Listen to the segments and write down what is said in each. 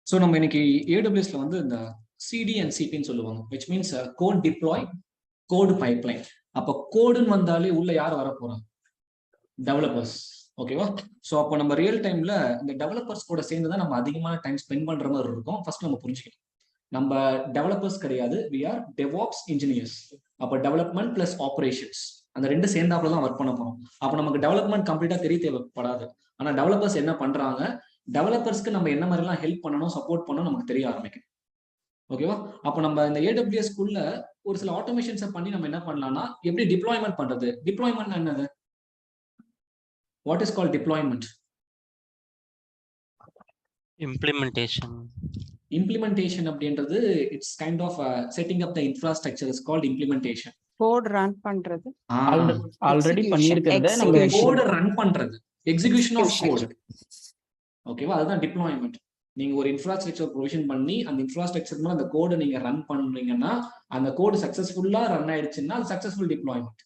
So நம்ம இன்னைக்கு ஏடபிள்யூஎஸ்ல வந்து இந்த சிடி அண்ட் சிபின்னு சொல்லுவாங்க, which means code deploy, code pipeline. அப்போ கோடுன்னு வந்தாலே உள்ள யார் வர போறாங்க? டெவலப்பர்ஸ். ஓகேவா? ஸோ அப்போ நம்ம ரியல் டைம்ல இந்த டெவலப்பர்ஸ் கூட சேர்ந்து தான் நம்ம அதிகமான டைம் ஸ்பெண்ட் பண்ற மாதிரி இருக்கும். ஃபர்ஸ்ட் நம்ம புரிஞ்சுக்கணும், நம்ம டெவலப்பர்ஸ் கிடையாது, வி ஆர் டெவாப்ஸ் இன்ஜினியர்ஸ். அப்போ டெவலப்மெண்ட் பிளஸ் ஆப்ரேஷன்ஸ் அந்த ரெண்டு சேர்ந்தாப்புல தான் ஒர்க் பண்ண போறோம். அப்போ நமக்கு டெவலப்மெண்ட் கம்ப்ளீட்டா தெரிய தேவைப்படாது. ஆனா டெவலப்பர்ஸ் என்ன பண்றாங்க, டெவலப்பர்ஸ்க்கு நம்ம என்ன மாதிரிலாம் ஹெல்ப் பண்ணணும், சப்போர்ட் பண்ணணும் நமக்கு தெரிய ஆரம்பிக்கும். ஓகேவா? அப்போ நம்ம இந்த AWS குள்ள ஒரு சில ஆட்டோமேஷன்ஸை பண்ணி நம்ம என்ன பண்ணலாம்னா, எப்படி டிப்ளாய்மெண்ட் பண்றது? டிப்ளாய்மெண்ட் என்னது? What is called deployment? Implementation அப்படின்றது it's kind of setting up the infrastructure is called implementation. Code run பண்றது, ஆல்ரெடி பண்ணிருக்கிறத நம்ம கோட் ரன் பண்றது, எக்ஸிகியூஷன் ஆஃப் கோட். ஓகேவா? அதுதான் டிப்ளாய்மெண்ட். நீங்க ஒரு இன்ஃப்ராஸ்ட்ரக்சர் ப்ரொவிஷன் பண்ணி அந்த இன்ஃப்ராஸ்ட்ரக்சர் மேல அந்த கோடை நீங்க ரன் பண்ணீங்கன்னா, அந்த கோடு சக்சஸ்ஃபுல்லா ரன் ஆயிடுச்சுன்னா அது சக்சஸ்ஃபுல் டிப்ளாய்மெண்ட்.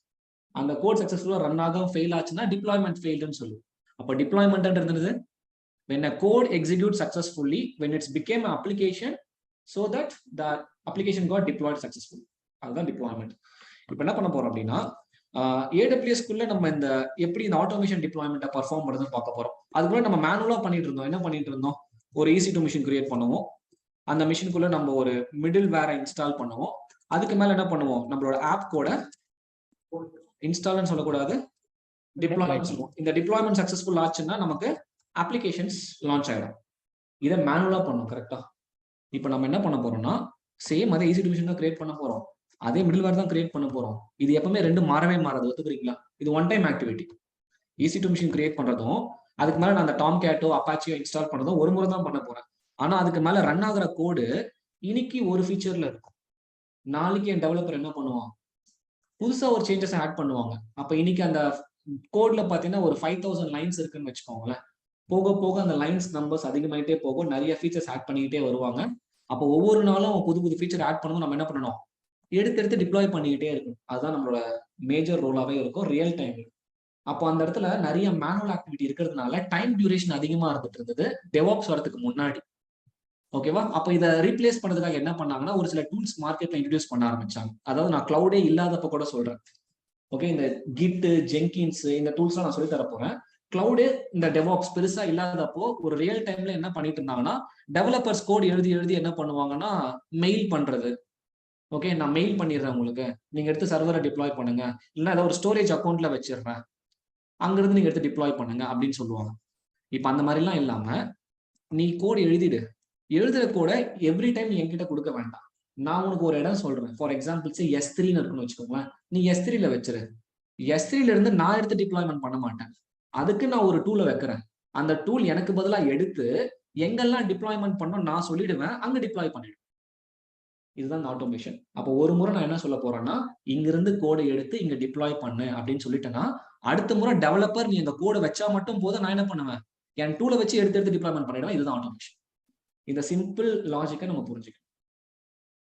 அந்த கோட் சக்சஸ்ஃபுல்லா ரன் ஆகாம ஃபெயில் ஆச்சுன்னா டிப்ளாய்மெண்ட் ஃபெயில்டுன்னு சொல்லுவோம். அப்போ டிப்ளாய்மெண்ட்ன்றது when a code executes successfully, when it's became an application so that the application got deployed successfully. அதுதான் டிப்ளாய்மெண்ட். இப்போ என்ன பண்ண போறோம் அப்படின்னா, AWS குள்ள நம்ம இந்த எப்படி இந்த ஆட்டோமேஷன் டிப்ளாய்மெண்ட்டை பர்ஃபார்ம் பண்ணுறதுன்னு பார்க்க போறோம். அதுக்குள்ள நம்ம மேனுவலா பண்ணிட்டு இருந்தோம். என்ன பண்ணிட்டு இருந்தோம்? ஒரு EC2 மிஷின் கிரியேட் பண்ணுவோம். அந்த மிஷினுக்குள்ள நம்ம ஒரு மிடில் வேரை இன்ஸ்டால் பண்ணுவோம். அதுக்கு மேல என்ன பண்ணுவோம், நம்மளோட ஆப் கூட இன்ஸ்டால்னு சொல்லக்கூடாது, டிப்ளாய்மெண்ட் சொல்லுவோம். இந்த டிப்ளாய்மெண்ட் சக்சஸ்ஃபுல் ஆச்சுன்னா நமக்கு அப்ளிகேஷன்ஸ் லான்ச் ஆயிடும். இதை மேனுவலா பண்ணும். கரெக்டா? இப்போ நம்ம என்ன பண்ண போறோம்னா, சேம் அதே EC2 மிஷின் தான் கிரியேட் பண்ண போறோம், அதே மிடில் வேர் தான் கிரியேட் பண்ண போறோம். இது எப்பவுமே ரெண்டு மாறவே மாறாது, ஒத்துக்கிறீங்களா? இது one time activity. EC2 machine create பண்றதும் அதுக்கு மேல நான் அந்த டாம் கேட்டோ அப்பாச்சியோ இன்ஸ்டால் பண்ணதும் ஒரு முறை தான் பண்ண போறேன். ஆனா அதுக்கு மேல ரன் ஆகுற கோடு இன்னைக்கு ஒரு ஃபீச்சர்ல இருக்கும், நாளைக்கு என் டெவலப்பர் என்ன பண்ணுவான், புதுசா ஒரு சேஞ்சஸ் ஆட் பண்ணுவாங்க. அப்ப இன்னைக்கு அந்த கோட்ல பாத்தீங்கன்னா ஒரு 5000 லைன்ஸ் இருக்குன்னு வச்சுக்கோங்களேன். போக போக அந்த லைன்ஸ் நம்பர்ஸ் அதிகமாயிட்டே போகும், நிறைய ஃபீச்சர்ஸ் ஆட் பண்ணிக்கிட்டே வருவாங்க. அப்போ ஒவ்வொரு நாளும் புது புது ஃபீச்சர் ஆட் பண்ணணும். நம்ம என்ன பண்ணணும், எடுத்து டிப்ளாய் பண்ணிக்கிட்டே இருக்கணும். அதுதான் நம்மளோட மேஜர் ரோலாவே இருக்கும் ரியல் டைம்ல. அப்போ அந்த இடத்துல நிறைய மேனுவல் ஆக்டிவிட்டி இருக்கிறதுனால டைம் டியூரேஷன் அதிகமா இருந்துட்டு இருந்தது டெவாப்ஸ் வரதுக்கு முன்னாடி. ஓகேவா? அப்போ இதை ரீப்ளேஸ் பண்ணதுக்காக என்ன பண்ணாங்கன்னா, ஒரு சில டூல்ஸ் மார்க்கெட்ல இன்ட்ரடியூஸ் பண்ண ஆரம்பிச்சாங்க. அதாவது நான் கிளவுடே இல்லாதப்ப கூட சொல்றேன். ஓகே, இந்த கிட், ஜெங்கின்ஸ் இந்த டூல்ஸ்லாம் நான் சொல்லி தர போறேன். கிளவுடே இந்த டெவாப்ஸ் பெருசா இல்லாதப்போ ஒரு ரியல் டைம்ல என்ன பண்ணிட்டு இருந்தாங்கன்னா, டெவலப்பர்ஸ் கோட் எழுதி எழுதி என்ன பண்ணுவாங்கன்னா, மெயில் பண்றது. ஓகே, நான் மெயில் பண்ணிடுறேன் உங்களுக்கு, நீங்க எடுத்து சர்வரை டிப்ளாய் பண்ணுங்க, இல்லைன்னா ஏதோ ஒரு ஸ்டோரேஜ் அக்கௌண்ட்ல வச்சிடுறேன், அங்கிருந்து நீங்க எடுத்து டிப்ளாய் பண்ணுங்க அப்படின்னு சொல்லுவாங்க. இப்ப அந்த மாதிரிலாம் இல்லாம, நீ கோட் எழுதிடு, எழுதுற கோட எவ்ரி டைம் நீ என்கிட்ட கொடுக்க வேண்டாம். நான் உனக்கு ஒரு இடம் சொல்றேன், ஃபார் எக்ஸாம்பிள்ஸ் S3ன்னு இருக்குன்னு வச்சுக்கோங்களேன். நீ S3ல வச்சிரு. S3ல இருந்து நான் எடுத்து டிப்ளாய்மெண்ட் பண்ண மாட்டேன், அதுக்கு நான் ஒரு டூலை வைக்கிறேன். அந்த டூல் எனக்கு பதிலாக எடுத்து எங்கெல்லாம் டிப்ளாய்மெண்ட் பண்ணோம் நான் சொல்லிடுவேன், அங்க டிப்ளாய் பண்ணிடுவேன். இதுதான் ஆட்டோமேஷன். அப்போ ஒரு முறை நான் என்ன சொல்ல போறேன்னா, இங்கிருந்து கோடை எடுத்து இங்க டிப்ளாய் பண்ணு அப்படின்னு சொல்லிட்டேன்னா, அடுத்த முறை டெவலப்பர் நீ இந்த கோடை வச்சா மட்டும் போதும், நான் என்ன பண்ணுவேன், என் டூலை வச்சு எடுத்து டிப்ளாய்மெண்ட் பண்ணிடுவேன். இதுதான் ஆட்டோமேஷன். இந்த சிம்பிள் லாஜிக்கை நம்ம புரிஞ்சுக்கணும்.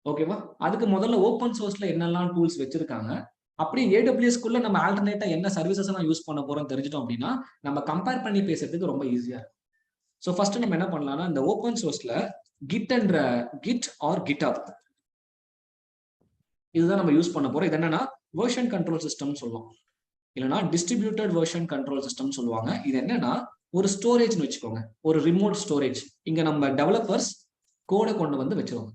ஓகேவா? அதுக்கு முதல்ல ஓப்பன் சோர்ஸ்ல என்னெல்லாம் டூல்ஸ் வச்சிருக்காங்க, அப்படி AWS குள்ள நம்ம ஆல்டர்னேட்டா என்ன சர்வீசஸ் எல்லாம் யூஸ் பண்ண போறோம் தெரிஞ்சிட்டோம் அப்படின்னா நம்ம கம்பேர் பண்ணி பேசுறதுக்கு ரொம்ப ஈஸியா இருக்கும். ஸோ ஃபர்ஸ்ட் நம்ம என்ன பண்ணலாம்னா, இந்த ஓப்பன் சோர்ஸ்ல கிட் ஆர் GitHub இதுதான் நம்ம யூஸ் பண்ண போறோம். இது என்னன்னா வெர்ஷன் கண்ட்ரோல் சிஸ்டம் சொல்லுவோம், இல்லைன்னா டிஸ்ட்ரிபியூட்டட் வெர்ஷன் கண்ட்ரோல் சிஸ்டம் சொல்லுவாங்க. இது என்னன்னா ஒரு ஸ்டோரேஜ்னு வச்சுக்கோங்க, ஒரு ரிமோட் ஸ்டோரேஜ். இங்க நம்ம டெவலப்பர்ஸ் கோடை கொண்டு வந்து வச்சிருவாங்க.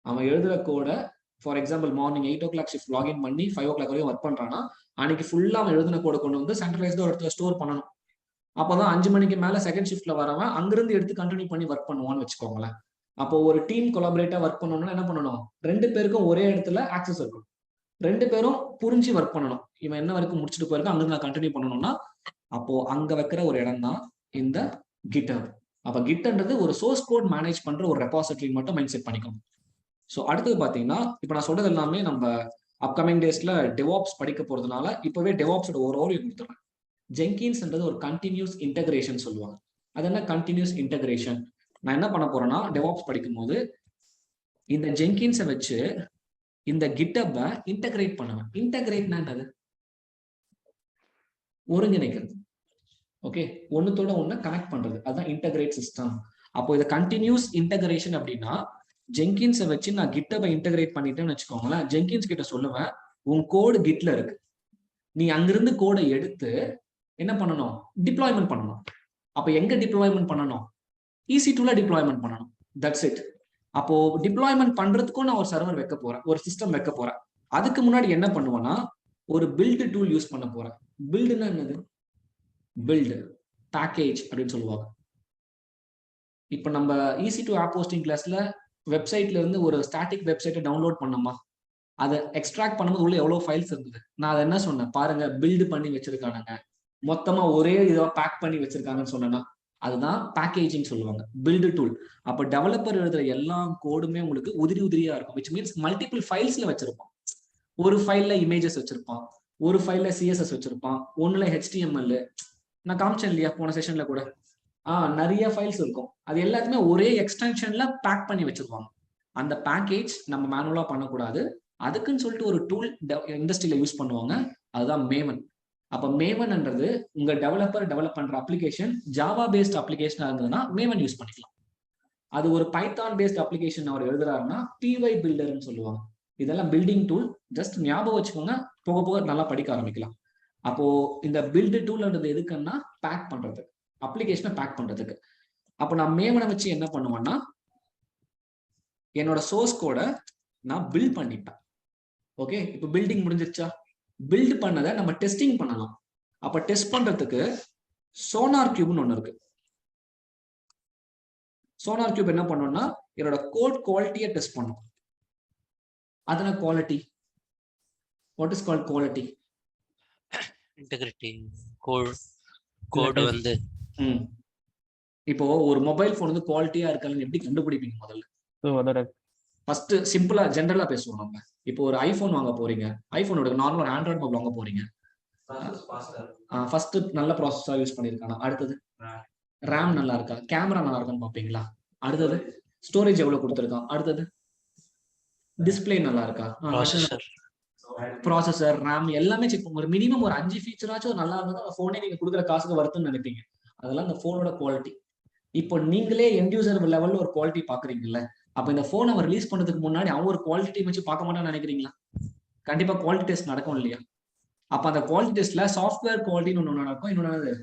அவன் எழுதுற கோடை for example morning 8 o'clock shift login பண்ணி 5 o'clock வரையும் ஒர்க் பண்றான்னா, அன்னைக்கு ஃபுல்லா அவன் எழுதின கோடை கொண்டு வந்து சென்ட்ரலைஸ்டா ஒரு இடத்துல ஸ்டோர் பண்ணணும். அப்போதான் 5 மணிக்கு மேல செகண்ட் ஷிஃப்ட்ல வரவன் அங்கிருந்து எடுத்து கண்டினியூ பண்ணி ஒர்க் பண்ணுவான்னு வச்சுக்கோங்களேன். அப்போ ஒரு டீம் கொலாபரேட்டா ஒர்க் பண்ணணும்னா என்ன பண்ணணும், 2 பேருக்கும் ஒரே இடத்துல ஆக்சஸ் இருக்கும், 2 பேரும் புரிஞ்சு ஒர்க் பண்ணணும். இவன் என்ன வரைக்கும் முடிச்சுட்டு போயிருக்க, அங்கிருந்து நான் கண்டினியூ பண்ணணும்னா அப்போ அங்க வைக்கிற ஒரு இடம் தான் இந்த GitHub. அப்ப கிட்ன்றது ஒரு சோர்ஸ் கோட் மேனேஜ் பண்ற ஒரு ரெபாசிட்டரி மட்டும் மைண்ட் செட் பண்ணிக்கணும். ஸோ அடுத்தது பார்த்தீங்கன்னா, இப்போ நான் சொல்றது எல்லாமே நம்ம அப்கமிங் டேஸ்ல டெவாப்ஸ் படிக்க போறதுனால இப்பவே டெவாப்ஸோட ஒரு ஓவர்வியூ கொடுத்துறேன். ஜெங்கின்ஸ்ன்றது ஒரு கண்டினியூஸ் இன்டகிரேஷன் சொல்லுவாங்க. அது என்ன கண்டினியூஸ் இன்டகிரேஷன்? நான் என்ன பண்ண போறேன்னா, டெவாப்ஸ் படிக்கும் போது இந்த ஜெங்கின்ஸை வச்சு இந்த GitHub-ஐ இன்டகிரேட் பண்ணுவேன். இன்டகிரேட்னா என்னது? ஒருங்கிணைக்கிறது. ஓகே, ஒன்னுத்தோட ஒண்ணு கனெக்ட் பண்றது, அதுதான் இன்டகிரேட் சிஸ்டம். அப்போ இதை கண்டினியூஸ் இன்டகிரேஷன் அப்படின்னா ஜெங்கின்ஸை வச்சு நான் கிட்டபை இன்டகிரேட் பண்ணிட்டேன்னு வச்சுக்கோங்களேன். ஜெங்கின்ஸ் கிட்ட சொல்லுவேன், உன் கோடு கிட்ல இருக்கு, நீ அங்கிருந்து கோடை எடுத்து என்ன பண்ணணும், டிப்ளாய்மெண்ட் பண்ணணும். அப்ப எங்க டிப்ளாய்மெண்ட் பண்ணணும், EC2ல டிப்ளாய்மெண்ட் பண்ணணும். That's it. அப்போ டிப்ளாய்மெண்ட் பண்றதுக்கும் நான் ஒரு சர்வர் வைக்க போறேன், ஒரு சிஸ்டம் வைக்க போறேன். அதுக்கு முன்னாடி என்ன பண்ணுவேன்னா ஒரு பில்டு டூல் யூஸ் பண்ண போறேன். பில்டுன்னா என்னது, பில்டு பேக்கேஜ் அப்படின்னு சொல்லுவாங்க. இப்போ நம்ம EC2 ஆப் ஹோஸ்டிங் கிளாஸ்ல வெப்சைட்ல இருந்து ஒரு ஸ்டாட்டிக் வெப்சைட்டை டவுன்லோட் பண்ணோமா, அதை எக்ஸ்ட்ராக்ட் பண்ணும்போது உள்ள எவ்வளவு ஃபைல்ஸ் இருந்தது. நான் அதை என்ன சொன்னேன் பாருங்க, பில்டு பண்ணி வச்சிருக்கானுங்க, மொத்தமா ஒரே இதை பேக் பண்ணி வச்சிருக்காங்கன்னு சொன்னேன்னா அதுதான் பேக்கேஜிங் சொல்லுவாங்க, பில்டு டூல். அப்ப டெவலப்பர் எழுதுற எல்லா கோடுமே உங்களுக்கு உதிரி உதிரியா இருக்கும், விச் மீன்ஸ் மல்டிபிள் ஃபைல்ஸ்ல வச்சிருப்பான். ஒரு ஃபைல்ல இமேஜஸ் வச்சிருப்பான், ஒரு ஃபைல்ல CSS வச்சிருப்பான், ஒண்ணுல HTML. நான் காமிச்சேன் இல்லையா போன செஷன்ல கூட, நிறைய ஃபைல்ஸ் இருக்கும். அது எல்லாத்துமே ஒரே எக்ஸ்டென்ஷன்ல பேக் பண்ணி வச்சிருப்பாங்க. அந்த பேக்கேஜ் நம்ம மேனுவலா பண்ணக்கூடாது, அதுக்குன்னு சொல்லிட்டு ஒரு டூல் இண்டஸ்ட்ரியில யூஸ் பண்ணுவாங்க, அதுதான் மேவன். அப்ப மேவன்ன்றது உங்க டெவலப் பண்ற அப்ளிகேஷன் ஜாவா பேஸ்ட் அப்ளிகேஷனா இருந்ததுன்னா மேவன் யூஸ் பண்ணிக்கலாம். அது ஒரு பைத்தான் பேஸ்ட் அப்ளிகேஷன் அவர் எழுதுறாருன்னா PY பில்டர்னு சொல்லுவாங்க. இதெல்லாம் பில்டிங் டூல், ஜஸ்ட் ஞாபகம் வச்சுக்கோங்க, போக போக நல்லா படிக்க ஆரம்பிக்கலாம். அப்போ இந்த பில்டு டூல்ன்றது எதுக்குன்னா பேக் பண்றதுக்கு, அப்ளிகேஷனை பேக் பண்றதுக்கு. அப்போ நான் மேவனை வச்சு என்ன பண்ணுவேன்னா என்னோட சோர்ஸ் கோட நான் பில்ட் பண்ணிப்பேன். ஓகே, இப்போ பில்டிங் முடிஞ்சிருச்சா, பில்ட் பண்ணதை நம்ம டெஸ்டிங் பண்ணலாம். அப்ப டெஸ்ட் பண்றதுக்கு சோனார் கியூப்னு ஒண்ணு இருக்கு. சோனார் கியூப் என்ன பண்ணோம்னா என்னோட கோட் குவாலிட்டியை டெஸ்ட் பண்ணும். அதன quality, what is called quality, integrity, code வந்து இப்போ ஒரு மொபைல் போன் வந்து குவாலிட்டியா இருக்கான்னு எப்படி கண்டுபிடிப்பீங்க முதல்ல? அதோட ஃபர்ஸ்ட் சிம்பிளா ஜென்ரலா பேசுவோம் நம்ம. இப்போ ஒரு ஐபோன் வாங்க போறீங்க, ஐபோனோட நார்மல் ஆண்ட்ராய்டு மொபைல் வாங்க போறீங்க, ஃபர்ஸ்ட் நல்ல ப்ராசஸர் யூஸ் பண்ணிருக்கானா, அடுத்தது ரேம் நல்லா இருக்கா, கேமரா நல்லா இருக்கான்னு பாப்பீங்களா, அடுத்தது ஸ்டோரேஜ் எவ்வளவு கொடுத்துருக்கான், அடுத்தது டிஸ்பிளே நல்லா இருக்கா, ப்ராசஸர், ரேம் எல்லாமே செக் பண்ணுங்க. ஒரு மினிமம் ஒரு 5 ஃபீச்சராச்சும் நல்லா இருந்தா அந்த போனே நீங்க கொடுக்குற காசுக்கு வருதுன்னு நினைப்பீங்க. அதெல்லாம் இந்த போனோட குவாலிட்டி. இப்போ நீங்களே எண்ட் யூசர் லெவல்ல ஒரு குவாலிட்டி பாக்குறீங்கல்ல, அப்ப இந்த போன் அவர் ரிலீஸ் பண்ணதுக்கு முன்னாடி அவன் ஒரு குவாலிட்டி வச்சு பார்க்க மாட்டான்னு நினைக்கிறீங்களா? கண்டிப்பா குவாலிட்டி டெஸ்ட் நடக்கும் இல்லையா? அப்ப அந்த குவாலிட்டி டெஸ்ட்ல சாஃப்ட்வேர் குவாலிட்டின்னு ஒண்ணு நடக்கும், இன்னொன்னு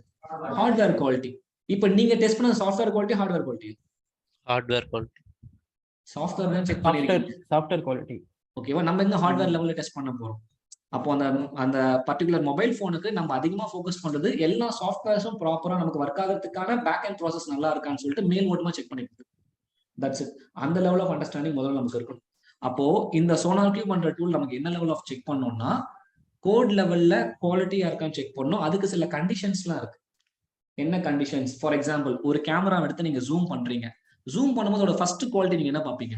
ஹார்ட்வேர் குவாலிட்டி. இப்ப நீங்க டெஸ்ட் பண்ண software quality, hardware quality, software தான் செக் பண்ணிருக்கீங்க, சாஃப்ட்வேர் குவாலிட்டி. ஓகேவா? நம்ம இந்த ஹார்ட்வேர் லெவல்ல டெஸ்ட் பண்ண போறோம். அப்போ அந்த பர்டிகுலர் மொபைல் போனுக்கு நம்ம அதிகமா ஃபோக்கஸ் பண்றது எல்லா சாஃப்ட்வேர்ஸும் ப்ராப்பரா நமக்கு ஒர்க் ஆகிறதுக்கான பேக் அண்ட் ப்ராசஸ் நல்லா இருக்கான்னு சொல்லிட்டு மேல் ஓட்டமா செக் பண்ணிருக்கு. That's it. அந்த லெவல் ஆஃப் அண்டர்ஸ்டாண்டிங் முதல்ல நமக்கு இருக்கணும். அப்போ இந்த சோனார் கியூப் பண்ற டூல் நமக்கு என்ன லெவல் ஆஃப் செக் பண்ணோம்னா கோட் லெவல்ல குவாலிட்டியா இருக்கான்னு செக் பண்ணணும். அதுக்கு சில கண்டிஷன்ஸ்லாம் இருக்கு. என்ன கண்டிஷன்ஸ்? ஃபார் எக்ஸாம்பிள், ஒரு கேமரா எடுத்து நீங்க ஜூம் பண்றீங்க, ஜூம் பண்ணும்போது அதோட ஃபர்ஸ்ட் குவாலிட்டி நீங்க என்ன பாப்பீங்க?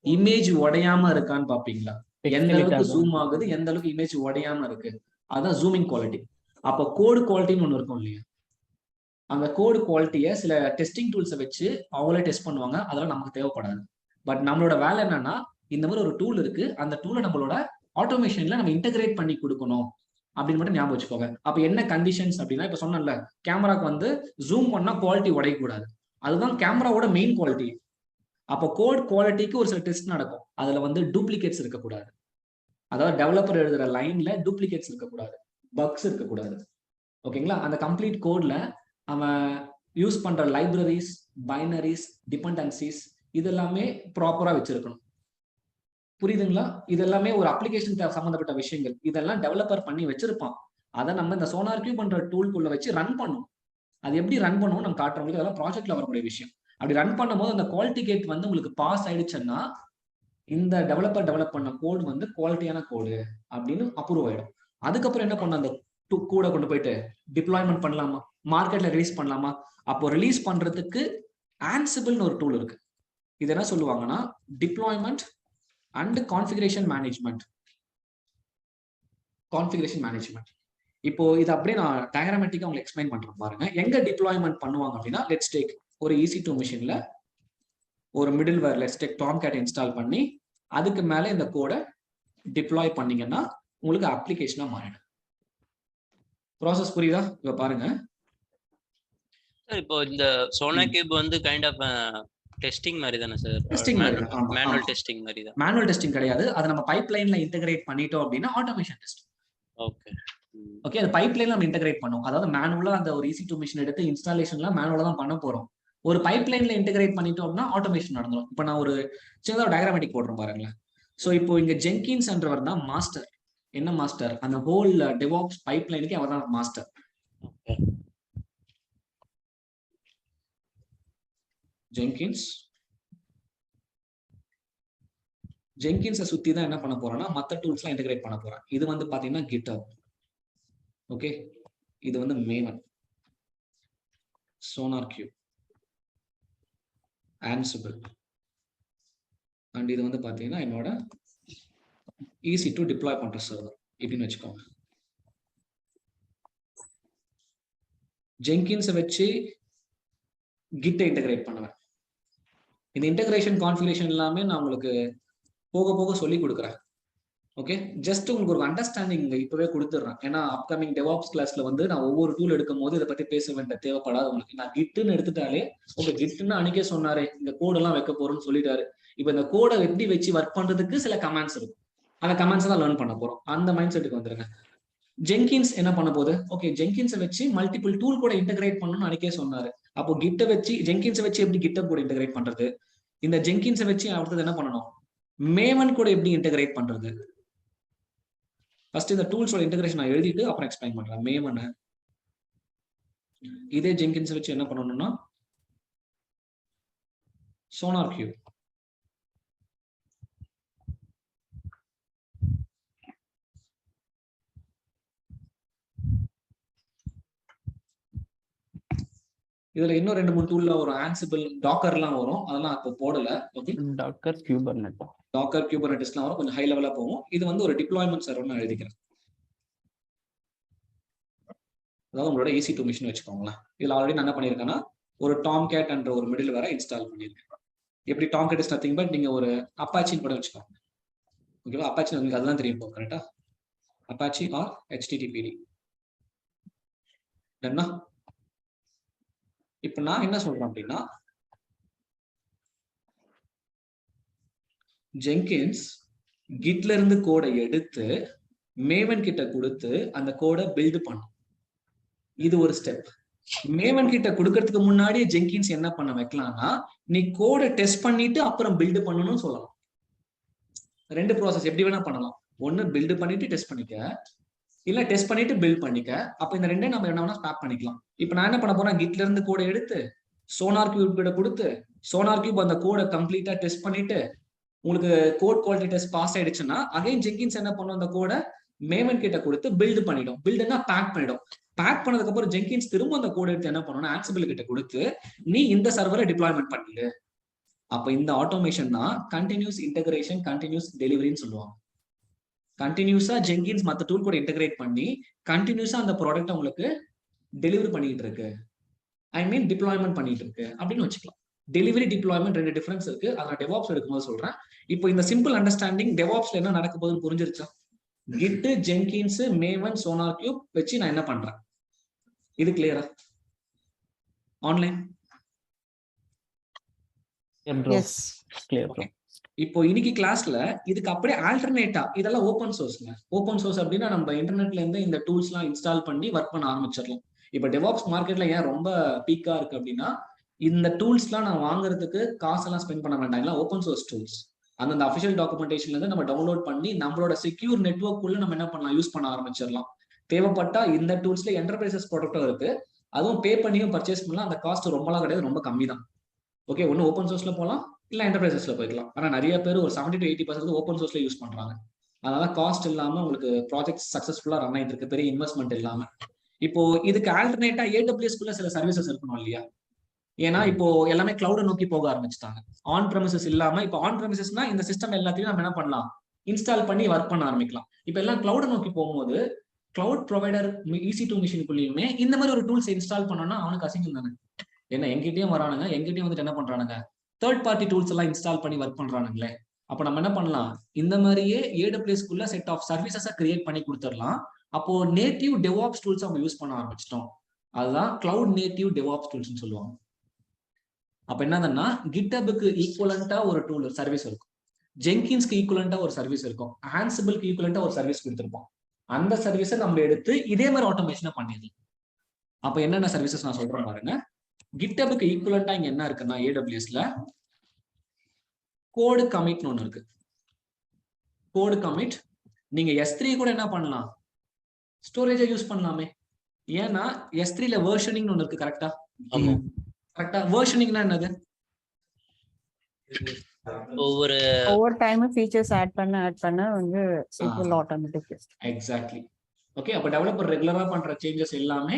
இமேஜ் உடையாம இருக்கான்னு பாப்பீங்களா? எந்த அளவுக்கு ஜூம் ஆகுது, எந்த அளவுக்கு இமேஜ் உடையாம இருக்கு, அதான் ஜூமிங் குவாலிட்டி. அப்ப கோடு குவாலிட்டின்னு ஒண்ணு இருக்கும் இல்லையா? அந்த கோடு குவாலிட்டியை சில டெஸ்டிங் டூல்ஸை வச்சு அவங்களே டெஸ்ட் பண்ணுவாங்க, அதெல்லாம் நமக்கு தேவைப்படாது. பட் நம்மளோட வேலை என்னன்னா இந்த மாதிரி ஒரு டூல் இருக்கு, அந்த டூலை நம்மளோட ஆட்டோமேஷன்ல நம்ம இன்டகிரேட் பண்ணி கொடுக்கணும் அப்படின்னு மட்டும் ஞாபகம் வச்சுக்கோங்க. அப்ப என்ன கண்டிஷன்ஸ் அப்படின்னா, இப்ப சொன்னேன்ல, கேமராக்கு வந்து ஜூம் பண்ணா குவாலிட்டி உடையக்கூடாது, அதுதான் கேமராவோட மெயின் குவாலிட்டி. அப்போ கோட் குவாலிட்டிக்கு ஒரு சில டெஸ்ட் நடக்கும், அதுல வந்து டூப்ளிகேட்ஸ் இருக்கக்கூடாது. அதாவது டெவலப்பர் எழுதுற லைன்ல டூப்ளிகேட்ஸ் இருக்கக்கூடாது, பக்ஸ் இருக்கக்கூடாது. ஓகேங்களா? அந்த கம்ப்ளீட் கோட்ல அவன் யூஸ் பண்ற லைப்ரரிஸ், பைனரிஸ், டிபெண்டன்சிஸ் இதெல்லாமே ப்ராப்பரா வச்சிருக்கணும். புரியுதுங்களா? இதெல்லாமே ஒரு அப்ளிகேஷன் சம்பந்தப்பட்ட விஷயங்கள், இதெல்லாம் டெவலப்பர் பண்ணி வச்சிருப்பான். அதை நம்ம இந்த சோனார் கியூப் பண்ற டூல்குள்ள வச்சு ரன் பண்ணும். அது எப்படி ரன் பண்ணுவோம் நம்ம காட்டுறவங்களுக்கு, அதெல்லாம் ப்ராஜெக்ட்ல வரக்கூடிய விஷயம். அப்படி ரன் பண்ணும்போது அந்த குவாலிட்டி கேட் வந்து உங்களுக்கு பாஸ் ஆயிடுச்சுன்னா இந்த டெவலப்பர் டெவலப் பண்ண கோடு வந்து குவாலிட்டியான கோடு அப்படின்னு அப்ரூவ் ஆயிடும். அதுக்கப்புறம் என்ன பண்ண, அந்த கூட கொண்டு போயிட்டு டிப்ளாய்மெண்ட் பண்ணலாமா, மார்க்கெட்ல ரிலீஸ் பண்ணலாமா? அப்போ ரிலீஸ் பண்றதுக்கு ஆன்சிபிள்னு ஒரு டூல் இருக்கு. இது என்ன சொல்லுவாங்கன்னா டிப்ளாய்மெண்ட் அண்ட் கான்ஃபிகரேஷன் மேனேஜ்மெண்ட். இப்போ இது அப்படியே நான் டயக்ராமேட்டிக்கா உங்களுக்கு எக்ஸ்பிளைன் பண்றேன் பாருங்க. எங்க டிப்ளாய்மெண்ட் பண்ணுவாங்க அப்படின்னா, லெட்ஸ் டேக் ஒரு EC2 மிஷின்ல ஒரு middleware, let's take Tomcat install பண்ணி அதுக்கு மேல இந்த கோடை டிப்ளாய் பண்ணீங்கன்னா உங்களுக்கு அப்ளிகேஷனா மாறிடும். ப்ராசஸ் புரியுதா? இப்ப பாருங்க, இப்போ இந்த சோனா கியூப் வந்து கைண்ட் ஆஃப் டெஸ்டிங் மாதிரி தானே சார்? டெஸ்டிங் மாதிரி தான். ஆமா, மேனுவல் ஆமா. டெஸ்டிங் மாதிரி தான். மேனுவல் டெஸ்டிங் கிடையாது. அதை நம்ம பைப்லைன்ல இன்டகிரேட் பண்ணிட்டோம் அப்படின்னா ஆட்டோமேஷன் டெஸ்ட். ஓகே. ஓகே, அது பைப்லைன்ல நம்ம இன்டகிரேட் பண்ணுவோம். அதாவது மேனுவலா அந்த ஒரு EC2 மிஷின் எடுத்து இன்ஸ்டாலேஷன்லாம் மேனுவலா தான் பண்ண போறோம். ஒரு பைப்லைன்ல இன்டகிரேட் பண்ணிட்டோம்னா ஆட்டோமேஷன் நடந்துடும். இப்போ நான் ஒரு சின்னதா டயக்ராமேட்டிக் போடுறேன் பாருங்களேன். ஸோ இப்போ இங்க ஜென்கின்ஸ் என்றவர் தான் மாஸ்டர். என்ன மாஸ்டர்? அந்த ஹோல் டெவாப்ஸ் பைப்லைனுக்கு அவர் தான் மாஸ்டர். ஜென்கின்ஸை சுத்தி தான் என்ன பண்ண போறோம்னா மற்ற டூல்ஸ்லாம் இன்டகிரேட் பண்ண போறேன். இது வந்து பாத்தீங்கன்னா GitHub. ஓகே, இது வந்து Maven, sonar cube, Ansible, and இது வந்து பாத்தீங்கன்னா என்னோட EC2 டிப்ளாய் பண்ற சர்வர் இப்படின்னு வச்சுக்கோங்க. ஜென்கின்ஸை வச்சு கிட்டை இன்டகிரேட் பண்ணுவேன். இந்த இன்டகிரேஷன் கான்ஃபிகரேஷன் எல்லாமே நான் உங்களுக்கு போக போக சொல்லி கொடுக்குறேன். ஓகே, ஜஸ்ட் உங்களுக்கு ஒரு அண்டர்ஸ்டாண்டிங் இப்பவே கொடுத்துட்றேன். ஏன்னா அப்கமிங் டெவாப்ஸ் கிளாஸ்ல வந்து நான் ஒவ்வொரு டூல் எடுக்கும் போது இதை பத்தி பேச வேண்டிய தேவைப்படாது உங்களுக்கு. நான் கிட்டுன்னு எடுத்துட்டாலே ஓகே, கிட்டுன்னு அன்னைக்கே சொன்னாரு, இந்த கோடெல்லாம் வைக்க போறோம்னு சொல்லிட்டாரு. இப்போ இந்த கோடை எப்படி வச்சு ஒர்க் பண்றதுக்கு சில கமாண்ட்ஸ் இருக்கும். அந்த கமாண்ட்ஸ் தான் லேர்ன் பண்ண போறோம். அந்த மைண்ட் செட்டுக்கு வந்துருங்க. ஜென்கின்ஸ் என்ன பண்ண போகுது? ஓகே, ஜென்கின்ஸை வச்சு மல்டிபிள் டூல் கூட இன்டகிரேட் பண்ணணும்னு அன்னைக்கே சொன்னாரு. அப்போ கிட்ட வச்சு ஜென்கின்ஸை வச்சு எப்படி கிட்டப் கூட இன்டகிரேட் பண்றது? இந்த ஜென்கின்ஸை வச்சு அடுத்தது என்ன பண்ணணும்? மேவன் கூட எப்படி இன்டகிரேட் பண்றது? ஃபர்ஸ்ட் இந்த டூல்ஸோட இன்டகிரேஷன் நான் எழுதிட்டு அப்புறம் எக்ஸ்பிளைன் பண்றேன். மேவனை இதே ஜென்கின்ஸ் வச்சு என்ன பண்ணணும்னா சோனார் கியூப், இதுல இன்னும் 2-3 டூல்ல ஒரு ஆன்சிபிள், டாக்கர்லாம் வரும். அதெல்லாம் அப்போ போடல. ஓகே, டாக்கர் கியூபர்நெட்டிஸ்லாம் வரும், கொஞ்சம் ஹை லெவலா போகும். இது வந்து ஒரு டிப்ளாய்மென்ட் சர்வர் நான் எழுதிக்கிறேன். அதாவது உங்களோட EC2 மிஷின் வச்சுக்கோங்களேன். இதுல ஆல்ரெடி நான் என்ன பண்ணியிருக்கேன்னா ஒரு டாம் கேட் என்ற ஒரு மிடில் வேற இன்ஸ்டால் பண்ணியிருக்கேன். எப்படி Tomcat is nothing but நீங்க ஒரு அப்பாச்சின்னு கூட வச்சுக்கோங்க. ஓகேவா? அப்பாச்சி உங்களுக்கு அதுதான் தெரியும் போகும். கரெக்டா? Apache or HTTPD. என்ன இப்ப நான் என்ன சொல்றேன் அப்படின்னா ஜென்கின்ஸ் கிட்ல இருந்து கோடை எடுத்து மேவன் கிட்ட கொடுத்து அந்த கோடை பில்ட் பண்ணும். இது ஒரு ஸ்டெப். மேவன் கிட்ட கொடுக்கறதுக்கு முன்னாடி ஜென்கின்ஸ் என்ன பண்ண வைக்கலாம்னா நீ கோடை டெஸ்ட் பண்ணிட்டு அப்புறம் பில்ட் பண்ணணும்னு சொல்லலாம். 2 ப்ராசஸ் எப்படி வேணா பண்ணலாம். ஒன்னு பில்ட் பண்ணிட்டு டெஸ்ட் பண்ணிக்க, இல்ல டெஸ்ட் பண்ணிட்டு பில்ட் பண்ணிக்க. அப்ப இந்த ரெண்டே நம்ம என்ன வேணா ஸ்வாப் பண்ணிக்கலாம். இப்ப நான் என்ன பண்ண போறேன்? கிட்ல இருந்து கோடை எடுத்து சோனார் கியூப் கிட்ட கொடுத்து சோனார் கியூப் அந்த கோடை கம்ப்ளீட்டா டெஸ்ட் பண்ணிட்டு உங்களுக்கு கோட் குவாலிட்டி டெஸ்ட் பாஸ் ஆயிடுச்சுன்னா அகைன் ஜென்கின்ஸ் என்ன பண்ணும்? அந்த கோடை மேவன் கிட்ட கொடுத்து பில்ட் பண்ணிடும். பில்ட்னா பேக் பண்ணிடும். பேக் பண்ணதுக்கு அப்புறம் ஜென்கின்ஸ் திரும்ப அந்த கோடை எடுத்து என்ன பண்ணணும்? ஆன்சிபிள் கிட்ட கொடுத்து நீ இந்த சர்வரை டிப்ளாய்மெண்ட் பண்ணிடு. அப்ப இந்த ஆட்டோமேஷன் தான் கண்டினியூஸ் இன்டகிரேஷன், கண்டினியூஸ் டெலிவரின்னு சொல்லுவாங்க. கண்டினியூஸா ஜென்கின்ஸ் மற்ற டூல் கூட இன்டகிரேட் பண்ணி கண்டினியூஸா அந்த ப்ராடக்ட் உங்களுக்கு டெலிவரி பண்ணிட்டு இருக்கு. ஐ மீன் டிப்ளாய்மெண்ட் பண்ணிட்டு இருக்கு அப்படின்னு வச்சுக்கலாம். டெலிவரி, டிப்ளாய்மெண்ட் 2 டிஃபரன்ஸ் இருக்கு. அதை டெவாப்ஸ் எடுக்கும்போது சொல்றேன். இப்போ இந்த சிம்பிள் அண்டர்ஸ்டாண்டிங் டெவாப்ஸ்ல என்ன நடக்க போகுதுன்னு புரிஞ்சிருச்சா? Git, Jenkins, Maven, SonarQube வச்சு நான் என்ன பண்றேன்? இது கிளியரா? ஆன்லைன் இப்போ இன்னைக்கு கிளாஸ்ல இதுக்கு அப்படியே ஆல்டர்னேட்டா இதெல்லாம் ஓப்பன் சோர்ஸ்ங்க. ஓப்பன் சோர்ஸ் அப்படின்னா நம்ம இன்டர்நெட்ல இருந்து இந்த டூல்ஸ் எல்லாம் இன்ஸ்டால் பண்ணி ஒர்க் பண்ண ஆரம்பிச்சிடலாம். இப்ப டெவாப்ஸ் மார்க்கெட்ல ஏன் ரொம்ப பீக்கா இருக்கு அப்படின்னா இந்த டூல்ஸ் எல்லாம் நான் வாங்குறதுக்கு காசெல்லாம் ஸ்பெண்ட் பண்ண வேண்டாம். எல்லாம் ஓப்பன் சோர்ஸ் டூல்ஸ். அந்த அஃபிஷியல் டாக்குமெண்டேஷன்ல இருந்து நம்ம டவுன்லோட் பண்ணி நம்மளோட செக்யூர் நெட்வொர்க் குள்ள நம்ம என்ன பண்ணலாம்? யூஸ் பண்ண ஆரம்பிச்சிடலாம். தேவைப்பட்டா இந்த டூல்ஸ்ல என்டர்பிரைசஸ் ப்ராடக்டும் இருக்கு. அதுவும் பே பண்ணியும் பர்ச்சேஸ் பண்ணலாம். அந்த காஸ்ட் ரொம்பலாம் கிடையாது, ரொம்ப கம்மி தான். ஓகே, ஒன்னு ஓப்பன் சோர்ஸ்ல போகலாம், இல்ல என்டர்பிரைசஸ்ல போய்க்கலாம். ஆனா நிறைய பேர் ஒரு 70 to 80% ஓப்பன் சோர்ஸ்ல யூஸ் பண்றாங்க. அதனால காஸ்ட் இல்லாம உங்களுக்கு ப்ராஜெக்ட் சக்சஸ்ஃபுல்லா ரன் ஆயிட்டு இருக்கு, பெரிய இன்வெஸ்ட்மெண்ட் இல்லாம. இப்போ இதுக்கு ஆல்டர்னேட்டா AWS குள்ள சில சர்வீசஸ் இருக்கணும் இல்லையா? ஏன்னா இப்போ எல்லாமே கிளவுட நோக்கி போக ஆரம்பிச்சிட்டாங்க. ஆன் பிரமிசஸ் இல்லாம இப்போ ஆன் பிரமிசஸ்னா இந்த சிஸ்டம் எல்லாத்தையும் நம்ம என்ன பண்ணலாம்? இன்ஸ்டால் பண்ணி ஒர்க் பண்ண ஆரம்பிக்கலாம். இப்ப எல்லாம் கிளவுட நோக்கி போகும்போது கிளவுட் ப்ரொவைடர் EC2 மிஷினுக்குள்ளயுமே இந்த மாதிரி ஒரு டூல்ஸ் இன்ஸ்டால் பண்ணோம்னா அவனுக்கு அசிங்கம் தானே. என்ன எங்கிட்டயும் வரானுங்க, எங்கிட்டயும் வந்துட்டு என்ன பண்றானுங்க? தேர்ட் பார்ட்டி டூல்ஸ் எல்லாம் இன்ஸ்டால் பண்ணி ஒர்க் பண்றானுங்களே. அப்ப நம்ம என்ன பண்ணலாம்? இந்த மாதிரியே AWS குள்ள செட் ஆஃப் சர்வீசஸை கிரியேட் பண்ணி கொடுத்துடலாம். அப்போ நேட்டிவ் டெவாப்ஸ் டூல்ஸ் அவங்க யூஸ் பண்ண ஆரம்பிச்சிட்டோம். அதுதான் கிளவுட் நேட்டிவ் டெவாப்ஸ் டூல்ஸ்னு சொல்லுவாங்க. அப்ப என்னதுன்னா கிட்டபுக்கு ஈக்குவலண்டா ஒரு டூல் சர்வீஸ் இருக்கும், ஜெங்கின்ஸ்க்கு ஈக்குவலண்டா ஒரு சர்வீஸ் இருக்கும், ஆன்சிபிளுக்கு ஈக்குவலண்டா ஒரு சர்வீஸ் கொடுத்துருப்போம். அந்த சர்வீஸை நம்ம எடுத்து இதே மாதிரி ஆட்டோமேஷனா பண்ணிடலாம். அப்ப என்னென்ன சர்வீசஸ் நான் சொல்றேன் பாருங்க. கிட்டபுக்கு ஈக்குவலண்டா இங்க என்ன இருக்குன்னா ஏடபிள்யூஎஸ்ல கோடு கமிட்னு ஒண்ணு இருக்கு. கோடு கமிட் நீங்க S3 கூட என்ன பண்ணலாம், ஸ்டோரேஜை யூஸ் பண்ணலாமே. ஏன்னா S3ல வெர்ஷனிங் ஒண்ணு இருக்கு. கரெக்டா? ஆமா. கரெக்டா. வெர்ஷனிங்னா என்னது? ஒவ்வொரு டைம் ஃபீச்சர்ஸ் ஆட் பண்ண வந்து it will automatic. Exactly. Okay, அப்ப டெவலப்பர் ரெகுலரா பண்ற சேஞ்சஸ் எல்லாமே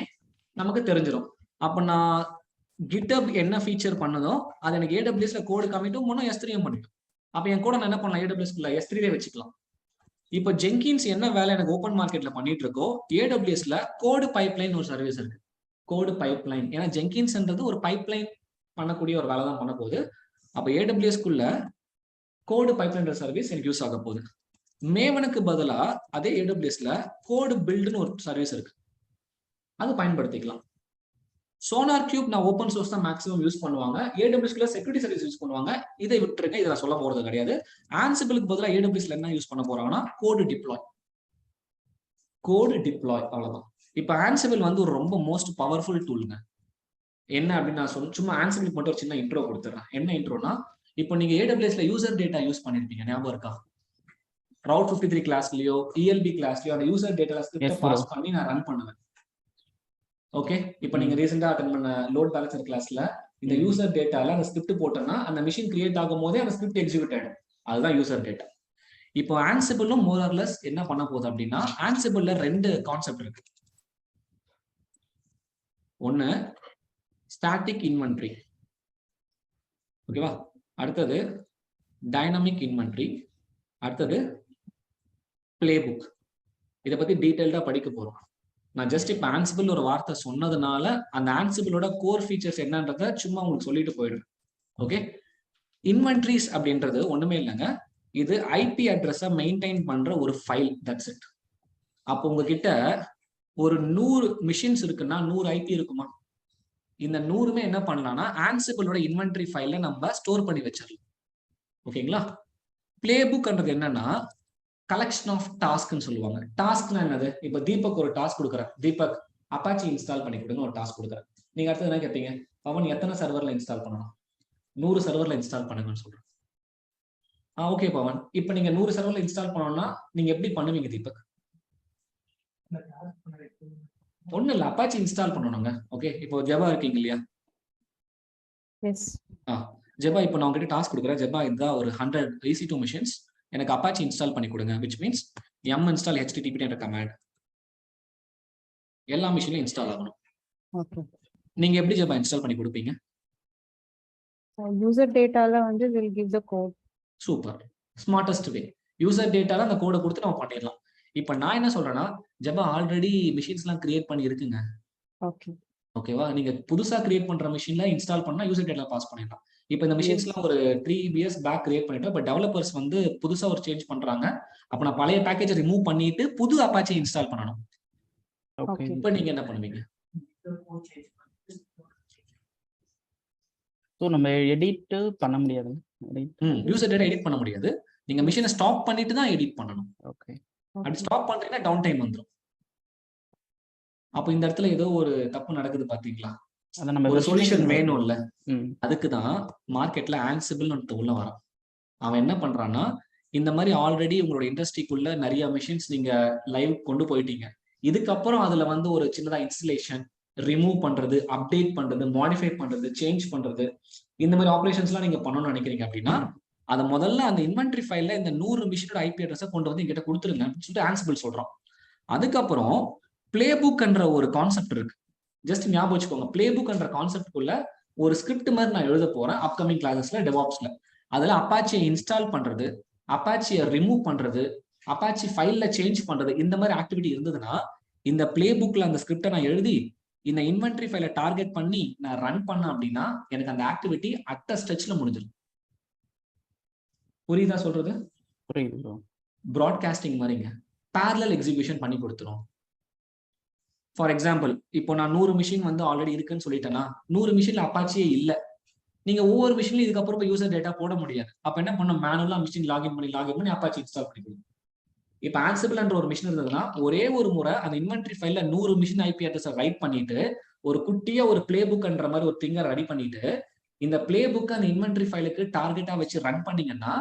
நமக்கு தெரிஞ்சிடும். அப்ப நான் GitHub என்ன ஃபீச்சர் பண்ணதோ அது எனக்கு AWSல கோடு கமிட்டும் பண்ணும், S3யும் பண்ணிடும். அப்ப என் கூட நான் என்ன பண்ணலாம், AWSல S3லே வச்சுக்கலாம். இப்போ ஜெங்கின்ஸ் என்ன வேலை எனக்கு ஓப்பன் மார்க்கெட்ல பண்ணிட்டு இருக்கோ, AWSல கோடு பைப்லைன் ஒரு சர்வீஸ் இருக்கு. கோடு பைப்லைன், ஏன்னா ஜெங்கின்ஸ்ன்றது ஒரு பைப்லைன் பண்ணக்கூடிய ஒரு வேலை தான் பண்ண போகுது. அப்ப AWSக்குள்ள கோடு பைப்லைன் சர்வீஸ் எனக்கு யூஸ் ஆக போகுது. மேவனுக்கு பதிலா அதே AWSல கோடு பில்டுன்னு ஒரு சர்வீஸ் இருக்கு, அது பயன்படுத்திக்கலாம். சோனார் கியூப் நான் ஓப்பன் சோர்ஸ் தான் மேக்ஸிமம் யூஸ் பண்ணுவாங்க. AWSக்குள்ள செக்யூரிட்டி சர்வீஸ் யூஸ் பண்ணுவாங்க. இதை விட்டுருங்க, இதை நான் சொல்ல போறது கிடையாது. ஆன்சிபிளுக்கு பதிலாக AWSல என்ன யூஸ் பண்ண போறாங்கன்னா கோடு டிப்ளாய். அவ்வளவுதான். இப்ப ஆன்சிபிள் வந்து ஒரு ரொம்ப மோஸ்ட் பவர்ஃபுல் டூலுங்க. என்ன அப்படின்னு நான் சொல்ல சும்மா ஆன்சிபிளுக்கு மட்டும் ஒரு சின்ன இன்ட்ரோ கொடுத்துறேன். என்ன இன்ட்ரோனா, இப்போ நீங்க AWSல யூசர் டேட்டா யூஸ் பண்ணிருப்பீங்க, ஞாபகம் இருக்கா? Route 53 கிளாஸ்லயோ ELB கிளாஸ்லயோ அந்த யூசர் டேட்டா ஸ்கிரிப்ட் பாஸ் பண்ணி நான் ரன் பண்ணுவேன். ஓகே, இப்போ நீங்க ரீசெண்டா அட்டெண்ட் பண்ண லோட் பேலன்சர் கிளாஸ்ல இந்த யூசர் டேட்டால அந்த ஸ்கிரிப்ட் போட்டோம்னா அந்த மிஷின் கிரியேட் ஆகும் போதே அந்த ஸ்கிரிப்ட் எக்ஸிக்யூட் ஆயிடும். அதுதான் யூசர் டேட்டா. இப்போ ஆன்சிபிளும் மோர் ஆர் லெஸ் என்ன பண்ண போகுது அப்படின்னா, ஆன்சிபிள்ல 2 கான்செப்ட் இருக்கு. ஒன்னு ஸ்டாட்டிக் இன்வென்ட்ரி, ஓகேவா? அடுத்தது டைனமிக் இன்வென்ட்ரி, அடுத்தது பிளே புக். இதை பத்தி டீடைல்டா படிக்க போறோம். நான் ஜஸ்ட் இப்ப ஆன்சிபிள் ஒரு வார்த்தை சொன்னதுனால அந்த ஆன்சிபிளோட கோர் ஃபீச்சர்ஸ் என்னன்றத சும்மா உங்களுக்கு சொல்லிட்டு போயிடுறேன். ஓகே, இன்வென்ட்ரிஸ் அப்படின்றது ஒண்ணுமே இல்லைங்க, இது ஐபி அட்ரஸை மெயின்டைன் பண்ற ஒரு ஃபைல், தட்ஸ் இட். அப்போ உங்ககிட்ட ஒரு 100 மிஷின்ஸ் இருக்குன்னா 100 ஐபி இருக்குமா? இந்த 100மே என்ன பண்ணலாம்னா ஆன்சிபிளோட இன்வென்ட்ரி ஃபைல்ல நம்ம ஸ்டோர் பண்ணி வச்சிடலாம். ஓகேங்களா? பிளே புக்ன்றது என்னன்னா கலெக்ஷன் ஆஃப் டாஸ்க்னு சொல்லுவாங்க. டாஸ்க்னா என்னது? இப்ப தீபக் ஒரு டாஸ்க் கொடுக்குறேன், தீபக் அப்பாச்சி இன்ஸ்டால் பண்ணி கொடுங்க ஒரு டாஸ்க் கொடுக்குறேன். நீங்க அடுத்தது என்ன கேட்பீங்க, அவன் எத்தனை சர்வர்ல இன்ஸ்டால் பண்ணணும்? 100 சர்வர்ல இன்ஸ்டால் பண்ணுங்கன்னு சொல்றேன். ஓகே பவன், இப்ப நீங்க 100 சர்வர்ல இன்ஸ்டால் பண்ணணும்னா நீங்க எப்படி பண்ணுவீங்க தீபக்? ஒண்ணு இல்ல, அப்பாச்சி இன்ஸ்டால் பண்ணணுங்க. ஓகே, இப்போ ஜெபா இருக்கீங்க இல்லையா? ஜெபா, இப்போ நான் உங்ககிட்ட டாஸ்க் கொடுக்குறேன். ஜெபா, இதுதான் ஒரு 100 EC2 மிஷின்ஸ், எனக்கு அப்பாச்சி இன்ஸ்டால் பண்ணி கொடுங்க. which means yum install http என்ற கமாண்ட் எல்லா மிஷின்லயும் இன்ஸ்டால் ஆகணும். நீங்க எப்படி ஜெபா இன்ஸ்டால் பண்ணி கொடுப்பீங்க? யூசர் டேட்டால வந்து will give the code. Super, smartest way. User data அந்த கோடை கொடுத்து நம்ம பண்ணிடலாம். இப்ப நான் என்ன சொல்றேன்னா, ஜெபா ஆல்ரெடி மிஷின்ஸ்லாம் கிரியேட் பண்ணி இருக்குங்க. ஓகேவா? நீங்க புதுசா கிரியேட் பண்ற மிஷின்ல இன்ஸ்டால் பண்ணா யூசர் டேட்டா பாஸ் பண்ணிடலாம். இப்போ இந்த மிஷின்ஸ்லாம் ஒரு 3 years பேக் கிரியேட் பண்ணிட்டோம். இப்போ டெவலப்பர்ஸ் வந்து புதுசா ஒரு சேஞ்ச் பண்றாங்க. அப்ப நான் பழைய பேக்கேஜை ரிமூவ் பண்ணிட்டு புது அப்பாச்சி இன்ஸ்டால் பண்ணணும். இப்போ நீங்க என்ன பண்ணுவீங்க? நம்ம எடிட் பண்ண முடியாது. யூசர் டேட்டா எடிட் பண்ண முடியாது. நீங்க மிஷினை ஸ்டாப் பண்ணிட்டு தான் எடிட் பண்ணணும். ஓகே, அப்படி ஸ்டாப் பண்றீங்கன்னா டவுன் டைம் வந்துடும். அப்போ இந்த இடத்துல ஏதோ ஒரு தப்பு நடக்குது பாத்தீங்களா? ஒரு சொல்யூஷன் வேணும் இல்ல, அதுக்குதான் மார்க்கெட்ல ஆன்சிபிள் உள்ள வரான். அவன் என்ன பண்றான்னா, இந்த மாதிரி ஆல்ரெடி உங்களோட இண்டஸ்ட்ரிக்குள்ள நிறைய மிஷின்ஸ் நீங்க லைவ் கொண்டு போயிட்டீங்க. இதுக்கப்புறம் அதுல வந்து ஒரு சின்னதா இன்ஸ்டலேஷன், ரிமூவ் பண்றது, அப்டேட் பண்றது, மாடிஃபை பண்றது, சேஞ்ச் பண்றது, இந்த மாதிரி ஆப்ரேஷன்ஸ் எல்லாம் நீங்க பண்ணணும்னு நினைக்கிறீங்க அப்படின்னா அதை முதல்ல அந்த இன்வென்ட்ரி ஃபைல்ல இந்த 100 மிஷினோட ஐபி அட்ரஸை கொண்டு வந்து எங்கிட்ட கொடுத்துருங்க அப்படின்னு சொல்லிட்டு ஆன்சிபிள் சொல்றோம். அதுக்கப்புறம் பிளே புக்ன்ற ஒரு கான்செப்ட் இருக்கு. ஜஸ்ட் ஞாபகம் வச்சுக்கோங்க, பிளே புக்ன்ற கான்செப்ட்குள்ள ஒரு ஸ்கிரிப்ட் மாதிரி நான் எழுத போறேன் அப்கமிங் கிளாஸஸ்ல டெவாப்ஸ்ல. அதுல அப்பாச்சியை இன்ஸ்டால் பண்றது, அப்பாச்சியை ரிமூவ் பண்றது, அப்பாச்சி ஃபைல்ல சேஞ்ச் பண்றது, இந்த மாதிரி ஆக்டிவிட்டி இருந்ததுன்னா இந்த பிளே புக்ல அந்த ஸ்கிரிப்டை நான் எழுதி இந்த இன்வென்ட்ரி ஃபைலை டார்கெட் பண்ணி நான் ரன் பண்ண அப்படின்னா எனக்கு அந்த ஆக்டிவிட்டி அட் ஸ்ட்ரெச்ல முடிஞ்சிடும். புரியுதா சொல்றது? புரியுது. ப்ராட்காஸ்டிங் மாதிரிங்க, பேரலல் எக்ஸிகியூஷன் பண்ணி கொடுத்துரும். ஃபார் எக்ஸாம்பிள் இப்போ நான் 100 மிஷின் வந்து ஆல்ரெடி இருக்குன்னு சொல்லிட்டேன்னா 100 மிஷின்ல அப்பாச்சியே இல்லை. நீங்க ஒவ்வொரு மிஷின்லயும் இதுக்கப்புறம் யூசர் டேட்டா போட முடியாது. அப்ப என்ன பண்ணும், மேனுவலா மிஷின் லாகின் பண்ணி அப்பாச்சி இன்ஸ்டால் பண்ணிக்கணும். இப்ப ஆன்சிபிள்ன்ற ஒரு மிஷின் இருந்ததுன்னா ஒரே ஒரு முறை அந்த இன்வென்ட்ரி ஃபைல்ல 100 மிஷின் ஐபி அட்ரஸ் ரைட் பண்ணிட்டு ஒரு குட்டியா ஒரு பிளே புக்ன்ற மாதிரி ஒரு திங்கர் ரெடி பண்ணிட்டு இந்த பிளே புக் அந்த இன்வென்ட்ரி ஃபைலுக்கு டார்கெட்டா வச்சு ரன் பண்ணீங்கன்னா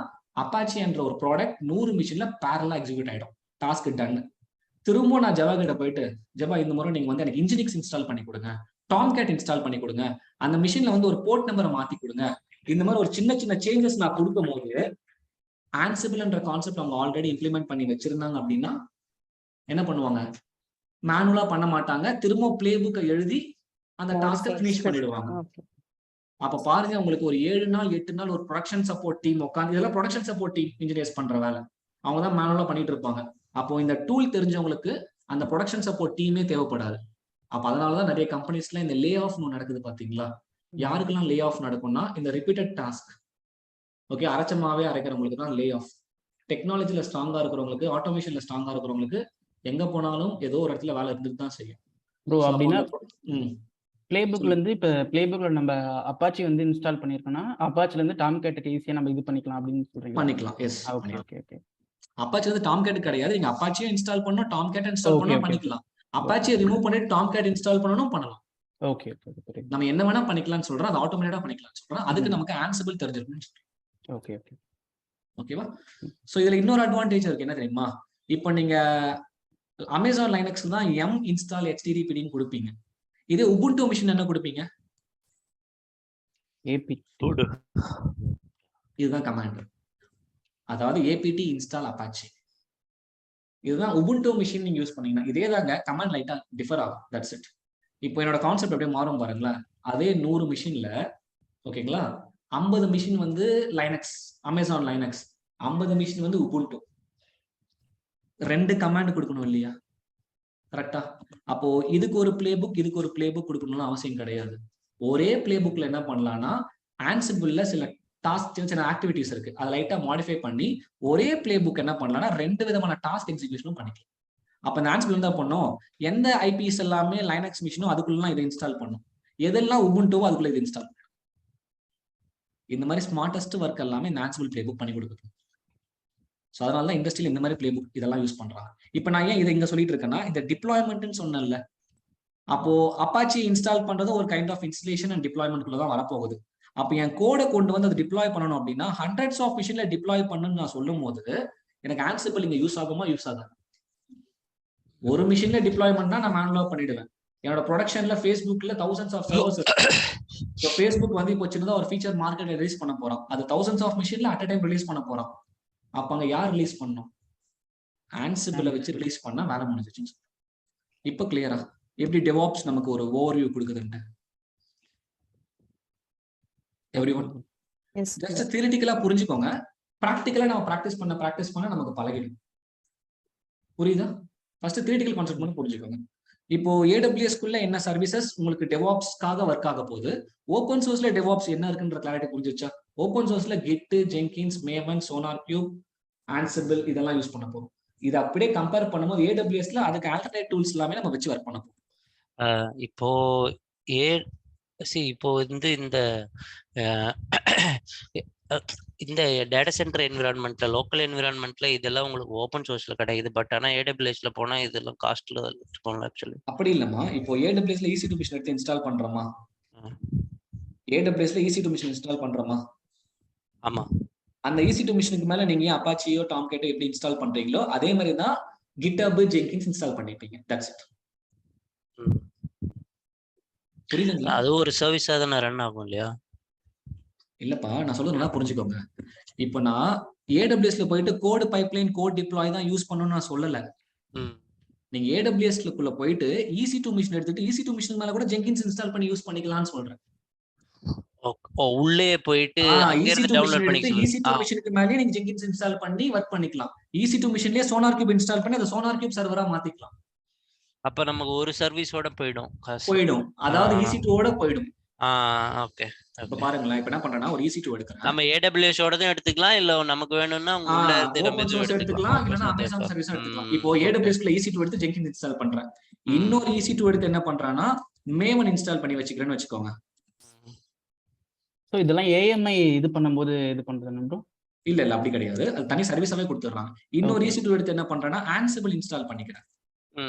அப்பாச்சி என்ற ஒரு ப்ராடக்ட் 100 மிஷின்ல பேரலா எக்ஸிக்யூட் ஆயிடும். Task done. திரும்ப நான் ஜவா கிட்ட போயிட்டு, ஜவா இந்த முறை நீங்க வந்து எனக்கு இன்ஜினிக்ஸ் இன்ஸ்டால் பண்ணி கொடுங்க, டாம்கேட் இன்ஸ்டால் பண்ணி கொடுங்க, அந்த மிஷின்ல வந்து ஒரு போர்ட் நம்பரை மாத்தி கொடுங்க, இந்த மாதிரி ஒரு சின்ன சின்ன சேஞ்சஸ் நான் கொடுக்கும் போது ஆன்சிபிள்ன்ற கான்செப்ட் அவங்க ஆல்ரெடி இம்ப்ளிமெண்ட் பண்ணி வச்சிருந்தாங்க அப்படின்னா என்ன பண்ணுவாங்க, மேனுவலா பண்ண மாட்டாங்க, திரும்ப பிளே புக்கை எழுதி அந்த டாஸ்கை ஃபினிஷ் பண்ணிடுவாங்க. அப்ப பாருங்க, உங்களுக்கு ஒரு 7 நாள் 8 நாள் ஒரு ப்ரொடக்ஷன் சப்போர்ட் டீம் உட்காந்து, இதெல்லாம் ப்ரொடக்ஷன் சப்போர்ட் டீம் இன்ஜினியர்ஸ் பண்ற வேலை, அவங்க தான் மேனுவலா பண்ணிட்டு இருப்பாங்க. அப்போ இந்த டூல் தெரிஞ்சவங்களுக்கு அந்த ப்ரொடக்ஷன் சப்போர்ட் டீமே தேவைப்படாது. அப்ப அதனாலதான் நிறைய கம்பெனிஸ்ல இந்த லே ஆஃப் நடக்குது பாத்தீங்களா. யாருக்கெல்லாம் லே ஆஃப் நடக்கும்னா இந்த ரிப்பீட்டட் டாஸ்க், ஓகே, அரைச்சமாவே அரைக்கிறவங்களுக்கு தான் லே ஆஃப். டெக்னாலஜில ஸ்ட்ராங்கா இருக்கிறவங்களுக்கு, ஆட்டோமேஷன்ல ஸ்ட்ராங்கா இருக்கிறவங்களுக்கு எங்க போனாலும் ஏதோ ஒரு இடத்துல வேலை இருந்துட்டு தான் செய்யும். ப்ரோ அப்படின்னா பிளே புக்ல இருந்து இப்ப பிளே புக்ல நம்ம அப்பாச்சி வந்து இன்ஸ்டால் பண்ணிருக்கோம்னா அப்பாச்சில இருந்து டாம்கேட்டுக்கு ஈஸியா நம்ம இது பண்ணிக்கலாம் அப்படின்னு சொல்றீங்க. பண்ணிக்கலாம். Yes, okay okay okay. Apache வந்து டாம்கேட் கிடையாது, நீங்க அப்பாச்சியை இன்ஸ்டால் பண்ணணும், டாம்கேட் இன்ஸ்டால் பண்ணணும் பண்ணிக்கலாம். அப்பாச்சியை ரிமூவ் பண்ணிட்டு டாம்கேட் இன்ஸ்டால் பண்ணணும் பண்ணலாம். Okay okay. நம்ம என்ன வேணா பண்ணிக்கலாம்னு சொல்றோம், அது ஆட்டோமேட்டடா பண்ணிக்கலாம்னு சொல்றோம். அதுக்கு நமக்கு ஆன்சிபிள் தெரிஞ்சிருக்கணும். Okay okay. ஓகேவா? சோ இதுல இன்னொரு அட்வான்டேஜ் இருக்கு, என்ன தெரியுமா? இப்போ நீங்க அமேசான் லைனக்ஸ் தான் எம் இன்ஸ்டால் HTTPன்னு கொடுப்பீங்க. இதே உபுண்டு மிஷின் என்ன கொடுப்பீங்க? ஏபிடி. இதுதான் கமாண்ட், அதாவது ஏபிடி இன்ஸ்டால் அப்பாச்சி. இதுதான் உபுண்டு மிஷின் நீங்க யூஸ் பண்ணீங்கன்னா இதே தாங்க, கமாண்ட் லைட்டா டிஃபர் ஆகும். That's it. இப்போ என்னோட கான்செப்ட் அப்படியே மாறும் பாருங்களேன். அதே 100 மிஷின்ல, ஓகேங்களா, 50 மிஷின் வந்து லைனக்ஸ், அமேசான் லைனக்ஸ், 50 மிஷின் வந்து உபுண்டு. 2 கமாண்ட் கொடுக்கணும் இல்லையா? கரெக்டா? அப்போ இதுக்கு ஒரு பிளே புக், இதுக்கு ஒரு பிளே புக் கொடுக்கணும்னு அவசியம் கிடையாது. ஒரே பிளே புக்ல என்ன பண்ணலாம்னா ஆன்சிபிள்ல சில டாஸ்க், சின்ன சின்ன ஆக்டிவிட்டிஸ் இருக்கு, அதை லைட்டா மாடிஃபை பண்ணி ஒரே பிளே புக் என்ன பண்ணலாம்னா 2 விதமான டாஸ்க் எக்ஸிகியூஷனும் பண்ணிக்கலாம். அப்ப இந்த ஆன்சிபிள் என்ன பண்ணும், எந்த ஐபிஎஸ் எல்லாமே லைனக்ஸ் மிஷினோ அதுக்குள்ள இதை இன்ஸ்டால் பண்ணும், எதெல்லாம் உபுண்டுவோ அதுக்குள்ள இதை இன்ஸ்டால் பண்ணும். இந்த மாதிரி ஸ்மார்டஸ்ட் ஒர்க் எல்லாமே இந்த ஆன்சிபிள் பிளே புக் பண்ணி கொடுக்குது. ஸோ அதனால தான் இண்டஸ்ட்ரியில் இந்த மாதிரி பிளே புக் இதெல்லாம் யூஸ் பண்றாங்க. இப்போ நான் ஏன் இதை இங்க சொல்லிட்டு இருக்கேன்னா, இந்த டிப்ளாய்மெண்ட்னு சொன்னேன்ல, அப்போ அப்பாச்சி இன்ஸ்டால் பண்றது ஒரு கைண்ட் ஆஃப் இன்ஸ்டலேஷன் அண்ட் டிப்ளாய்மெண்ட்குள்ள தான் வரப்போகுது. அப்போ என் கோடை கொண்டு வந்து அதை டிப்ளாய் பண்ணணும் அப்படின்னா ஹண்ட்ரட்ஸ் ஆஃப் மிஷின்ல டிப்ளாய் பண்ணணும்னு நான் சொல்லும் போது எனக்கு ஆன்சிபிள் இங்க யூஸ் ஆகுமா? யூஸ் ஆகாது. ஒரு மிஷின்ல டிப்ளாய்மெண்ட்னா நான் மேனுவலா பண்ணிடுவேன். என்னோட ப்ரொடக்ஷன்ல ஃபேஸ்புக்ல thousands ஆஃப் சர்வர்ஸ் இருக்கு. ஸோ ஃபேஸ்புக் வந்து இப்போ சின்னதா ஒரு ஃபீச்சர் மார்க்கெட்ல ரிலீஸ் பண்ண போறோம், அது thousands ஆஃப் மிஷின்ல அட் அ டைம் ரிலீஸ் பண்ண போறோம். அப்ப அங்க யார் ரிலீஸ் பண்ணணும்? ஆன்சிபிளை வச்சு ரிலீஸ் பண்ணா வேலை முடிஞ்சிச்சு. இப்போ கிளியரா எப்படி டெவாப்ஸ் நமக்கு ஒரு ஓவர்வியூ கொடுக்குதுன்னு? எவ்ரிஒன் ஜஸ்ட் தியரிட்டிக்கலா புரிஞ்சுக்கோங்க, பிராக்டிக்கலா நம்ம பிராக்டிஸ் பண்ண நமக்கு பழகிடும். புரியுதா? ஃபர்ஸ்ட் தியரிட்டிக்கல் கான்செப்ட் மட்டும் புரிஞ்சுக்கோங்க. இப்போ AWS குள்ள என்ன சர்வீசஸ் உங்களுக்கு டெவாப்ஸ்க்காக ஒர்க் ஆக போகுது, ஓப்பன் சோர்ஸ்ல டெவாப்ஸ் என்ன இருக்குன்ற கிளாரிட்டி புரிஞ்சிச்சா? ஓப்பன் சோர்ஸ்ல Git, Jenkins, Maven, SonarQube, Ansible இதெல்லாம் யூஸ் பண்ண போறோம். இதை அப்படியே கம்பேர் பண்ணும்போது AWSல அதுக்கு ஆல்டர்னேட் டூல்ஸ் எல்லாமே நம்ம வச்சு ஒர்க் பண்ண போறோம். இப்போ இப்போ வந்து இந்த டேட்டா சென்டர் என்விரான்மெண்ட்ல, லோக்கல் என்விரான்மெண்ட்ல இதெல்லாம் உங்களுக்கு ஓப்பன் சோர்ஸ்ல கிடைக்குது. பட் ஆனா AWSல போனா இதெல்லாம் காஸ்ட்ல இருக்கும்ல ஆக்சுவலி. அப்படி இல்லம்மா, இப்போ AWSல EC2 மிஷின் எடுத்து இன்ஸ்டால் பண்றோமா? AWSல EC2 மிஷின் இன்ஸ்டால் பண்றோமா? ஆமா. அந்த EC2 மிஷினுக்கு மேல நீங்க அப்பாச்சியோ டாம்கேட்டோ எப்படி இன்ஸ்டால் பண்றீங்களோ அதே மாதிரி தான் GitHub, Jenkins இன்ஸ்டால் பண்ணிப்பீங்க. That's it. புரியுதுங்களா? அது ஒரு சர்வீஸா தான ரன் ஆகும் இல்லையா? இல்லப்பா, நான் சொல்றது நல்லா புரிஞ்சுக்கோங்க. இப்போ நான் AWSல போயிட்டு கோட் பைப்லைன், கோட் டிப்ளாய் தான் யூஸ் பண்ணணும்னு நான் சொல்லல. நீங்க AWSக்குள்ள போயிட்டு EC2 மிஷின் எடுத்துட்டு EC2 மிஷின் மேல கூட Jenkins இன்ஸ்டால் பண்ணி யூஸ் பண்ணிக்கலாம்னு சொல்றேன். உள்ளே போயிட்டு டவுன்லோட் பண்ணிக்கலாம். EC2 மிஷினுக்கு மேலயே நீங்க Jenkins இன்ஸ்டால் பண்ணி வர்க் பண்ணிக்கலாம். EC2 மிஷின்லயே SonarQube இன்ஸ்டால் பண்ணி அதை SonarQube சர்வரா மாத்திக்கலாம். அப்ப நமக்கு ஒரு சர்வீஸோட போயிடும். அதாவது EC2 ஓட போயிடும். ஓகே. இப்ப பாருங்களேன், இப்ப என்ன பண்றேன்னா ஒரு EC2 எடுக்கிறேன். நம்ம AWS ஓடதும் எடுத்துக்கலாம், இல்ல நமக்கு வேணும்னா உள்ள இருந்து நம்ம ஓபன் இதுவும் சோர்ஸ் எடுத்துக்கலாம், இல்லனா Open அமேசான் source. சர்வீஸும் எடுத்துக்கலாம். ம், இப்போ AWS ல EC2 எடுத்து Jenkins இன்ஸ்டால் பண்றேன். இன்னொரு EC2 எடுத்து என்ன பண்றான்னா Maven இன்ஸ்டால் பண்ணி வச்சுக்கிறேன்னு வச்சுக்கோங்க. ஸோ இதெல்லாம் AMI இது பண்ணும்போது இது பண்றது ப்ரோ? இல்ல அப்படி கிடையாது. அது தனி சர்வீஸாவே கொடுத்துறாங்க. இன்னொரு EC2 எடுத்து என்ன பண்றேன்னா Ansible இன்ஸ்டால் பண்ணிக்கிறேன்.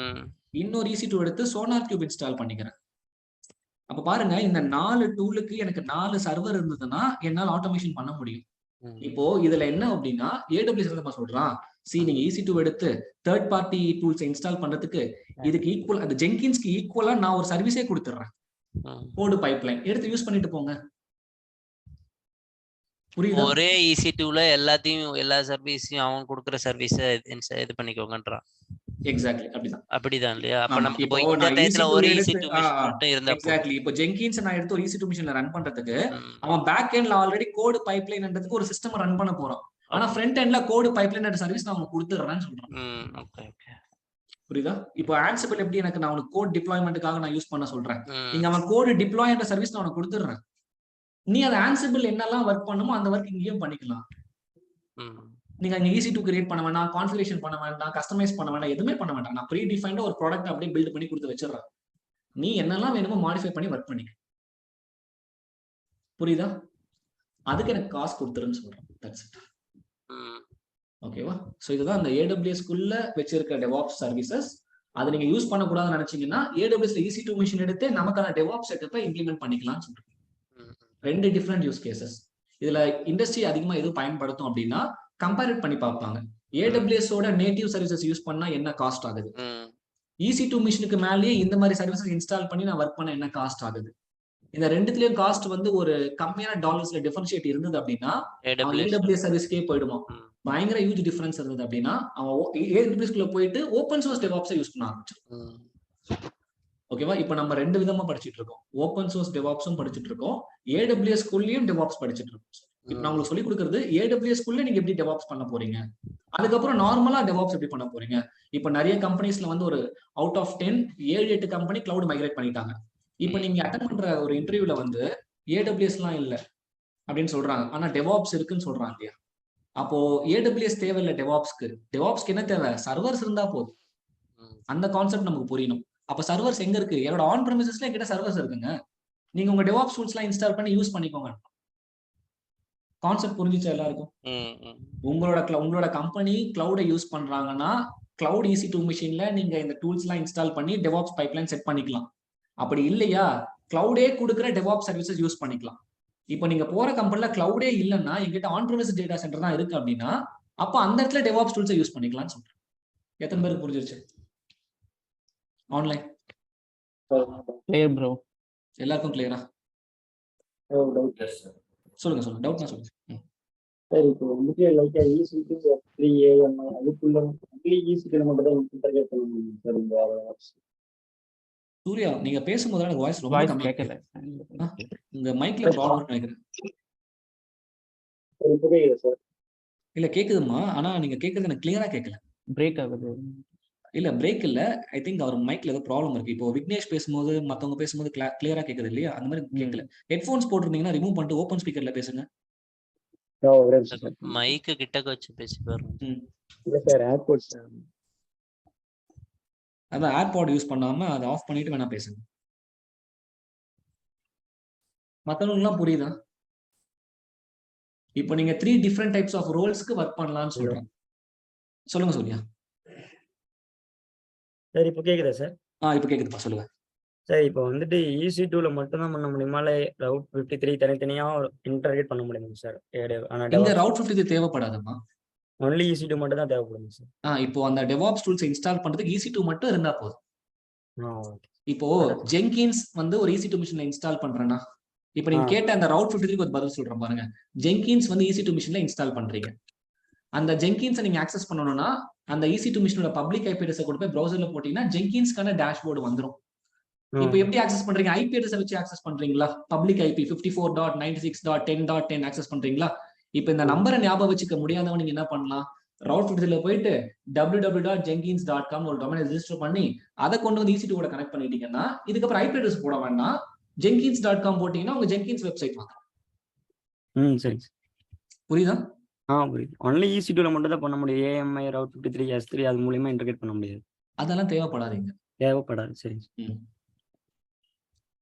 இன்னொரு EC2 எடுத்து SonarQube இன்ஸ்டால் பண்ணிக்கிறேன். அப்ப பாருங்க, இந்த 4 டூலுக்கு எனக்கு 4 சர்வர் இருந்ததுன்னா என்னால ஆட்டோமேஷன் பண்ண முடியும். இப்போ இதுல என்ன அப்படின்னா AWS என்ன சொல்றான், நீங்க EC2 எடுத்து தேர்ட் பார்ட்டி டூல்ஸ் இன்ஸ்டால் பண்றதுக்கு இதுக்கு ஈக்குவல், அது ஜெங்கின்ஸ்க்கு ஈக்குவலா நான் ஒரு சர்வீஸே கொடுத்துறேன். கோடு பைப்லைன் எடுத்து யூஸ் பண்ணிட்டு போங்க. புரியுதா? ஒரே EC2ல எல்லாத்தையும் எல்லா சர்வீஸையும் அவன் கொடுக்குற சர்வீஸ இது பண்ணிக்கோங்கன்றான். எக்ஸாக்ட்லி அப்படிதான் இல்லையா? அப்ப நம்ம இப்போ இந்த டயத்துல ஒரு EC2 மிஷின் மட்டும் இருந்தா எக்ஸாக்ட்லி. இப்போ ஜெங்கின்ஸ் நான் எடுத்து ஒரு EC2 மிஷின்ல ரன் பண்றதுக்கு அவன் பேக் எண்ட்ல ஆல்ரெடி கோட் பைப்லைன்ன்றதுக்கு ஒரு சிஸ்டம் ரன் பண்ண போறான். ஆனா ஃப்ரண்ட் எண்ட்ல கோட் பைப்லைன் சர்வீஸ் நான் உங்களுக்கு கொடுத்துறேன்னு சொல்றேன். புரியுதா? இப்போ Ansible எப்படி எனக்கு நான் உனக்கு கோட் டிப்ளாய்மென்ட்காக நான் யூஸ் பண்ண சொல்றேன். நீங்க அவன் கோட் டிப்ளாய்ன்ற சர்வீஸ் நான் உனக்கு கொடுத்துறேன். நீ அது Ansible என்னெல்லாம் ஒர்க் பண்ணுமோ அந்த ஒர்க் இங்கேயும் பண்ணிக்கலாம். நீங்க இங்க EC2 கிரியேட் பண்ண வேண்டாம், கான்ஃபிகரேஷன் பண்ண வேண்டாம், கஸ்டமைஸ் பண்ண வேண்டாம், எதுவுமே பண்ண வேண்டாம். நான் ப்ரீ டிஃபைன்டா ஒரு ப்ராடக்ட் அப்படியே பில்ட் பண்ணி கொடுத்து வச்சிடறேன். நீ என்னெல்லாம் வேணுமோ மாடிஃபை பண்ணி ஒர்க் பண்ணிக்க. புரியுதா? அதுக்கு எனக்கு காசு கொடுத்துருன்னு சொல்றேன். That's it. ஓகேவா? சோ இதுதான் அந்த AWS குள்ள வச்சிருக்க DevOps சர்வீசஸ். அதை நீங்க யூஸ் பண்ணக்கூடாதுன்னு நினைச்சீங்கன்னா AWS EC2 மிஷின் எடுத்து நமக்கான DevOps செட்டப்பை இம்ப்ளிமெண்ட் பண்ணிக்கலாம்னு சொல்றேன். 2 டிஃப்ரெண்ட் யூஸ் கேசஸ். இதுல இண்டஸ்ட்ரி அதிகமா எது பயன்படுத்தும் அப்படின்னா கம்பேர் பண்ணி பார்ப்பாங்க. AWS ஓட நேட்டிவ் சர்வீசஸ் யூஸ் பண்ணா என்ன காஸ்ட் ஆகுது, EC2 மிஷினுக்கு மேலேயே இந்த மாதிரி சர்வீசஸ் இன்ஸ்டால் பண்ணி நான் ஒர்க் பண்ண என்ன காஸ்ட் ஆகுது. இந்த ரெண்டுத்துலயும் காஸ்ட் வந்து ஒரு கம்மியான டாலர்ஸ்ல டிஃபரன்ஷியேட் இருந்தது அப்படின்னா AWS சர்வீஸ்க்கே போயிடுமா. பயங்கர ஹியூஜ் டிஃபரன்ஸ் இருந்தது அப்படின்னா அவன் AWS குள்ள போயிட்டு ஓப்பன் சோர்ஸ் டெவாப்ஸை யூஸ் பண்ண ஆரம்பிச்சான். ஓகேவா? இப்ப நம்ம 2 விதமா படிச்சுட்டு இருக்கோம். ஓப்பன் சோர்ஸ் டெவாப்ஸும் படிச்சுட்டு இருக்கோம், AWS குள்ளேயும் டெவாப்ஸ் படிச்சுட்டு இருக்கோம். இப்ப நான் உங்களுக்கு சொல்லி கொடுக்கறது AWS குள்ள நீங்க எப்படி டெவாப்ஸ் பண்ண போறீங்க, அதுக்கப்புறம் நார்மலா டெவாப்ஸ் எப்படி பண்ண போறீங்க. இப்ப நிறைய கம்பெனிஸ்ல வந்து ஒரு out of 10 7-8 company cloud migrate பண்ணிட்டாங்க. இப்ப நீங்க அட்டெண்ட் பண்ற ஒரு இன்டர்வியூல வந்து AWS எல்லாம் இல்ல அப்படின்னு சொல்றாங்க, ஆனா டெவாப்ஸ் இருக்குன்னு சொல்றாங்க இல்லையா? அப்போ AWS தேவையில்லை டெவாப்ஸ்க்கு என்ன தேவை? சர்வர்ஸ் இருந்தா போதும். அந்த கான்செப்ட் நமக்கு புரியணும். அப்ப சர்வர்ஸ் எங்க இருக்கு? என்னோட ஆன் பிரமிசஸ்ல என்கிட்ட சர்வர்ஸ் இருக்குங்க, நீங்க உங்க டெவாப்ஸ் டூல்ஸ் எல்லாம் இன்ஸ்டால் பண்ணி யூஸ் பண்ணிக்கோங்க. கான்செப்ட் புரிஞ்சுச்சா எல்லாருக்கும்? உங்களோட கம்பெனி கிளவுடை யூஸ் பண்றாங்கன்னா கிளவுட் EC2 மிஷின்ல நீங்க இந்த டூல்ஸ் எல்லாம் இன்ஸ்டால் பண்ணி டெவாப்ஸ் பைப்லைன் செட் பண்ணிக்கலாம். அப்படி இல்லையா கிளவுடே கொடுக்குற டெவாப்ஸ் சர்வீசஸ் யூஸ் பண்ணிக்கலாம். இப்போ நீங்க போற கம்பெனில கிளவுடே இல்லைன்னா எங்கிட்ட ஆன் பிரமிஸ் டேட்டா சென்டர் தான் இருக்கு அப்படின்னா அப்ப அந்த இடத்துல டெவாப்ஸ் டூல்ஸை யூஸ் பண்ணிக்கலாம்னு சொல்றேன். எத்தனை பேருக்கு புரிஞ்சிருச்சு? Online clear bro? எல்லாருக்கும் கிளியரா? சொல்லுங்க டவுட்னா சொல்லுங்க. சார் இப்போ வந்துட்டு லைக் EC2 F3 AM அதுக்குள்ள EC2 மட்டும் தான் இன்டர்கேட் பண்ண முடியும் சார். இந்த சூர்யா நீங்க பேசும்போது எனக்கு வாய்ஸ் ரொம்ப கம்மியா கேட்கல. உங்க மைக்ல ப்ராப்ளம் நினைக்கிறேன். இப்போ கேக்குதா சார்? இல்ல கேக்குதுமா, ஆனா நீங்க கேக்குறது எனக்கு கிளியரா கேட்கல. பிரேக் ஆகுது. இல்ல பிரேக் இல்ல, ஐ திங்க் அவர் மைக்ல ஏதோ ப்ராப்ளம் இருக்கு. இப்போ விக்னேஷ் பேசும்போது மத்தவங்க பேசும்போது கிளியரா கேக்குது இல்லையா? அந்த மாதிரி கேட்கல. ஹெட்போன்ஸ் போட்டுருந்தீங்கன்னா ரிமூவ் பண்ணிட்டு ஓப்பன் ஸ்பீக்கர்ல பேசுங்க. மைக் கிட்ட வச்சு பேசி பாருங்க. இல்ல சார் ஏர்போர்ட்ஸ் அதான் ஏர்பாட் யூஸ் பண்ணாம அதை ஆஃப் பண்ணிட்டு வேணா பேசுங்க. மத்தவங்களுக்குலாம் புரியுதா? இப்போ நீங்க 3 டிஃப்ரெண்ட் டைப்ஸ் ஆஃப் ரோல்ஸ்க்கு ஒர்க் பண்ணலாம்னு சொல்றேன். சொல்லுங்க சூர்யா. சார் இப்போ கேக்குதா சார்? இப்போ கேக்குதுப்பா, சொல்லுங்க. சார் இப்போ வந்துட்டு EC2ல மட்டும் தான் பண்ண முடியுமா, இல்ல ரவுட் 53 தனித்தனியா இன்டர்கேட் பண்ண முடியுமா சார்? இங்க ரவுட் 53 தேவைப்படாதுமா, ஒன்லி EC2 மட்டும் தான் தேவைப்படுமா சார்? இப்போ அந்த டெவாப்ஸ் டூல்ஸ் இன்ஸ்டால் பண்றதுக்கு EC2 மட்டும் இருந்தா போதும். இப்போ ஜெங்கின்ஸ் வந்து ஒரு EC2 மிஷின்ல இன்ஸ்டால் பண்றேன்னா, இப்போ நீங்க கேட்ட அந்த ரவுட் 53க்கு ஒரு பதில் சொல்றேன் பாருங்க. ஜெங்கின்ஸ் வந்து EC2 மிஷின்ல இன்ஸ்டால் பண்றீங்க. அந்த ஜெங்கின்ஸை நீங்க ஆக்சஸ் பண்ணணும்னா அந்த EC2 மிஷினோட பப்ளிக் IP அட்ரஸை கொண்டு போய் ப்ரௌசர்ல போட்டீங்கன்னா ஜெங்கின்ஸ்க்கான டேஷ்போர்டு வந்துரும். இப்போ எப்படி ஆக்சஸ் பண்றீங்க? IP அட்ரஸ் வச்சு ஆக்சஸ் பண்றீங்களா? பப்ளிக் IP 54.96.10.10 ஆக்சஸ் பண்றீங்களா? இப்போ இந்த நம்பரை ஞாபகம் வச்சுக்க முடியாதவங்க நீங்க என்ன பண்ணலாம்? ரவுட் 53ல போயிட்டு www.jenkins.com ஒரு டொமைனை ரெஜிஸ்டர் பண்ணி அதை கொண்டு வந்து EC2 கூட கனெக்ட் பண்ணிட்டீங்கன்னா இதுக்கப்புறம் IP அட்ரஸ் போட வேண்டாம், jenkins.com போட்டீங்கன்னா உங்க ஜென்கின்ஸ் வெப்சைட் வாங்க. சரி. புரியுதா? புரியுது. ஒன்லி EC2ல மட்டும் தான் பண்ண முடியும். AMI Route 53 S3 அது மூலமா இன்டகிரேட் பண்ண முடியாது. அதெல்லாம் தேவைப்படாதீங்க. தேவைப்படாது. சரி.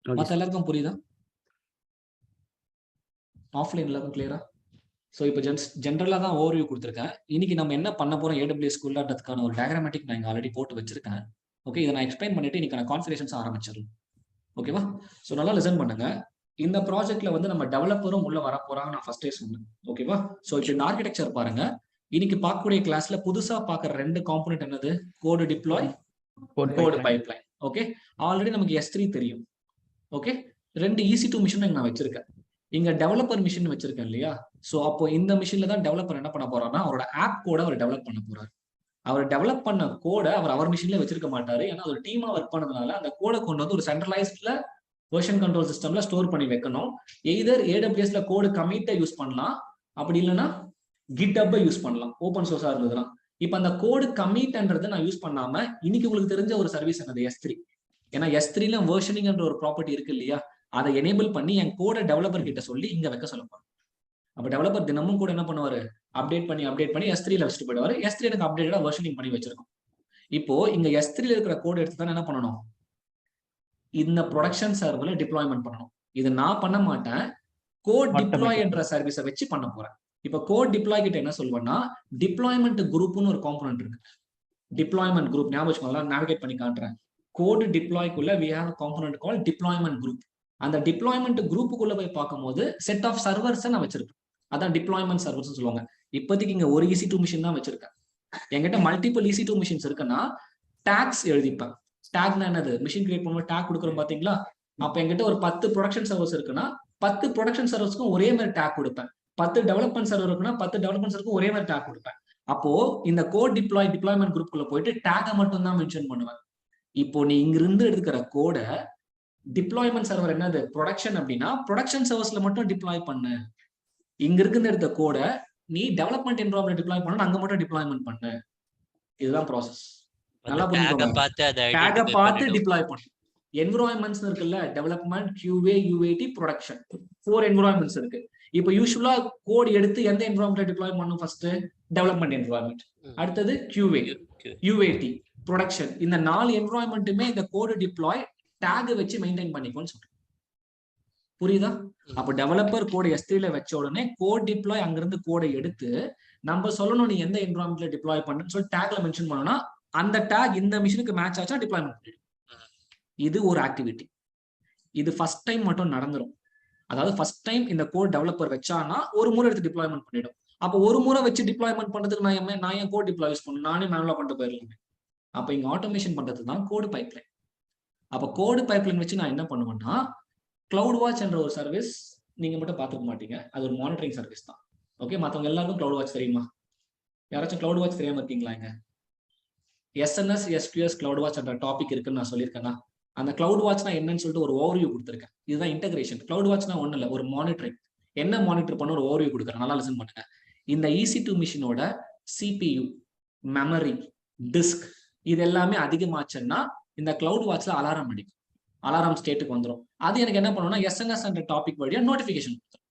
மத்த எல்லாருக்கும் புரியுதா? ஆஃப்லைன் எல்லாருக்கும் கிளியரா? ஸோ இப்போ ஜென்ரலாக தான் ஓவர்வியூ கொடுத்துருக்கேன். இன்னைக்கு நம்ம என்ன பண்ண போறோம் AWS ஸ்கூல்ன்றதுக்கான ஒரு டயக்ராமேட்டிக் நான் இங்கே ஆல்ரெடி போட்டு வச்சிருக்கேன். ஓகே, இதை நான் எக்ஸ்பிளைன் பண்ணிட்டு இன்னைக்கான கான்ஃபிகரேஷன்ஸ் ஆரம்பிச்சிடலாம். ஓகேவா? ஸோ நல்லா லிசன் பண்ணுங்க. இந்த ப்ராஜெக்ட்ல வந்து நம்ம டெவலப்பரும் உள்ள வர போறாங்க, நான் ஃபர்ஸ்டே சொன்னேன். ஓகேவா? ஸோ இப்போ இந்த ஆர்கிடெக்சர் பாருங்க. இன்னைக்கு பார்க்கக்கூடிய கிளாஸ்ல புதுசா பார்க்குற 2 காம்பனன்ட் என்னது? கோடு deploy, code pipeline. Okay, already நமக்கு S3 தெரியும். ஓகே, 2 EC2 மிஷின் நான் வச்சிருக்கேன். இங்க டெவலப்பர் மிஷின் வச்சிருக்கேன் இல்லையா? ஸோ அப்போ இந்த மிஷின்ல தான் டெவலப்பர் என்ன பண்ண போறாருன்னா அவரோட ஆப் கோட அவர் டெவலப் பண்ண போறாரு. அவர் டெவலப் பண்ண கோட அவர் மிஷின்ல வச்சிருக்க மாட்டாரு. ஏன்னா ஒரு டீமா ஒர்க் பண்ணதுனால அந்த கோடை கொண்டு வந்து ஒரு சென்ட்ரலைஸ்ட்ல வெர்ஷன் கண்ட்ரோல் சிஸ்டம்ல ஸ்டோர் பண்ணி வைக்கணும். எய்தர் AWSல கோடு கமிட்டை யூஸ் பண்ணலாம், அப்படி இல்லைன்னா GitHub யூஸ் பண்ணலாம், ஓப்பன் சோர்ஸா இருந்ததுன்னா. இப்போ அந்த கோடு கமிட்ன்றதை நான் யூஸ் பண்ணாம இன்னைக்கு உங்களுக்கு தெரிஞ்ச ஒரு சர்வீஸ் என்னது? S3. ஏன்னா S3ல வெர்ஷனிங்ன்ற ஒரு ப்ராப்பர்ட்டி இருக்கு இல்லையா? அதை எனேபிள் பண்ணி என் கோட டெவலப்பர் கிட்ட சொல்லி இங்க வைக்க சொல்ல போறேன். அப்ப டெவலப்பர் தினமும் கூட என்ன பண்ணுவாரு? அப்டேட் பண்ணி S3ல வச்சுட்டு போயிடுவாரு. S3 எனக்கு அப்டேட்டடா வெர்ஷனிங் பண்ணி வச்சிருக்கோம். இப்போ இங்க S3ல இருக்கிற கோட் எடுத்து தான் என்ன பண்ணணும்? இந்த ப்ரொடக்ஷன் சர்வர்ல டிப்ளாய்மெண்ட் பண்ணணும். இது நான் பண்ண மாட்டேன், கோட் டிப்ளாய் என்ற சர்வீஸை வச்சு பண்ண போறேன். இப்ப கோட் டிப்ளாய் கிட்ட என்ன சொல்லுவேன்னா டிப்ளாய்மெண்ட் குரூப்னு ஒரு காம்பனன்ட் இருக்கு. டிப்ளாய்மெண்ட் குரூப் ஞாபகம் வச்சுக்கோங்க, நேவிகேட் பண்ணி காட்டுறேன். கோட் டிப்ளாய்க்குள்ள we have a component called deployment group. அந்த டிப்ளாய்மெண்ட் குரூப்புக்குள்ள போய் பார்க்கும்போது செட் ஆஃப் சர்வர்ஸ் நான் வச்சிருக்கேன். அதான் டிப்ளாய்மெண்ட் சர்வர்ஸ் சொல்லுவாங்க. இப்போதைக்கு இங்க ஒரு EC2 மிஷின் தான் வச்சிருக்கேன். என்கிட்ட மல்டிபிள் EC2 மிஷின்ஸ் இருக்குன்னா டாக்ஸ் எழுதிப்பேன். டாக்னா என்னது? மிஷின் கிரியேட் பண்ணும்போது டாக் கொடுக்குறோம் பாத்தீங்களா? அப்ப என்கிட்ட ஒரு 10 ப்ரொடக்ஷன் சர்வர்ஸ் இருக்குன்னா 10 ப்ரொடக்ஷன் சர்வர்ஸ்க்கும் ஒரே மாதிரி டாக் கொடுப்பேன். 10 டெவலப்மெண்ட் சர்வர் இருக்குன்னா 10 டெவலப்மெண்ட் சர்வருக்கும் ஒரே மாதிரி டாக் கொடுப்பேன். அப்போ இந்த கோட் டிப்ளாய்மெண்ட் குரூப்புக்குள்ள போயிட்டு டாகை மட்டும் தான் மென்ஷன் பண்ணுவேன். இப்போ நீ இங்கிருந்து எடுக்கிற கோட டிப்ளாய்மெண்ட் சர்வர் என்னது? ப்ரொடக்ஷன் அப்படின்னா ப்ரொடக்ஷன் சர்வர்ஸ்ல மட்டும் டிப்ளாய் பண்ணு. இங்க இருந்து எடுத்த கோட நீ டெவலப்மெண்ட் என்விரான்மென்ட் டிப்ளாய் பண்ணணும், அங்க மட்டும் டிப்ளாய்மெண்ட் பண்ணு. இதுதான் ப்ராசஸ். நல்லா புரிஞ்சுக்கோங்க. டாக பார்த்து டிப்ளாய் பண்ணு. என்விரான்மெண்ட்ஸ் இருக்குல்ல, development, QA, UAT, production, 4 environments இருக்கு. இப்போ யூசுவலா கோட் எடுத்து எந்த என்விரான்மெண்ட் டிப்ளாய் பண்ணும்? ஃபர்ஸ்ட் டெவலப்மெண்ட் என்விரான்மெண்ட், அடுத்தது QA, UAT, ப்ரொடக்ஷன். இந்த 4 என்விரான்மெண்ட்டுமே இந்த கோடு டிப்ளாய் டாக் வச்சு மெயின்டைன் பண்ணிக்கோன்னு சொல்றேன். புரியுதா? அப்ப டெவலப்பர் கோட் S3ல வச்ச உடனே கோட் டிப்ளாய் அங்கிருந்து கோடை எடுத்து நம்ம சொல்லணும் நீ எந்த என்விரான்மெண்ட்ல டிப்ளாய் பண்ணுன்னு சொல்லி டாக்ல மென்ஷன் பண்ணோம்னா அந்த டாக் இந்த மிஷினுக்கு மேட்ச் ஆச்சா டிப்ளாய்மெண்ட் பண்ணிடும். இது ஒரு ஆக்டிவிட்டி. இது ஃபர்ஸ்ட் டைம் மட்டும் நடந்துரும். அதாவது ஃபர்ஸ்ட் டைம் இந்த கோட் டெவலப்பர் வச்சானா ஒரு முறை எடுத்து டிப்ளாய்மெண்ட் பண்ணிடும். அப்போ ஒரு முறை வச்சு டிப்ளாய்மெண்ட் பண்றதுக்கு நான் ஏன் கோட் டிப்ளாய் யூஸ் பண்ணணும்? நானே மேனுவலா பண்ணிட்டு போயிடலாமே. அப்ப இங்க ஆட்டோமேஷன் பண்றது தான் கோடு பைப்லைன். அப்ப கோடு பைப்லைன் வச்சு நான் என்ன பண்ணுவேன்னா கிளவுட் வாட்ச் என்ற ஒரு சர்வீஸ் நீங்க மட்டும் பார்த்துக்க மாட்டீங்க, அது ஒரு மானிட்டரிங் சர்வீஸ் தான். ஓகே, மற்றவங்க எல்லாருக்கும் கிளவுட் வாட்ச் தெரியுமா? யாராச்சும் கிளவுட் வாட்ச் தெரியாம இருக்கீங்களா? இங்க SNS SQS கிளவுட் வாட்ச் என்ற டாபிக் இருக்குன்னு நான் சொல்லியிருக்கேன்னா அந்த கிளவுட் வாட்ச்னா என்னன்னு சொல்லிட்டு ஒரு ஓவர்வியூ கொடுத்துருக்கேன். இதுதான் இன்டகிரேஷன். கிளவுட் வாட்ச்னா ஒன்றும் இல்லை, ஒரு மானிட்டரிங். என்ன மானிட்டர் பண்ண ஒரு ஓவர்வியூ கொடுக்குறேன், நல்லா லிசன் பண்ணுங்க. இந்த EC2 மிஷினோட CPU, மெமரி, டிஸ்க் இது எல்லாமே அதிகமாச்சுன்னா இந்த கிளவுட் வாட்ச்ல அலாரம் அடிக்கும், அலாரம் ஸ்டேட்டுக்கு வந்துடும். அது எனக்கு என்ன பண்ணுவோம்னா SNS என்ற டாபிக் வழியா நோட்டிபிகேஷன் கொடுத்துரும்.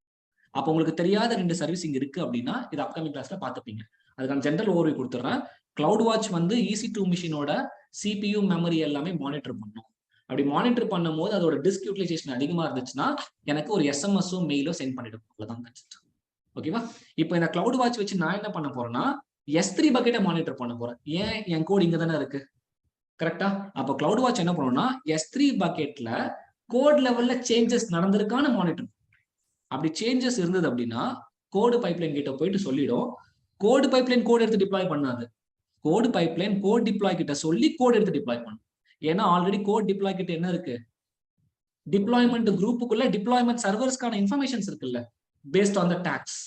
அப்போ உங்களுக்கு தெரியாத 2 சர்வீஸ் இங்க இருக்கு அப்படின்னா இது அப்கமிங் கிளாஸ்ல பார்த்துப்பீங்க. அதுக்கான ஜென்ரல் ஓவர்வியூ கொடுத்துட்றேன். கிளவுட் வாட்ச் வந்து EC2 மிஷினோட CPU, மெமரி எல்லாமே மானிட்டர் பண்ணும். அப்படி மானிட்டர் பண்ணும் போது அதோட டிஸ்க் யூட்டிலைசேஷன் அதிகமா இருந்துச்சுன்னா எனக்கு ஒரு SMS-ஓ மெயிலோ சென்ட் பண்ணிடும். அவ்வளவுதான் கன்செப்ட். ஓகேவா? இப்போ இந்த கிளவுட் வாட்ச் வச்சு நான் என்ன பண்ண போறேன்னா S3 பக்கெட்டை மானிட்டர் பண்ண போறேன். ஏன்? என் கோட் இங்க தானே இருக்கு, கரெக்டா? அப்போ கிளவுட் வாட்ச் என்ன பண்ணணும்னா S3 பக்கெட்ல கோட் லெவல்ல சேஞ்சஸ் நடந்திருக்கான மானிட்டர். அப்படி சேஞ்சஸ் இருந்தது அப்படின்னா கோடு பைப்லைன் கிட்ட போயிட்டு சொல்லிடும். கோடு பைப்லைன் கோட் எடுத்து டிப்ளாய் பண்ணாது, கோடு பைப்லைன் கோட் டிப்ளாய் கிட்ட சொல்லி கோட் எடுத்து டிப்ளாய் பண்ணும். ஏன்னா ஆல்ரெடி கோட் டிப்ளாய் கிட்ட என்ன இருக்கு? டிப்ளாய்மெண்ட் குரூப்புக்குள்ள டிப்ளாய்மெண்ட் சர்வர்ஸ்க்கான இன்ஃபர்மேஷன்ஸ் இருக்குல்ல, பேஸ்ட் ஆன் த டாக்ஸ்.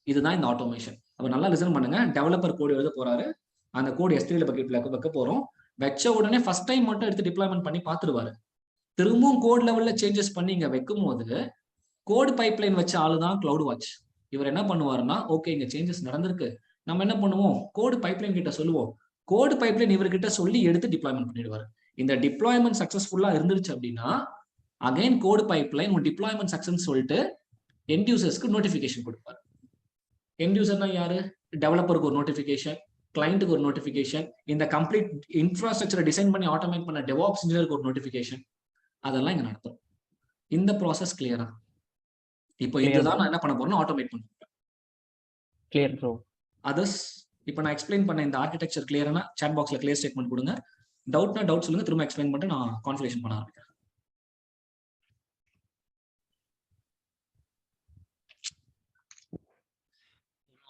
இதுதான் இந்த ஆட்டோமேஷன். அப்ப நல்லா லிசன் பண்ணுங்க. டெவலப்பர் கோட் எழுத போறாரு, அந்த கோட் S3 பக்கெட்ல வைக்க போறோம். வச்ச உடனே ஃபர்ஸ்ட் டைம் மட்டும் எடுத்து டிப்ளாய்மெண்ட் பண்ணி பார்த்துடுவாரு. திரும்பவும் கோட் லெவல்ல சேஞ்சஸ் பண்ணி இங்க வைக்கும் போது கோட் பைப்லைன் வச்ச ஆளுதான் கிளவுட் வாட்ச். இவர் என்ன பண்ணுவாருன்னா ஓகே இங்க சேஞ்சஸ் நடந்திருக்கு, நம்ம என்ன பண்ணுவோம், கோடு பைப்லைன் கிட்ட சொல்லுவோம். கோடு பைப்லைன் இவர்கிட்ட சொல்லி எடுத்து டிப்ளாய்மெண்ட் பண்ணிடுவாரு. இந்த டிப்ளாய்மெண்ட் சக்சஸ்ஃபுல்லா இருந்துருச்சு அப்படின்னா அகைன் கோடு பைப்லைன் உங்க டிப்ளாய்மெண்ட் சக்சஸ் சொல்லிட்டு எண்ட் யூசர்ஸ்க்கு நோட்டிபிகேஷன் கொடுப்பாரு. எண்ட் யூசர்னா யாரு? டெவலப்பருக்கு ஒரு நோட்டிபிகேஷன், கிளைண்ட்டுக்கு ஒரு நோட்டிபிகேஷன், இந்த கம்ப்ளீட் இன்ஃப்ராஸ்ட்ரக்சரை டிசைன் பண்ணி ஆட்டோமேட் பண்ண டெவாப்ஸ் இன்ஜினியருக்கு ஒரு நோட்டிபிகேஷன், அதெல்லாம் இங்க நடத்தும். இந்த ப்ராசஸ் கிளியரா? இப்போ இதுதான் நான் என்ன பண்ண போறேன்னா ஆட்டோமேட் பண்ண போறேன். Clear bro. அதர்ஸ் இப்போ நான் எக்ஸ்பிளைன் பண்ண இந்த ஆர்கிடெக்சர் கிளியரானா சாட் பாக்ஸ்ல கிளியர் ஸ்டேட்மெண்ட் கொடுங்க. டவுட்னா டவுட் சொல்லுங்க, திரும்ப எக்ஸ்பிளைன் பண்ணிட்டு நான் கான்ஃபிகரேஷன் பண்ண ஆரம்பிக்கிறேன்.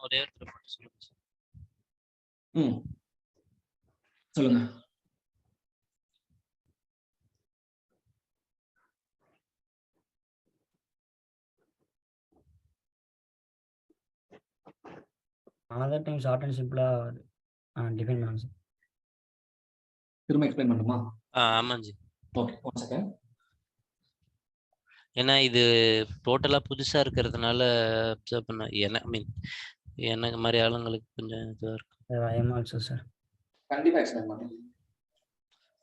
ஒரே ஒரு தடவை மட்டும் சொல்லுங்க சார். சொல்லுங்க. அதர் டைம் ஷார்ட் அண்ட் சிம்பிளா டிஃபைன் பண்ணுங்க சார். திரும்ப எக்ஸ்பிளைன் பண்ணுமா? ஆமாஞ்சி. Okay, 1 second. ஏன்னா இது டோட்டலா புதுசா இருக்கிறதுனால அப்சர்வ் பண்ண எனக்கு மாதிரி ஆளுங்களுக்கு கொஞ்சம் இதுவா இருக்கு. I am also sir. கண்டிப்பா எக்ஸ்பிளைன் பண்ணுங்க.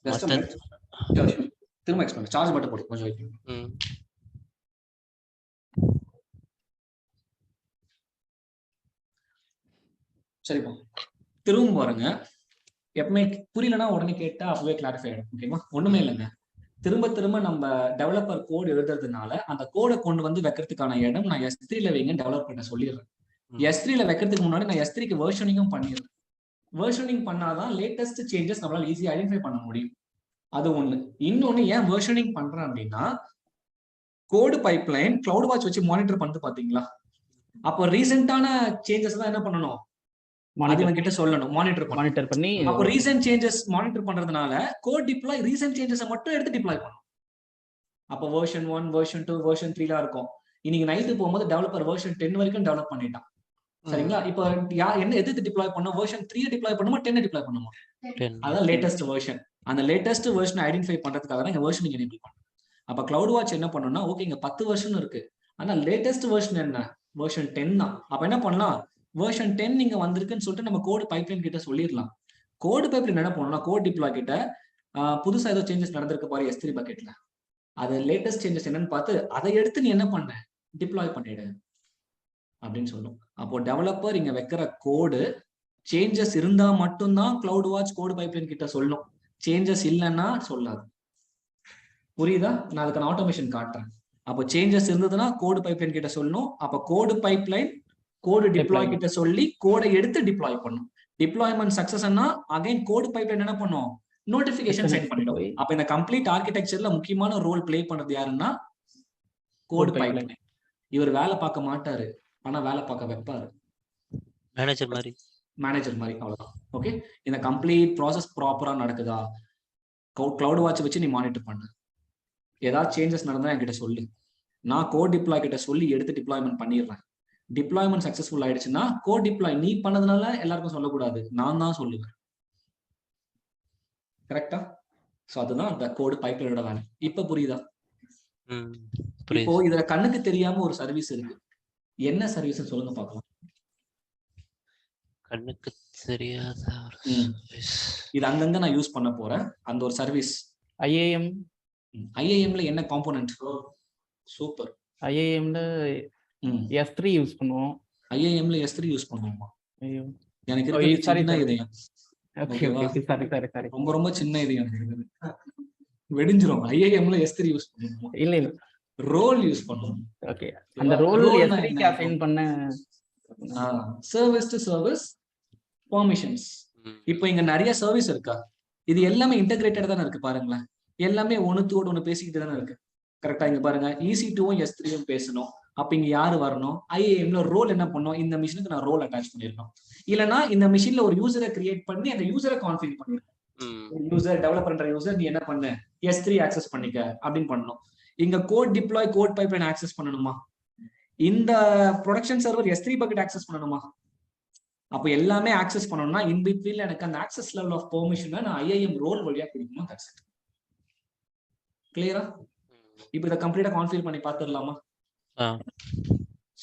Just a minute. திரும்ப எக்ஸ்பிளைன். சார்ஜ் பட்டன் போடு, கொஞ்சம் வெயிட் பண்ணுங்க. சரிப்பா, திரும்ப பாருங்க. எப்பவுமே புரியலன்னா உடனே கேட்டா அப்பவே கிளாரிஃபை ஆயிடும். ஓகேவா? ஒண்ணுமே இல்லைங்க. திரும்ப திரும்ப நம்ம டெவலப்பர் கோட் எழுதுறதுனால அந்த கோடை கொண்டு வந்து வைக்கிறதுக்கான இடம் நான் S3ல வைங்க டெவலப்பர்கிட்ட சொல்லிடுறேன். S3ல வைக்கிறதுக்கு முன்னாடி நான் S3க்கு வெர்ஷனிங்கும் பண்ணிடுறேன். வெர்ஷனிங் பண்ணாதான் லேட்டஸ்ட் சேஞ்சஸ் நம்மளால ஈஸியா ஐடென்டிஃபை பண்ண முடியும். அது ஒண்ணு. இன்னொன்னு ஏன் வெர்ஷனிங் பண்றேன் அப்படின்னா, கோடு பைப்லைன் கிளவுட் வாட்ச் வச்சு மானிட்டர் பண்ணிட்டு பாத்தீங்களா? அப்போ ரீசெண்டான சேஞ்சஸ் தான் என்ன பண்ணணும், அது கிட்ட சொல்லணும், மானிட்டர் பண்ணி. அப்போ ரீசென்ட் சேஞ்சஸ் மானிட்டர் பண்றதுனால கோட் டிப்ளாய் ரீசென்ட் சேஞ்சஸ் மட்டும் எடுத்து டிப்ளாய் பண்ணணும். அப்போ வெர்ஷன் 1, வெர்ஷன் 2, வெர்ஷன் 3 இருக்கும். இன்னைக்கு நைட்டு போகும்போது டெவலப்பர் வெர்ஷன் 10 வரைக்கும் டெவலப் பண்ணிட்டான். சரிங்களா? இப்போ என்ன எது டிப்ளாய் பண்ணோம்? வெர்ஷன் 3 டிப்ளாய் பண்ணுமா 10 டிப்ளாய் பண்ணுமா? அதான் லேட்டஸ்ட் வெர்ஷன். அந்த லேட்டஸ்ட் வெர்ஷன் ஐடென்டிஃபை பண்றதுக்காக தான் இங்க வெர்ஷனிங் எனேபிள் பண்ணும். அப்ப கிளவுட் வாட்ச் என்ன பண்ணணும்னா, ஓகே இங்க 10 வெர்ஷன் இருக்கு, ஆனா லேட்டஸ்ட் வெர்ஷன் என்ன? வெர்ஷன் 10 தான். அப்ப என்ன பண்ணலாம், வெர்ஷன் 10 நீங்க வந்திருக்குன்னு சொல்லிட்டு நம்ம கோட் பைப்லைன் கிட்ட சொல்லிடலாம். கோட் பைப்லைன் என்ன பண்ணணும்னா, கோட் டிப்ளாய் கிட்ட புதுசா ஏதோ சேஞ்சஸ் நடந்திருக்கு பாரு S3 பக்கெட்ல, அது லேட்டஸ்ட் சேஞ்சஸ் என்னன்னு பார்த்து அதை எடுத்து நீ என்ன பண்ண, டிப்ளாய் பண்ணிடு அப்படின்னு சொல்லும். அப்போ டெவலப்பர் இங்க வைக்கிற கோடு சேஞ்சஸ் இருந்தா மட்டும்தான் கிளவுட் வாட்ச் கோட் பைப்லைன் கிட்ட சொல்லணும். சேஞ்சஸ் இல்லைன்னா சொல்லாது. புரியுதா? நான் அதுக்கான ஆட்டோமேஷன் காட்டுறேன். அப்போ சேஞ்சஸ் இருந்ததுன்னா கோடு பைப்லைன் கிட்ட சொல்லணும். அப்ப கோடு பைப்லைன் கோடு டிப்ளாய் கிட்ட சொல்லி கோடை எடுத்து டிப்ளாய் பண்ணும். டிப்ளாய்மெண்ட் சக்சஸ்னா அகைன் கோடு பைப்லைன் என்ன பண்ணும், நோட்டிபிகேஷன் சென்ட் பண்ணிடும். அப்ப இந்த கம்ப்ளீட் ஆர்கிடெக்சர்ல முக்கியமான ரோல் பிளே பண்றது யாருன்னா கோடு பைப்லைன். இவர் வேலை பார்க்க மாட்டாரு, ஆனா வேலை பார்க்க வைப்பாரு. மேனேஜர் மாதிரி, அவ்வளவுதான். ஓகே, இந்த கம்ப்ளீட் ப்ராசஸ் ப்ராப்பரா நடக்குதா, கிளவுட் வாட்ச் வச்சு நீ மானிட்டர் பண்ணு. ஏதாவது சேஞ்சஸ் நடந்தா என்கிட்ட சொல்லு, நான் கோட் டிப்ளாய் கிட்ட சொல்லி எடுத்து டிப்ளாய்மெண்ட் பண்ணிடுறேன். டிப்ளாய்மெண்ட் சக்சஸ்ஃபுல் ஆயிடுச்சுன்னா கோட் டிப்ளாய் நீ பண்ணதுனால எல்லாருக்கும் சொல்லக்கூடாது, நான் தான் சொல்லுவேன். கரெக்டா? சோ அதுதான் அந்த கோட் பைப்லைனோட வேலை. இப்ப புரியுதா? இப்போ இதுல கண்ணுக்கு தெரியாம ஒரு சர்வீஸ் இருக்கு. என்ன சர்வீஸ் சொல்லுங்க பார்க்கலாம். கண்ணுக்கு தெரியாத இது அங்கங்க நான் யூஸ் பண்ண போறேன். அந்த ஒரு சர்வீஸ் IAMல என்ன காம்போனன்ட்? சூப்பர். IAMல S3 யூஸ் பண்ணுவோம். IAMல S3 யூஸ் பண்ணுவோமா? எனக்கு இருக்கு சின்ன இதயம். ரொம்ப ரொம்ப சின்ன இதயம் இருக்குது, வெடிஞ்சிரும். IAMல S3 யூஸ் பண்ணுவோம். இல்ல ரோல் யூஸ் பண்ணுவோம். ஓகே, அந்த ரோல் S3 க்கு அசைன் பண்ண சர்வீஸ் டு சர்வீஸ் பெர்மிஷன்ஸ். இப்போ இங்க நிறைய சர்வீஸ் இருக்கா, இது எல்லாமே இன்டகிரேட்டட் தானே இருக்கு. பாருங்களேன், எல்லாமே ஒண்ணுத்தோடு ஒண்ணு பேசிக்கிட்டு தானே இருக்கு. கரெக்டா? இங்க பாருங்க, EC2ம் S3யும் பேசணும். அப்ப இங்க யாரு வரணும், IAMல ரோல் என்ன பண்ணும், இந்த மிஷினுக்கு நான் ரோல் அட்டாச் பண்ணிருக்கணும். இல்லைன்னா இந்த மிஷின்ல ஒரு யூசரை கிரியேட் பண்ணி அந்த யூசரை கான்ஃபிகர் பண்ணிருக்கணும். யூசர் டெவலப்பர் யூசர் நீ என்ன பண்ண, S3 ஆக்சஸ் பண்ணிக்க அப்படின்னு பண்ணணும். இங்க code deploy code pipeline access பண்ணணுமா, இந்த production server S3 bucket access பண்ணணுமா? அப்ப எல்லாமே ஆக்சஸ் பண்ணணும்னா இன் பிட்வீன்ல எனக்கு அந்த ஆக்சஸ் லெவல் ஆஃப் பெர்மிஷனை நான் IAM ரோல் வழியா கொடுக்கணும். That's it. கிளியரா? இப்போ இதை கம்ப்ளீட்டா கான்ஃபிகர் பண்ணி பார்த்துடலாமா?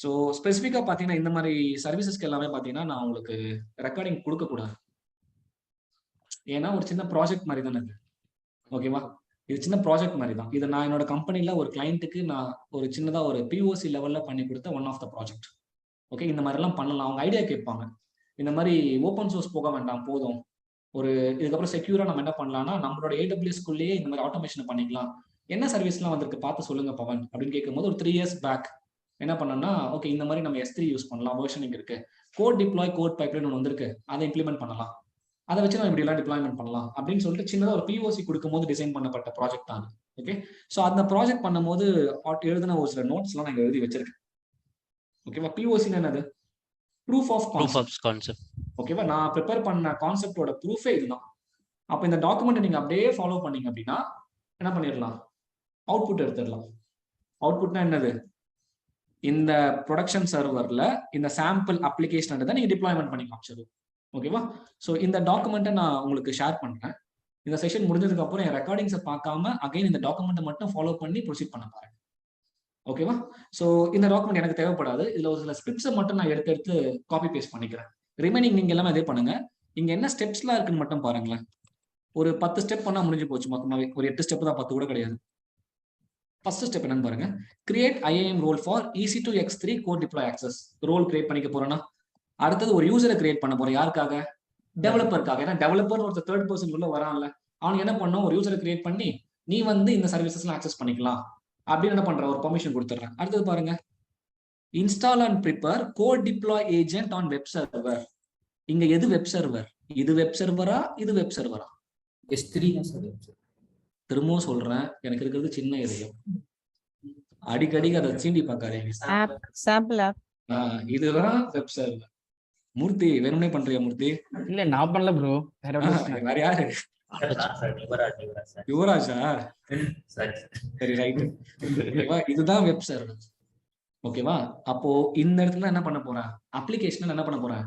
ஸோ ஸ்பெசிஃபிக்கா பாத்தீங்கன்னா இந்த மாதிரி சர்வீசஸ்க்கு எல்லாமே பாத்தீங்கன்னா நான் உங்களுக்கு ரெக்கார்டிங் கொடுக்க கூடாது. ஏன்னா ஒரு சின்ன ப்ராஜெக்ட் மாதிரி தானே இது. ஓகேவா? இது சின்ன ப்ராஜெக்ட் மாதிரி தான். இதை நான் என்னோட கம்பெனில ஒரு கிளைண்ட்டுக்கு நான் ஒரு சின்னதா ஒரு POC லெவல்ல பண்ணி கொடுத்த one of the project. Okay, இந்த மாதிரி எல்லாம் பண்ணலாம். அவங்க ஐடியா கேட்பாங்க, இந்த மாதிரி ஓப்பன் சோர்ஸ் போக வேண்டாம், போதும் ஒரு இதுக்கப்புறம் செக்யூரா நம்ம என்ன பண்ணலாம்னா நம்மளோட AWS-க்குள்ளேயே இந்த மாதிரி ஆட்டோமேஷன் பண்ணிக்கலாம், என்ன சர்வீஸ்லாம் வந்திருக்கு பார்த்து சொல்லுங்க பவன் அப்படின்னு கேட்கும்போது ஒரு 3 years பேக் என்ன பண்ணோம்னா, ஓகே இந்த மாதிரி நம்ம S3 யூஸ் பண்ணலாம், வெர்ஷனிங் இருக்கு, கோட் டிப்ளாய் கோட் பைப்லைன் ஒன்று வந்திருக்கு, அதை இம்ப்ளிமெண்ட் பண்ணலாம், அதை வச்சு நம்ம இப்படி எல்லாம் டிப்ளாய்மெண்ட் பண்ணலாம் அப்படின்னு சொல்லிட்டு சின்னதாக ஒரு POC கொடுக்கும்போது டிசைன் பண்ணப்பட்ட ப்ராஜெக்ட் தான். ஓகே, ஸோ அந்த ப்ராஜெக்ட் பண்ணும்போது எழுதின ஒரு சில நோட்ஸ்லாம் நான் எழுதி வச்சிருக்கேன். ஓகேவா, POC என்னது? Proof of concept. ஓகேவா, நான் ப்ரிப்பேர் பண்ண கான்செப்டோட ப்ரூஃபே இதுதான். அப்போ இந்த டாக்குமெண்ட் நீங்க அப்படியே ஃபாலோ பண்ணீங்க அப்படின்னா என்ன பண்ணிடலாம், அவுட்புட் எடுத்துடலாம். அவுட்புட்னா என்னது, இந்த ப்ரொடக்ஷன் சர்வர்ல இந்த சாம்பிள் அப்ளிகேஷன் தான் நீங்க டிப்ளாய்மெண்ட் பண்ணி காமிச்சது. ஓகேவா, ஸோ இந்த டாக்குமெண்ட்டை நான் உங்களுக்கு ஷேர் பண்றேன். இந்த செஷன் முடிஞ்சதுக்கு அப்புறம் என் ரெக்கார்டிங்ஸை பார்க்காம அகைன் இந்த டாக்குமெண்ட்டை மட்டும் ஃபாலோ பண்ணி ப்ரொசீட் பண்ண பாருங்க. ஓகேவா, ஸோ இந்த டாக்குமெண்ட் எனக்கு தேவைப்படாது, இதுல ஒரு சில ஸ்கிரிப்ட்ஸை மட்டும் நான் எடுத்து காப்பி பேஸ்ட் பண்ணிக்கிறேன். ரிமைனிங் நீங்க எல்லாமே இதே பண்ணுங்க. இங்க என்ன ஸ்டெப்ஸ்லாம் இருக்குன்னு மட்டும் பாருங்களேன். ஒரு 10 ஸ்டெப் பண்ணா முடிஞ்சு போச்சு மொத்தமாவே. ஒரு 8 ஸ்டெப் தான், 10 கூட கிடையாது. ஃபர்ஸ்ட் ஸ்டெப் என்னன்னு பாருங்க, create IAM role for EC2 X3 code deploy access. Role create பண்ணிக்க போறேன்னா அடுத்தது ஒரு யூசரை கிரியேட் பண்ண போறேன். யாருக்காக? டெவலப்பருக்காக. ஏன்னா டெவலப்பர் ஒரு தேர்ட் பர்சன் உள்ள வரான்ல, அவனுக்கு என்ன பண்ணும், ஒரு யூசரை கிரியேட் பண்ணி நீ வந்து இந்த சர்வீசஸ்லாம் ஆக்சஸ் பண்ணிக்கலாம் அப்படின்னு என்ன பண்ற, ஒரு பெர்மிஷன் கொடுத்துட்றேன். அடுத்தது பாருங்க, install and prepare code deploy agent on web server. இங்க எது வெப் சர்வர்? இது வெப் சர்வரா, இது வெப் சர்வரா? S3 தான் சார். திரும்பவும் சொல்றேன், எனக்கு இருக்கிறது சின்ன இதயம், அடிக்கடி அதை சீண்டி பார்க்காதீங்க. Sample app. இதுதான் வெப் சர்வர். மூர்த்தி வேணும்னே பண்றியா மூர்த்தி? இல்ல நான் பண்ணல ப்ரோ, வேற யாரு? யுவராஜா? சரி ரைட். ஓகேவா, இதுதான் வெப் சர்வர். ஓகேவா, அப்போ இந்த இடத்துல என்ன பண்ண போறேன், அப்ளிகேஷன் என்ன பண்ண போறேன்,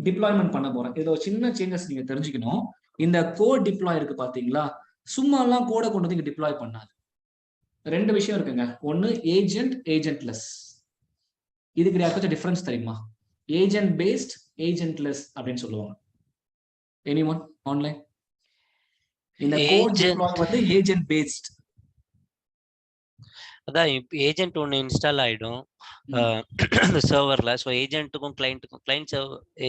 டிப்ளாய்மெண்ட் பண்ண போறேன். இதுல ஒரு சின்ன சேஞ்சஸ் நீங்க தெரிஞ்சுக்கணும். இந்த கோட் டிப்ளாய் இருக்கு பாத்தீங்களா, சும்மா எல்லாம் கோடை கொண்டு வந்து இங்க டிப்ளாய் பண்ணாது. 2 விஷயம் இருக்குங்க. ஒன்னு ஏஜென்ட், ஏஜென்ட்லெஸ். இதுக்கு யாருக்காச்சும் டிஃபரன்ஸ் தெரியுமா? ஏஜென்ட் பேஸ்ட், ஏஜென்ட்லெஸ் அப்படின்னு சொல்லுவாங்க. Anyone online? இந்த கோட் டிப்ளாய் வந்து ஏஜென்ட் பேஸ்ட். அதான் ஏஜென்ட் ஒன்று இன்ஸ்டால் ஆயிடும் அந்த சர்வர்ல. ஸோ ஏஜென்ட்டுக்கும் கிளைண்ட்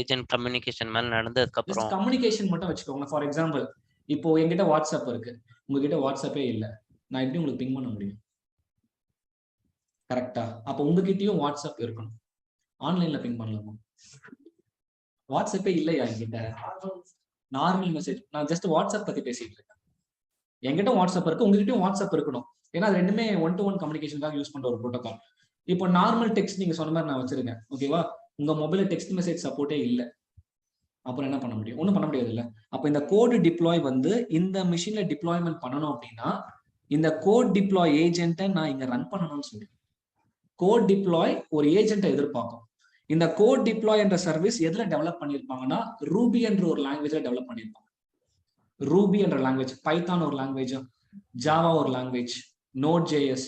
ஏஜென்ட் கம்யூனிகேஷன் மேல நடந்ததுக்கு அப்புறம் கம்யூனிகேஷன் மட்டும் வச்சுக்கோங்க. ஃபார் எக்ஸாம்பிள், இப்போ என்கிட்ட வாட்ஸ்அப் இருக்கு, உங்ககிட்ட வாட்ஸ்அப்பே இல்லை, நான் எப்படி உங்களுக்கு பிங் பண்ண முடியும்? கரெக்டா? அப்போ உங்ககிட்டயும் வாட்ஸ்அப் இருக்கணும். ஆன்லைன்ல பிங் பண்ணலாமா? வாட்ஸ்அப்பே இல்லையா என்கிட்ட? நார்மல் மெசேஜ், நான் ஜஸ்ட் வாட்ஸ்அப் பத்தி பேசிட்டு இருக்கேன். என்கிட்ட வாட்ஸ்அப் இருக்கு, உங்ககிட்டயும் வாட்ஸ்அப் இருக்கணும். ஏன்னா அது ரெண்டுமே 1-to-1 கம்யூனிகேஷனுக்காக யூஸ் பண்ற ஒரு ப்ரோட்டோகால். இப்போ நார்மல் டெக்ஸ்ட் நீங்க சொன்ன மாதிரி நான் வச்சிருக்கேன். ஓகேவா, உங்க மொபைல்ல டெக்ஸ்ட் மெசேஜ் சப்போர்ட்டே இல்லை, அப்புறம் என்ன பண்ண முடியும்? ஒன்றும் பண்ண முடியாது இல்லை. அப்போ இந்த கோட் டிப்ளாய் வந்து இந்த மிஷின்ல டிப்ளாய்மெண்ட் பண்ணணும் அப்படின்னா இந்த கோட் டிப்ளாய் ஏஜென்ட்டை நான் இங்க ரன் பண்ணணும்னு சொல்லி கோட் டிப்ளாய் ஒரு ஏஜென்ட்டை எதிர்பார்க்கும். இந்த கோட் டிப்ளாய் என்ற சர்வீஸ் எதுல டெவலப் பண்ணியிருப்பாங்கன்னா ரூபி என்ற ஒரு லாங்குவேஜ்ல டெவலப் பண்ணியிருப்பாங்க. ரூபி என்ற லாங்குவேஜ், பைத்தான் ஒரு லாங்குவேஜ், ஜாவா ஒரு லாங்குவேஜ், Node.js,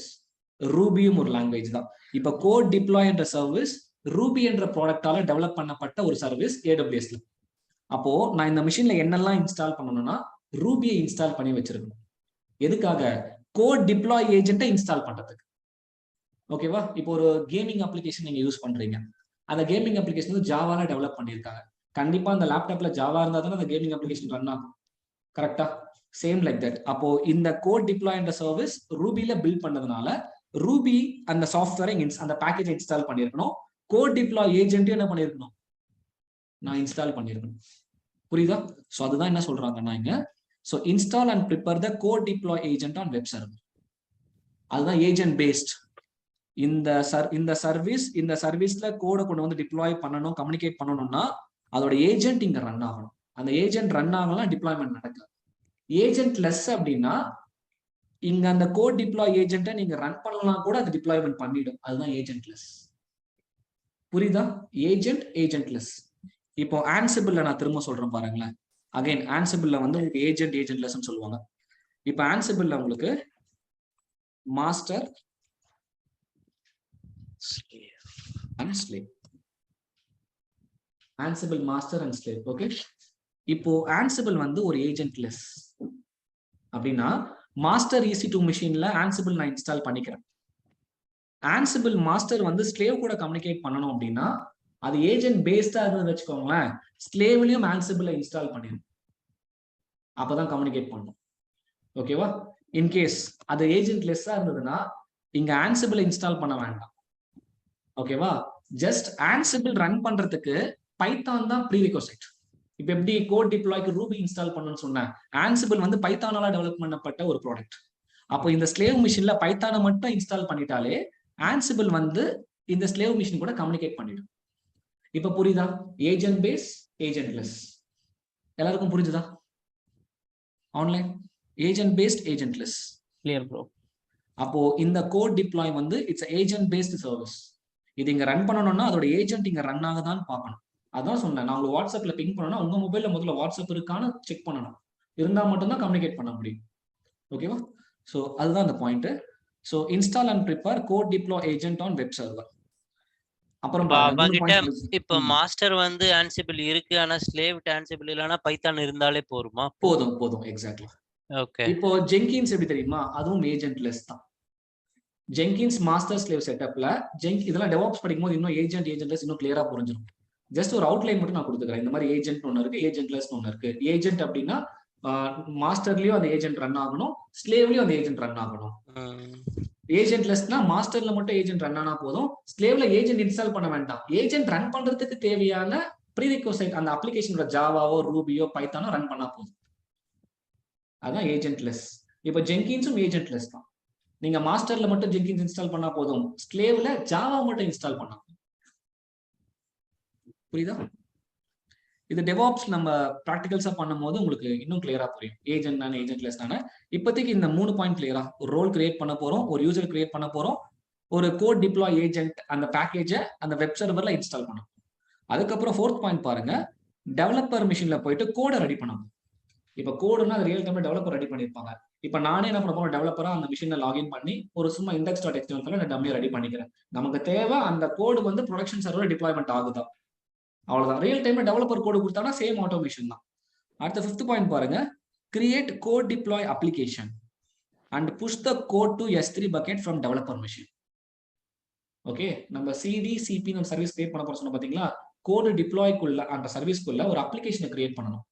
ரூபியும் ஒரு லாங்குவேஜ் தான். இப்ப கோட் டிப்ளாய் என்ற சர்வீஸ் ரூபி என்ற ப்ராடக்டால டெவலப் பண்ணப்பட்ட ஒரு சர்வீஸ் AWSல. அப்போ நான் இந்த மிஷின்ல என்னெல்லாம் இன்ஸ்டால் பண்ணணும்னா ரூபியை இன்ஸ்டால் பண்ணி வச்சிருக்கணும். எதுக்காக? கோட் டிப்ளாய் ஏஜென்ட்டை இன்ஸ்டால் பண்றதுக்கு. ஓகேவா, இப்போ ஒரு கேமிங் அப்ளிகேஷன் நீங்க யூஸ் பண்றீங்க, அந்த கேமிங் அப்ளிகேஷன் வந்து ஜாவால டெவலப் பண்ணியிருக்காங்க. கண்டிப்பா அந்த லேப்டாப்ல ஜாவா இருந்தா தானே அந்த கேமிங் அப்ளிகேஷன் ரன் ஆகும். கரெக்டா? Same like that. அப்போ இந்த கோட் டிப்ளாய் என்ற சர்வீஸ் ரூபில பில்ட் பண்ணதுனால ரூபி அந்த சாஃப்ட்வேரை அந்த பேக்கேஜ் இன்ஸ்டால் பண்ணிருக்கணும். கோட் டிப்ளாய் ஏஜென்ட் என்ன பண்ணிருக்கணும், நான் இன்ஸ்டால் பண்ணிருக்கணும். புரியுதா? சோ அதுதான் என்ன சொல்றாங்கன்னா இங்க, so install and prepare the code deploy agent on web server. அதுதான் ஏஜென்ட் பேஸ்ட். இந்த சர்வீஸ்ல கோடை கொண்டு வந்து டிப்ளாய் பண்ணணும், கம்யூனிகேட் பண்ணணும்னா அதோட ஏஜென்ட் இங்க ரன் ஆகணும். அந்த ஏஜென்ட் ரன் ஆகலாம், டிப்ளாய்மெண்ட் நடக்காது. ஏஜென்ட் லெஸ் அப்படின்னா இங்க அந்த கோட் டிப்ளாய் ஏஜென்ட்டை நீங்க ரன் பண்ணலாம் கூட அது டிப்ளாய்மெண்ட் பண்ணிடும். அதுதான் ஏஜென்ட் லெஸ். புரியுதா? Agent less. இப்போ ஆன்சிபிள்ல நான் திரும்ப சொல்றேன் பாருங்களேன். அகைன் ஆன்சிபிள்ல வந்து உங்களுக்கு ஏஜென்ட் லெஸ்ன்னு சொல்லுவாங்க. இப்போ ஆன்சிபிள்ல உங்களுக்கு master and slave. Ansible master and slave. Okay, இப்போ ஆன்சிபிள் வந்து ஒரு ஏஜென்ட் லெஸ் அப்படின்னா மாஸ்டர் EC2 மிஷின்ல ஆன்சிபிள் நான் இன்ஸ்டால் பண்ணிக்கிறேன். ஆன்சிபிள் மாஸ்டர் வந்து ஸ்லேவ் கூட கம்யூனிகேட் பண்ணணும் அப்படின்னா அது ஏஜென்ட் பேஸ்டா இருந்தது வச்சுக்கோங்களேன், ஸ்லேவ்லயும் ஆன்சிபிளை இன்ஸ்டால் பண்ணிடும், அப்பதான் கம்யூனிகேட் பண்ணும். ஓகேவா? இன்கேஸ் அது ஏஜென்ட் லெஸ்ஸா இருந்ததுன்னா இங்க ஆன்சிபிள் இன்ஸ்டால் பண்ண வேண்டாம். ஓகேவா? ஜஸ்ட் ஆன்சிபிள் ரன் பண்றதுக்கு பைத்தான் தான் ப்ரீரிக்வசைட். இப்ப எப்படி கோட் டிப்ளாய்க்கு ரூபி இன்ஸ்டால் பண்ணணும்னு சொன்னேன், ஆன்சிபிள் வந்து பைத்தானால டெவலப் பண்ணப்பட்ட ஒரு ப்ராடக்ட். அப்போ இந்த ஸ்லேவ் மிஷின்ல பைத்தானை மட்டும் இன்ஸ்டால் பண்ணிட்டாலே ஆன்சிபிள் வந்து இந்த ஸ்லேவ் மிஷின் கூட கம்யூனிகேட் பண்ணிடும். இப்ப புரியுதா? Agent base, agent less. எல்லாருக்கும் புரிஞ்சுதா? Online agent based, agent less. Clear bro. அப்போ இந்த கோட் டிப்ளாய் வந்து இட்ஸ் ஏஜென்ட் பேஸ்ட் சர்வீஸ். இது இங்க ரன் பண்ணணும்னா அதோட ஏஜென்ட் இங்க ரன் ஆகுதான்னு பார்க்கணும். அதான் சொன்னேன், நான் உங்களுக்கு வாட்ஸ்அப்ல பிங் பண்ணணும்னா உங்க மொபைல்ல முதல்ல வாட்ஸ்அப் இருக்கான்னு செக் பண்ணணும். இருந்தா மட்டும்தான் கம்யூனிகேட் பண்ண முடியும். ஓகேவா? ஸோ அதுதான் அந்த point. So install and prepare code deploy agent on web server. அப்புறம் இப்ப மாஸ்டர் வந்து ஆன்சிபிள் இருக்கு, ஆனா ஸ்லேவ் ஆன்சிபிள் இல்லனா பைத்தான் இருந்தாலே போதுமா? போதும். எக்ஸாக்ட்லி. ஓகே. இப்போ ஜெங்கின்ஸ் எப்படி தெரியுமா? அதுவும் ஏஜென்ட் லெஸ் தான். ஜெங்கின்ஸ் மாஸ்டர் ஸ்லேவ் செட்டப்ல இதெல்லாம் டெவாப்ஸ் படிக்கும்போது இன்னும் ஏஜென்ட் லெஸ் இன்னும் கிளியரா புரிஞ்சிடும். ஜஸ்ட் ஒரு அவுட்லைன் மட்டும் நான் கொடுத்துக்கிறேன். இந்த மாதிரி ஏஜென்ட் ஒன்று இருக்கு, ஏஜென்ட் லெஸ் ஒன்று இருக்கு. ஏஜென்ட் அப்படின்னா மாஸ்டர்லயும் அந்த ஏஜென்ட் ரன் ஆகணும், ஸ்லேவ்லயும் அந்த ஏஜென்ட் ரன் ஆகணும். ஏஜென்ட் லெஸ்னா மாஸ்டர்ல மட்டும் ஏஜென்ட் ரன் ஆனா போதும், ஸ்லேவ்ல ஏஜென்ட் இன்ஸ்டால் பண்ண வேண்டாம். ஏஜென்ட் ரன் பண்றதுக்கு தேவையான ப்ரீரிக்வசைட் அந்த அப்ளிகேஷனோட ஜாவாவோ ரூபியோ பைத்தானோ ரன் பண்ணா போதும். அதான் ஏஜென்ட் லெஸ். இப்போ ஜெங்கின்ஸும் ஏஜென்ட் லெஸ் தான். நீங்க மாஸ்டர்ல மட்டும் ஜெங்கின்ஸ் இன்ஸ்டால் பண்ணா போதும், ஸ்லேவ்ல ஜாவா மட்டும் இன்ஸ்டால் பண்ணா போதும். புரியுதா? இது டெவாப்ஸ் நம்ம ப்ராக்டிகல்ஸா பண்ணும்போது உங்களுக்கு இன்னும் கிளியரா புரியும். ஏஜென்ட் தானே, ஏஜென்ட் லெஸ் தானே. இப்போதைக்கு இந்த 3 பாயிண்ட் கிளியரா, ஒரு ரோல் கிரியேட் பண்ண போறோம், ஒரு யூசர் கிரியேட் பண்ண போறோம், ஒரு கோட் டிப்ளாய் ஏஜென்ட் அந்த பேக்கேஜை அந்த வெப் சர்வர்ல இன்ஸ்டால் பண்ணணும். அதுக்கப்புறம் 4th பாயிண்ட் பாருங்க, டெவலப்பர் மிஷின்ல போயிட்டு கோடை ரெடி பண்ணணும். இப்போ கோடுனா அது ரியல் டைம்ல டெவலப்பர் ரெடி பண்ணிருப்பாங்க. இப்போ நானே என்ன பண்ண போறேன், டெவலப்பரா அந்த மிஷினை லாகின் பண்ணி ஒரு சும்மா index.html நான் டம்மியை ரெடி பண்ணிக்கிறேன். நமக்கு தேவை அந்த கோடு வந்து ப்ரொடக்ஷன் சர்வர் டிப்ளாய்மெண்ட் ஆகுதா, அவ்வளவுதான். ரியல் டைம்ல டெவலப்பர் கோடு கொடுத்தானா சேம் ஆட்டோமேஷன் தான். அடுத்த 5th பாயிண்ட் பாருங்க, create code deploy application and push the code to S3 bucket from developer machine. Okay, நம்ம CDCP நம்ம சர்வீஸ் கிரியேட் பண்ண போறோம் சொன்ன பாத்தீங்களா, கோடு டிப்ளாய்க்குள்ள அந்த சர்வீஸ்க்குள்ள ஒரு அப்ளிகேஷனை கிரியேட் பண்ணணும்.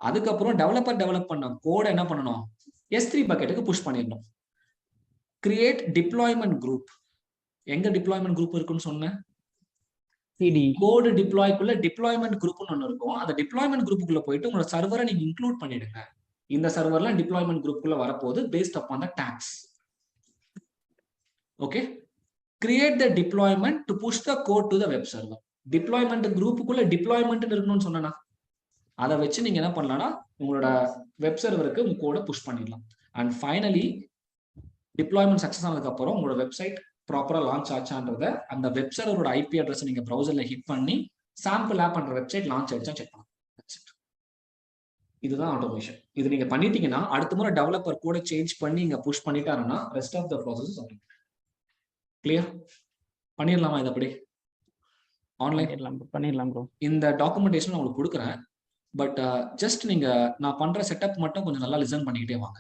அதுக்கப்புறம் டெவலப் பண்ண கோட என்ன பண்ணணும், S3 பக்கெட்டுக்கு புஷ் பண்ணிடணும். Create deployment group. எங்க டிப்ளாய்மெண்ட் குரூப் இருக்குன்னு சொன்னேன், கோடு டிப்ளாய்க்குள்ள டிப்ளாய்மெண்ட் குரூப்னு ஒன்று இருக்கும். அந்த டிப்ளாய்மெண்ட் குரூப்புக்குள்ள போயிட்டு உங்களோட சர்வரை நீங்க இன்க்ளூட் பண்ணிடுங்க. இந்த சர்வர்லாம் டிப்ளாய்மெண்ட் குரூப்புக்குள்ள வரப்போகுது based upon the docs. Okay, create the deployment to push the code to the web server. Deployment குரூப்புக்குள்ள டிப்ளாய்மெண்ட் இருக்கணும்னு சொன்னா அதை வச்சு நீங்க என்ன பண்ணலாம்னா உங்களோட வெப் சர்வருக்கு உங்க கோட புஷ் பண்ணிடலாம். அண்ட் ஃபைனலி டிப்ளாய்மெண்ட் சக்சஸ் ஆனதுக்கு அப்புறம் உங்களோட வெப்சைட் ப்ராப்பரா லான்ச் ஆச்சான்றத அந்த வெப் சர்வரோட IP அட்ரஸ் நீங்க ப்ரௌசர்ல ஹிட் பண்ணி சாம்பிள் ஆப் பண்ற வெப்சைட் லான்ச் ஆயிடுச்சா செக் பண்ணலாம். இதுதான் ஆட்டோமேஷன். இது நீங்க பண்ணிட்டீங்கன்னா அடுத்த முறை டெவலப்பர் கூட சேஞ்ச் பண்ணி இங்க புஷ் பண்ணிட்டாருன்னா rest of the process clear பண்ணிடலாமா? இது அப்படி ஆன்லைன் பண்ணிடலாம் ப்ரோ. இந்த டாக்குமெண்டேஷன் உங்களுக்கு கொடுக்குறேன். பட் ஜஸ்ட் நீங்க நான் பண்ற செட்டப் மட்டும் கொஞ்சம் நல்லா லிசன் பண்ணிக்கிட்டே வாங்க.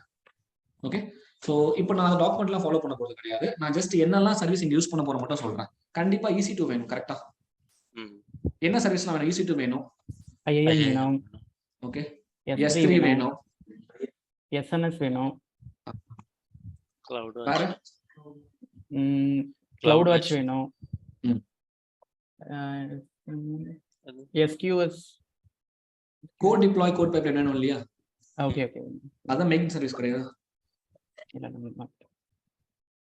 ஓகே, ஸோ இப்போ நான் டாக்குமெண்ட்லாம் ஃபாலோ பண்ண போறது கிடையாது. நான் ஜஸ்ட் என்னெல்லாம் சர்வீஸ் இங்க யூஸ் பண்ண போற மட்டும் சொல்றேன். கண்டிப்பா EC2 வேணும். கரெக்டா? என்ன சர்வீஸ்லாம் வேணும்? EC2 வேணும், IAM வேணும், ஓகே, S3 வேணும், SNS வேணும், Cloud Watch வேணும், SQS, code deploy code pipeline வேணும் இல்லையா? ஓகே. அதான் மெயின் சர்வீஸ் கிடையாது.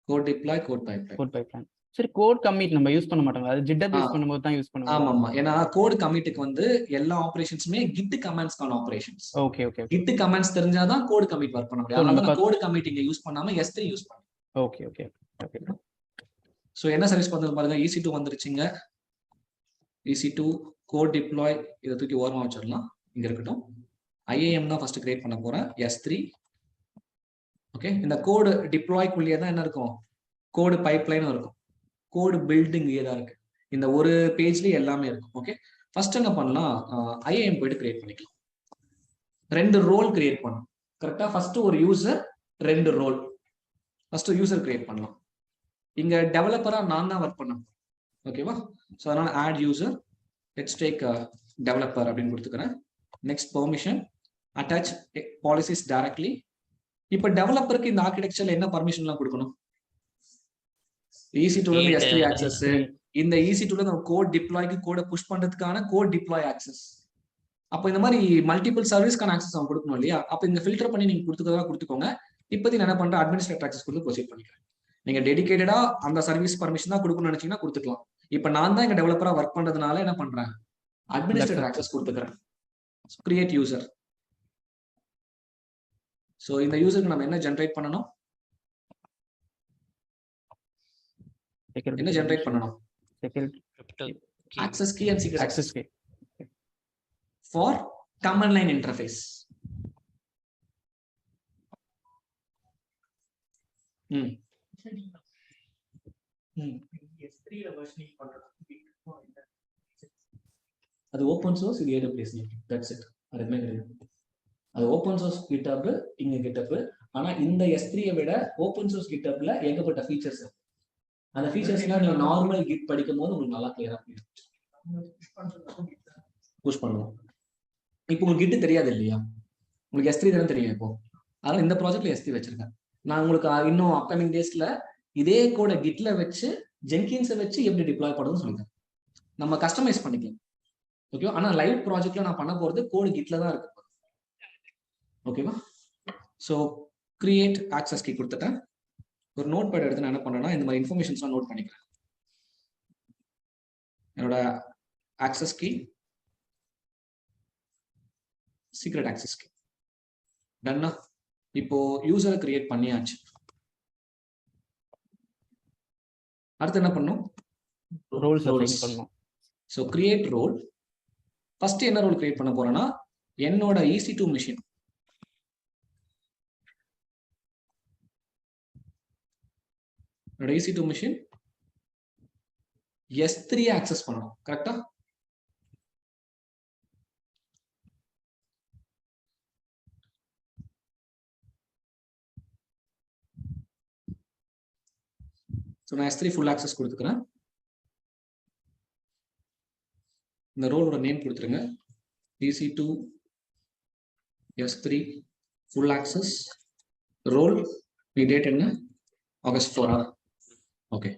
Code deploy code pipeline. சரி, கோட் கமிட் நம்ம யூஸ் பண்ண மாட்டோம், அது GitHub யூஸ் பண்ணும்போது தான் யூஸ் பண்ணுவோம். ஆமா, ஏன்னா கோட் கமிட்டுக்கு வந்து எல்லா ஆபரேஷன்ஸ்மே Git கமாண்ட்ஸ்க்கான ஆபரேஷன்ஸ். ஓகே. Git கமாண்ட்ஸ் தெரிஞ்சாதான் கோட் கமிட் வர்க் பண்ண முடியும். அதனால கோட் கமிட் இங்க யூஸ் பண்ணாம S3 யூஸ் பண்ணுங்க. ஓகே. சோ என்ன சர்வீஸ் பண்றது பாருங்க, EC2 வந்துருச்சுங்க. EC2 கோட் டிப்ளாய் இதை தூக்கி ஓரமா வச்சிடலாம், இங்க இருக்கட்டும். IAM தான் ஃபர்ஸ்ட் கிரியேட் பண்ண போறேன், S3. ஓகே, இந்த கோடு டிப்ளாய்க்குள்ளேயே தான் என்ன இருக்கும், கோடு பைப்லைனும் இருக்கும், கோடு பில்டிங் தான் இருக்கு. இந்த ஒரு பேஜ்லயே எல்லாமே இருக்கும். ஓகே, ஃபர்ஸ்ட் என்ன பண்ணலாம், IAM போயிட்டு கிரியேட் பண்ணிக்கலாம். 2 ரோல் கிரியேட் பண்ணும். கரெக்டா? ஃபர்ஸ்ட் ஒரு user, 2 role. First user create பண்ணலாம். இங்க டெவலப்பரா நான் தான் ஒர்க் பண்ணேன். ஓகேவா? ஸோ அதனால add user, let's take developer அப்படின்னு கொடுத்துக்கிறேன். Next permission, attach policies directly. இப்போ டெவலப்பருக்கு இந்த ஆர்கிடெக்சர்ல என்ன பர்மிஷன்லாம் கொடுக்கணும்? EC2 ல இருந்து S3 ஆக்சஸ், இந்த EC2 ல நம்ம கோட் டிப்ளாய்க்கு கோட புஷ் பண்றதுக்கான கோட் டிப்ளாய் ஆக்சஸ். அப்போ இந்த மாதிரி மல்டிபிள் சர்வீஸ்க்கான ஆக்சஸ் அவங்க கொடுக்கணும் இல்லையா? அப்போ இந்த ஃபில்டர் பண்ணி நீங்க கொடுத்துக்கோங்க. இப்போதைக்கு நான் என்ன பண்றேன், அட்மினிஸ்ட்ரேட்டர் ஆக்சஸ் கொடுத்து ப்ரொசீட் பண்ணிக்கிறேன். நீங்க டெடிகேட்டடா அந்த சர்வீஸ் பர்மிஷன் தான் கொடுக்கணும்னு நினைச்சீங்கன்னா கொடுத்துக்கலாம். இப்போ நான் தான் இங்க டெவலப்பரா ஒர்க் பண்றதுனால என்ன பண்றேன், அட்மினிஸ்ட்ரேட்டர் ஆக்சஸ் கொடுத்துக்கிறேன். Create user. ஸோ இந்த யூசருக்கு நம்ம என்ன ஜென்ரேட் பண்ணணும், என்ன ஜென்ரேட் பண்ணணும்? Access key and secret access key for command line interface. அது ஓபன் சோர்ஸ், இது AWS native. That's it. அதுமே கிடையாது. அது ஓபன் சோர்ஸ் GitHub, இங்க GitHub. ஆனா இந்த S3 விட ஓபன் சோர்ஸ் GitHubல ஏகப்பட்ட ஃபீச்சர்ஸ் இருக்கு. அந்த ஃபீச்சர்ஸ்லாம் நீங்க நார்மல் கிட் படிக்கும் போது உங்களுக்கு நல்லா கிளியரா புரியும். புஷ் பண்ணுவோம். இப்போ உங்களுக்கு கிட் தெரியாது இல்லையா, உங்களுக்கு S3 தானே தெரியும். இப்போ அதனால இந்த ப்ராஜெக்ட்ல S3 வச்சிருக்கேன். நான் உங்களுக்கு இன்னும் அப்கமிங் டேஸ்ல இதே கோட கிட்ல வச்சு ஜென்கின்ஸை வச்சு எப்படி டிப்ளாய் பண்ணுறதுன்னு சொல்லிட்டேன். நம்ம கஸ்டமைஸ் பண்ணிக்கலாம். ஓகேவா? ஆனா லைவ் ப்ராஜெக்ட்ல நான் பண்ண போறது கோடு கிட்ல தான் இருக்கு. ஓகேவா? ஸோ கிரியேட் ஆக்சஸ் கீ கொடுத்துட்டேன். ஒரு நோட் பேட் எடுத்து நான் என்ன பண்ணேன்னா இந்த மாதிரி இன்ஃபர்மேஷன்ஸ்லாம் நோட் பண்ணிக்கிறேன். என்னோட access key, secret access key டன்னா. இப்போ யூசரை கிரியேட் பண்ணியாச்சு. அடுத்து என்ன பண்ணும், ரோல்ஸ் பண்ணணும். So create role. ஃபர்ஸ்ட் என்ன ரோல் கிரியேட் பண்ண போறேன்னா என்னோட EC2 machine, EC2 machine S3 access பண்ணணும். கரெக்டா? ஸோ நான் S3 ஃபுல் ஆக்சஸ் கொடுத்துக்கிறேன். இந்த ரோலோட நேம் கொடுத்துருங்க, EC2 S3 full access role. Date என்ன, August 4. Okay,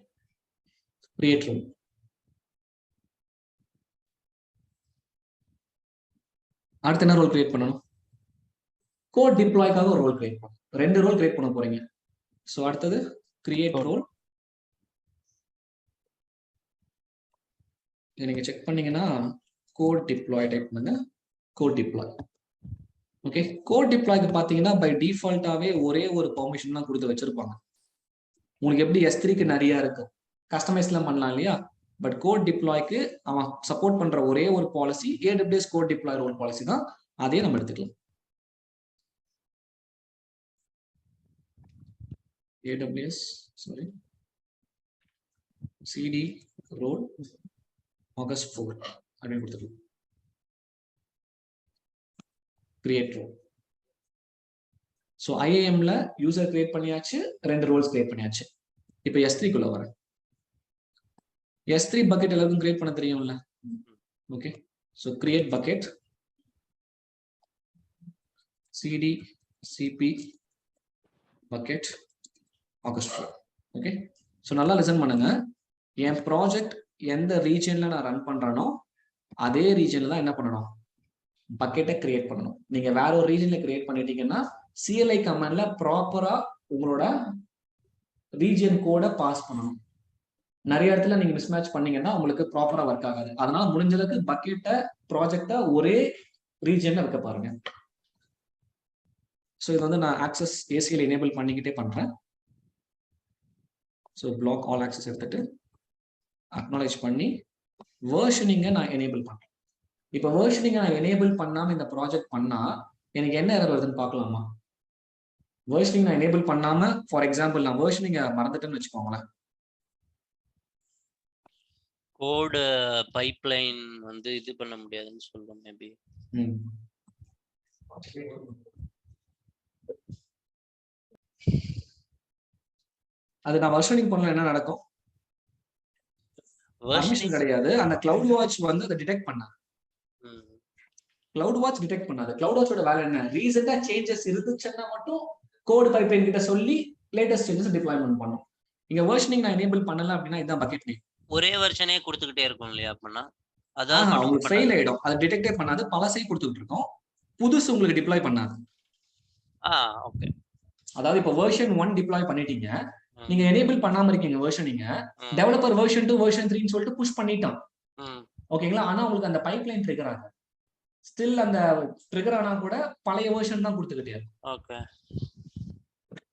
create role. அடுத்து என்ன ரோல் கிரியேட் பண்ணணும், கோட் டிப்ளாய்க்காக ஒரு ரோல் கிரியேட் பண்ணணும். 2 ரோல் கிரியேட் பண்ண போறீங்க. ஸோ அடுத்தது கிரியேட் ரோல். நீங்க செக் பண்ணீங்கன்னா கோட் டிப்ளாய் டைப் பண்ணுங்க, கோட் டிப்ளாய். ஓகே, கோட் டிப்ளாய்க்கு பாத்தீங்கன்னா பை டிஃபால்ட்டாவே ஒரே ஒரு பெர்மிஷன் தான் கொடுத்து வச்சிருப்பாங்க. உங்களுக்கு எப்படி S3க்கு நிறைய இருக்கு, கஸ்டமைஸ்லாம் பண்ணலாம் இல்லையா? பட் கோட் டிப்ளாய்க்கு அவன் சப்போர்ட் பண்ற ஒரே ஒரு policy AWS code deploy role policy தான். அதே நம்ம எடுத்துக்கலாம். AWS CD ரோல் August 4 அப்படின்னு கொடுத்துருக்கோம். Create role. ஸோ IAMல யூசர் கிரியேட் பண்ணியாச்சு, 2 ரோல்ஸ் கிரியேட் பண்ணியாச்சு. இப்போ S3குள்ள வரேன். S3 பக்கெட் எல்லாருக்கும் கிரியேட் பண்ண தெரியும்ல? Okay, so create bucket CD CP bucket August 4. Okay, so நல்லா லிசன் பண்ணுங்க. என் ப்ராஜெக்ட் எந்த ரீஜன்ல நான் ரன் பண்றேனோ அதே ரீஜன்ல தான் என்ன பண்ணணும், பக்கெட்டை கிரியேட் பண்ணணும். நீங்க வேற ஒரு ரீஜன்ல கிரியேட் பண்ணிட்டீங்கன்னா CLI கமாண்ட்ல ப்ராப்பரா உங்களோட ரீஜன் கோட பாஸ் பண்ணணும். நிறைய இடத்துல நீங்க மிஸ்மேட்ச் பண்ணீங்கன்னா உங்களுக்கு ப்ராப்பரா ஒர்க் ஆகாது. அதனால முடிஞ்ச அளவுக்கு பக்கெட்டை ப்ராஜெக்டை ஒரே ரீஜன்ல வைக்க பாருங்க. ஸோ இது வந்து நான் ஆக்சஸ் ACL எனேபிள் பண்ணிக்கிட்டே பண்றேன். ஸோ பிளாக் ஆல் ஆக்சஸ் எடுத்துட்டு அக்னாலேஜ் பண்ணி வேர்ஷனிங்கை நான் எனேபிள் பண்றேன். இப்போ வேர்ஷனிங்கை நான் எனேபிள் பண்ணாம இந்த ப்ராஜெக்ட் பண்ணா எனக்கு என்ன எரர் வருதுன்னு பார்க்கலாமா? வேர்ஷனிங் நான் எனேபிள் பண்ணாம, ஃபார் எக்ஸாம்பிள் நான் வேர்ஷனிங்கை மறந்துட்டேன்னு வச்சுக்கோங்களேன். கோடு பைப்லைன் வந்து இது பண்ண முடியாதுன்னு சொல்றோம் மேபி. அது நான் வெர்ஷனிங் பண்ணல என்ன நடக்கும்? பர்மிஷன் கிடையாது. அந்த கிளவுட் வாட்ச் வந்து அதை டிடெக்ட் பண்ணாது. கிளவுட் வாட்ச் டிடெக்ட் பண்ணாது. கிளவுட் வாட்சோட வேலை என்ன? ரீசெண்டா சேஞ்சஸ் இருந்துச்சுன்னா மட்டும் கோட் பைப்லைன் கிட்ட சொல்லி லேட்டஸ்ட் சேஞ்சஸ் டிப்ளாய்மென்ட் பண்ணும். இங்க வெர்ஷனிங் நான் எனேபிள் பண்ணல அப்படின்னா இதுதான் பக்கெட் நேம். ஒரே வெர்ஷனே கொடுத்துக்கிட்டே இருக்கும் இல்லையா? அப்படின்னா அதான் உங்களுக்கு ஃபெயில் ஆயிடும். அது டிடெக்டே பண்ணாது. பழசை கொடுத்துட்டு இருக்கோம். புதுசு உங்களுக்கு டிப்ளாய் பண்ணாது. ஓகே. அதாவது இப்போ வெர்ஷன் 1 டிப்ளாய் பண்ணிட்டீங்க, நீங்க எனேபிள் பண்ணாம இருக்கீங்க வெர்ஷனிங்க. டெவலப்பர் வெர்ஷன் 2 வெர்ஷன் 3 ன்னு சொல்லிட்டு புஷ் பண்ணிட்டான். ஓகேங்களா? ஆனா உங்களுக்கு அந்த பைப்லைன் ட்ரிகர் ஆகும். ஸ்டில் அந்த ட்ரிகர் ஆனா கூட பழைய வெர்ஷன் தான் கொடுத்துக்கிட்டே இருக்கும். ஓகே.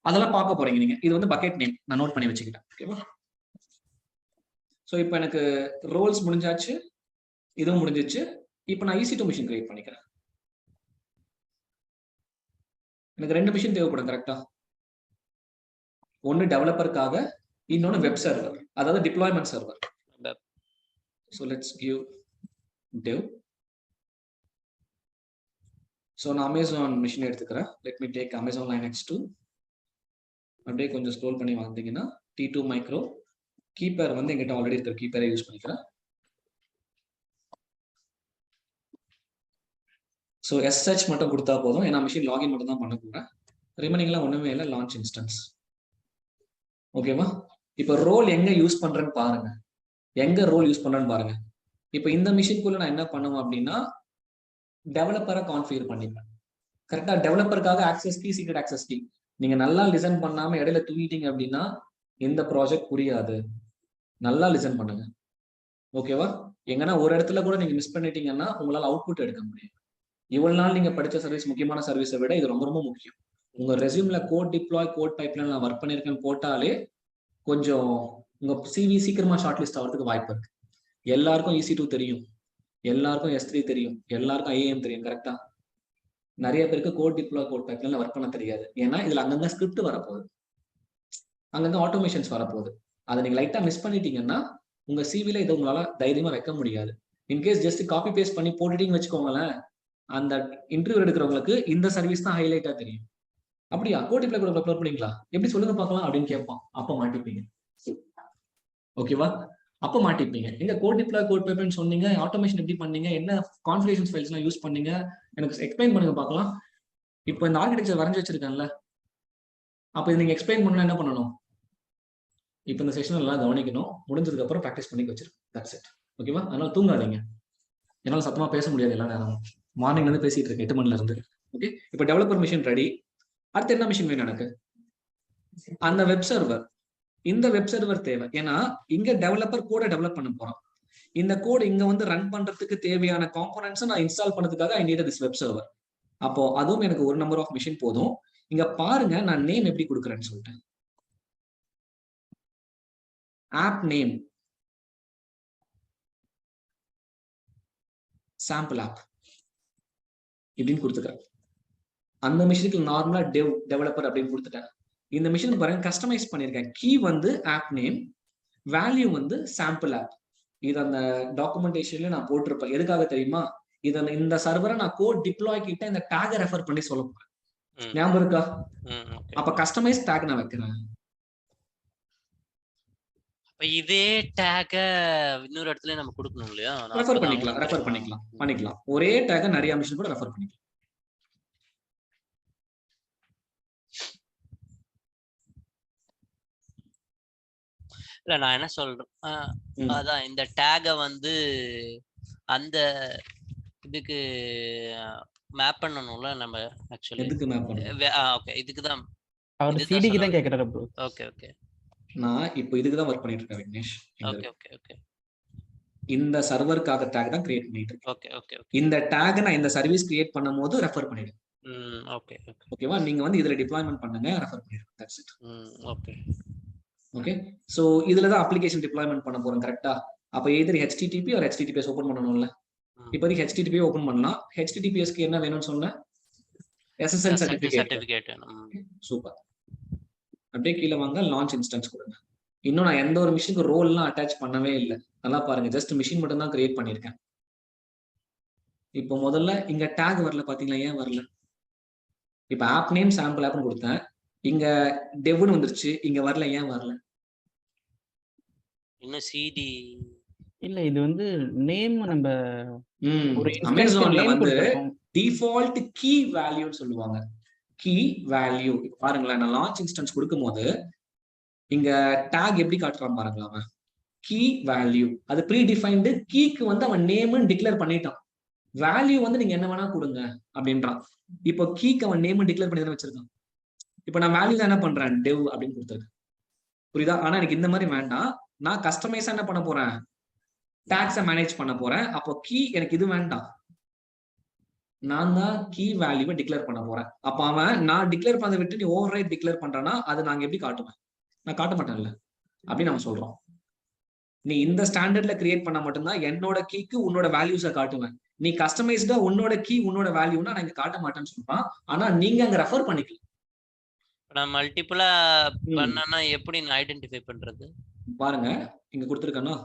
அதெல்லாம் பார்க்க போறீங்க நீங்க. இது வந்து பக்கெட் நேம் நான் நோட் பண்ணி வச்சுக்கிட்டேன். ஓகேவா? சோ இப்போ எனக்கு ரோல்ஸ் முடிஞ்சாச்சு, இதுவும் முடிஞ்சிச்சு. இப்போ நான் EC2 மிஷின் கிரியேட் பண்ணிக்கிறேன். எனக்கு 2 மிஷின் தேவைப்படும் கரெக்டா? ஒன்னு டெவலப்பருக்காக, இன்னொன்னு வெப் சர்வர், அதாவது deployment server. So let's give dev. So நான் Amazon மிஷின் எடுத்துக்கிறேன். Let me take Amazon Linux 2. அப்படியே கொஞ்சம் ஸ்க்ரோல் பண்ணி வந்தீங்கன்னா T2 மைக்ரோ கீப்பர் வந்து எங்கிட்ட ஆல்ரெடி இருக்கிற கீப்பரை யூஸ் பண்ணிக்கிறேன். ஸோ SH மட்டும் கொடுத்தா போதும், ஏன்னா மிஷின் லாகின் மட்டும் தான் பண்ண போறேன். ரிமைனிங்லாம் ஒண்ணுமே இல்லை, லான்ச் இன்ஸ்டன்ஸ். ஓகேவா? இப்போ ரோல் எங்க யூஸ் பண்றேன்னு பாருங்க. எங்க ரோல் யூஸ் பண்றேன்னு பாருங்க. இப்போ இந்த மிஷின்குள்ள நான் என்ன பண்ணுவேன் அப்படின்னா டெவலப்பரை கான்ஃபிகர் பண்ணிப்பேன். கரெக்டா? டெவலப்பருக்காக access key, secret access key. நீங்க நல்லா லிசன் பண்ணாம இடையில தூங்கிட்டீங்க அப்படின்னா இந்த ப்ராஜெக்ட் புரியாது. நல்லா லிசன் பண்ணுங்க. ஓகேவா? எங்கன்னா ஒரு இடத்துல கூட நீங்க மிஸ் பண்ணிட்டீங்கன்னா உங்களால அவுட்புட் எடுக்க முடியும். இவ்வளவு நாள் நீங்க படிச்ச சர்வீஸ் முக்கியமான சர்வீஸை விட இது ரொம்ப ரொம்ப முக்கியம். உங்க ரெஸ்யூம்ல கோட் டிப்ளாய், கோட் பைப்லைன் நான் ஒர்க் பண்ணிருக்கேன்னு போட்டாலே கொஞ்சம் உங்க சிவி சீக்கிரமா ஷார்ட் லிஸ்ட் ஆகிறதுக்கு வாய்ப்பு இருக்கு. எல்லாருக்கும் EC2 தெரியும், எல்லாருக்கும் S3 தெரியும், எல்லாருக்கும் IAM தெரியும். கரெக்டா? நிறைய பேருக்கு கோட் டிப்ளாய், கோட் பைப்லைன்ல ஒர்க் பண்ண தெரியாது. ஏன்னா இதுல அங்கங்க ஸ்கிரிப்ட் வரப்போகுது, அங்கங்க ஆட்டோமேஷன்ஸ் வரப்போகுது. அதை நீங்க லைட்டா மிஸ் பண்ணிட்டீங்கன்னா உங்க சிவில இதை உங்களால தைரியமா வைக்க முடியாது. இன்கேஸ் ஜஸ்ட் காப்பி பேஸ்ட் பண்ணி போட்டுட்டீங்கன்னு வச்சுக்கோங்களேன், அந்த இன்டர்வியூ எடுக்கிறவங்களுக்கு இந்த சர்வீஸ் தான் ஹைலைட்டா தெரியும். அப்படியா? கோட் டிப்ளாய் கூட அப்லோட் பண்ணீங்களா? எப்படி சொல்லுங்க பார்க்கலாம் அப்படின்னு கேட்பான். அப்ப மாட்டிப்பீங்க. ஓகேவா? அப்ப மாட்டிப்பீங்க. எங்க கோட் டிப்ளாய், கோட் பைப்லைன் சொன்னீங்க, ஆட்டோமேஷன் எப்படி பண்ணீங்க, என்ன கான்ஃபிகரேஷன் ஃபைல்ஸ் எல்லாம் யூஸ் பண்ணீங்க, எனக்கு எக்ஸ்பிளைன் பண்ணுங்க பார்க்கலாம். இப்போ இந்த ஆர்கிடெக்சர் வரைஞ்சு வச்சிருக்கேன்ல, அப்ப இது நீங்க எக்ஸ்பிளைன் பண்ணா என்ன பண்ணணும்? இப்போ இந்த செஷன் எல்லாம் கவனிக்கணும். முடிஞ்சதுக்கு அப்புறம் ப்ராக்டிஸ் பண்ணி வச்சிருக்கேன். That's it. ஓகேவா? அதனால தூங்காதீங்க. என்னால சத்தமா பேச முடியாது எல்லா நேரமும். மார்னிங்ல இருந்து பேசிட்டு இருக்கேன், 8 மணில இருந்து. ஓகே, இப்போ டெவலப்பர் மிஷின் ரெடி. அடுத்து என்ன மிஷின் வேணும் எனக்கு? அந்த வெப் சர்வர். இந்த வெப் சர்வர் தேவை. ஏன்னா இங்க டெவலப்பர் கோட டெவலப் பண்ண போறான். இந்த கோட் இங்க வந்து ரன் பண்றதுக்கு தேவையான காம்போனன்ட்ஸ் நான் இன்ஸ்டால் பண்ணதுக்காக I need this web server. அப்போ அதுவும் எனக்கு ஒரு நம்பர் ஆஃப் மிஷின் போதும். இங்க பாருங்க நான் நேம் எப்படி கொடுக்குறேன்னு சொல்லிட்டு. ஆப் நேம் சாம்பிள் ஆப் இப்படின்னு கொடுத்துக்கிறேன். அந்த மிஷினுக்கு நார்மலா டெவலப்பர் அப்படின்னு கொடுத்துட்டேன். இந்த மிஷினுக்கு பாருங்க கஸ்டமைஸ் பண்ணியிருக்கேன். கீ வந்து ஆப் நேம், வேல்யூ வந்து சாம்பிள் ஆப். இது அந்த டாக்குமெண்டேஷன்ல நான் போட்டிருப்பேன். எதுக்காக தெரியுமா? இந்த சர்வரை நான் கோட் டிப்ளாய் கிட்ட இந்த டேகை ரெஃபர் பண்ணி சொல்ல போறேன். ஞாபகம் இருக்கா? அப்ப கஸ்டமைஸ் டேக் நான் வைக்கிறேன். இதே டேக இன்னொரு இடத்துல நம்ம கொடுக்கணும் இல்லையா? ரெஃபர் பண்ணிக்கலாம். ஒரே டேக நிறைய மிஷின் கூட ரெஃபர் பண்ணிக்கலாம். இல்ல நான் என்ன சொல்றேன், அதான் இந்த டேக வந்து அந்த இதுக்கு மேப் பண்ணணும்ல நம்ம. ஆக்சுவலி எதுக்கு மேப் பண்ணணும்? ஓகே, இதுக்கு தான் அவர் சிடிக்கு தான் கேக்குறாரு ப்ரோ. Okay okay. நான் இப்போ இதுக்கு தான் வர்க் பண்ணிட்டு இருக்கேன் விக்னேஷ். Okay okay okay. இந்த சர்வருக்காக டேக் தான் கிரியேட் பண்ணிட்டு இருக்கேன். Okay okay okay. இந்த டேக் நான் இந்த சர்வீஸ் கிரியேட் பண்ணும்போது ரெஃபர் பண்ணிடுங்க. Okay okay. ஓகேவா? நீங்க வந்து இதுல டிப்ளாய்மென்ட் பண்ணுங்க, ரெஃபர் பண்ணிடுங்க. That's it. Okay okay. So இதுல தான் அப்ளிகேஷன் டிப்ளாய்மென்ட் பண்ண போறோம். கரெக்டா? அப்ப either HTTP or HTTPS open பண்ணணும்ல. இப்போதைக்கு HTTP ஓபன் பண்ணலாம். HTTPSக்கு என்ன வேணும்னு சொன்னேன்? SSL certificate. சூப்பர். அப்படியே கீழே வாங்க, லான்ச் இன்ஸ்டன்ஸ் கொடுங்க. இன்னும் நான் எந்த ஒரு மிஷினுக்கு ரோல்லாம் அட்டாச் பண்ணவே இல்லை. நல்லா பாருங்க, ஜஸ்ட் மிஷின் மட்டும் தான் கிரியேட் பண்ணியிருக்கேன். இப்போ முதல்ல இங்க டேக் வரல, பாத்தீங்களா? ஏன் வரல? இப்போ ஆப் நேம் சாம்பிள் ஆப்னு கொடுத்தேன். இங்க டெவ்னு வந்துருச்சு, இங்க வரல, ஏன் வரல? இன்னும் சிடி இல்ல இது வந்து நேம் நம்ம ஒரு அமேசான்ல நேம் வந்து கொடுத்துருக்கோம். டிஃபால்ட் கீ வேல்யூன்னு சொல்லுவாங்க. கீ வேல்யூ பாருங்களேன், நான் லான்ச் இன்ஸ்டன்ஸ் கொடுக்கும் போது இங்க டேக் எப்படி காட்டுறான் பாருங்களா, அவன் கீ வேல்யூ அது ப்ரீ டிஃபைன்டு. கீக்கு வந்து அவன் நேம்னு டிக்ளேர் பண்ணிட்டான். வேல்யூ வந்து நீங்க என்ன வேணா கொடுங்க அப்படின்றான். இப்போ கீக்கு அவன் நேம் டிக்ளேர் பண்ணி தானே வச்சிருக்கான். இப்போ நான் வேல்யூ தான் என்ன பண்றேன், டெவ் அப்படின்னு கொடுத்துருக்கேன். புரியுதா? ஆனா எனக்கு இந்த மாதிரி வேண்டாம், நான் கஸ்டமைஸா என்ன பண்ண போறேன், டாக்ஸை மேனேஜ் பண்ண போறேன். அப்போ கீ எனக்கு இது வேண்டாம், நான் தான் கீ வேல்யூவை டிக்ளேர் பண்ண போறேன். அப்ப அவன் நான் டிக்ளேர் பண்ணதை விட்டு நீ ஓவர் ரைட் டிக்ளேர் பண்றேன்னா அது நாங்க எப்படி காட்டுவேன்? நான் காட்ட மாட்டேன்ல அப்படின்னு நம்ம சொல்றோம். நீ இந்த ஸ்டாண்டர்ட்ல கிரியேட் பண்ண மட்டும்தான் என்னோட கீக்கு உன்னோட வேல்யூஸை காட்டுவேன். நீ கஸ்டமைஸ்டா உன்னோட கீ உன்னோட வேல்யூனா நான் இங்க காட்ட மாட்டேன்னு சொல்றான். ஆனா நீங்க அங்க ரெஃபர் பண்ணிக்கலாம். நான் மல்டிபிளா பண்ணனா எப்படி நான் ஐடென்டிஃபை பண்றது? பாருங்க இங்க கொடுத்துருக்கேன்னா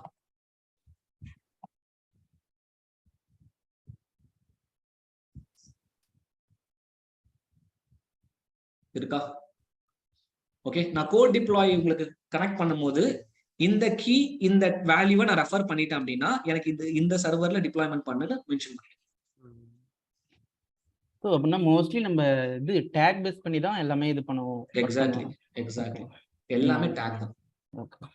இருக்கா? ஓகே, நான் கோட் டிப்ளாய் உங்களுக்கு கனெக்ட் பண்ணும்போது இந்த கீ இந்த வேல்யூவை நான் ரெஃபர் பண்ணிட்டேன் அப்படின்னா எனக்கு இந்த சர்வர்ல டிப்ளாய்மெண்ட் பண்ணுன்னு மென்ஷன் பண்ணிட்டேன். ஸோ அப்படின்னா மோஸ்ட்லி நம்ம இது டேக் பேஸ் பண்ணி தான் எல்லாமே இது பண்ணுவோம். எக்ஸாக்ட்லி எல்லாமே டேக் தான். ஓகே,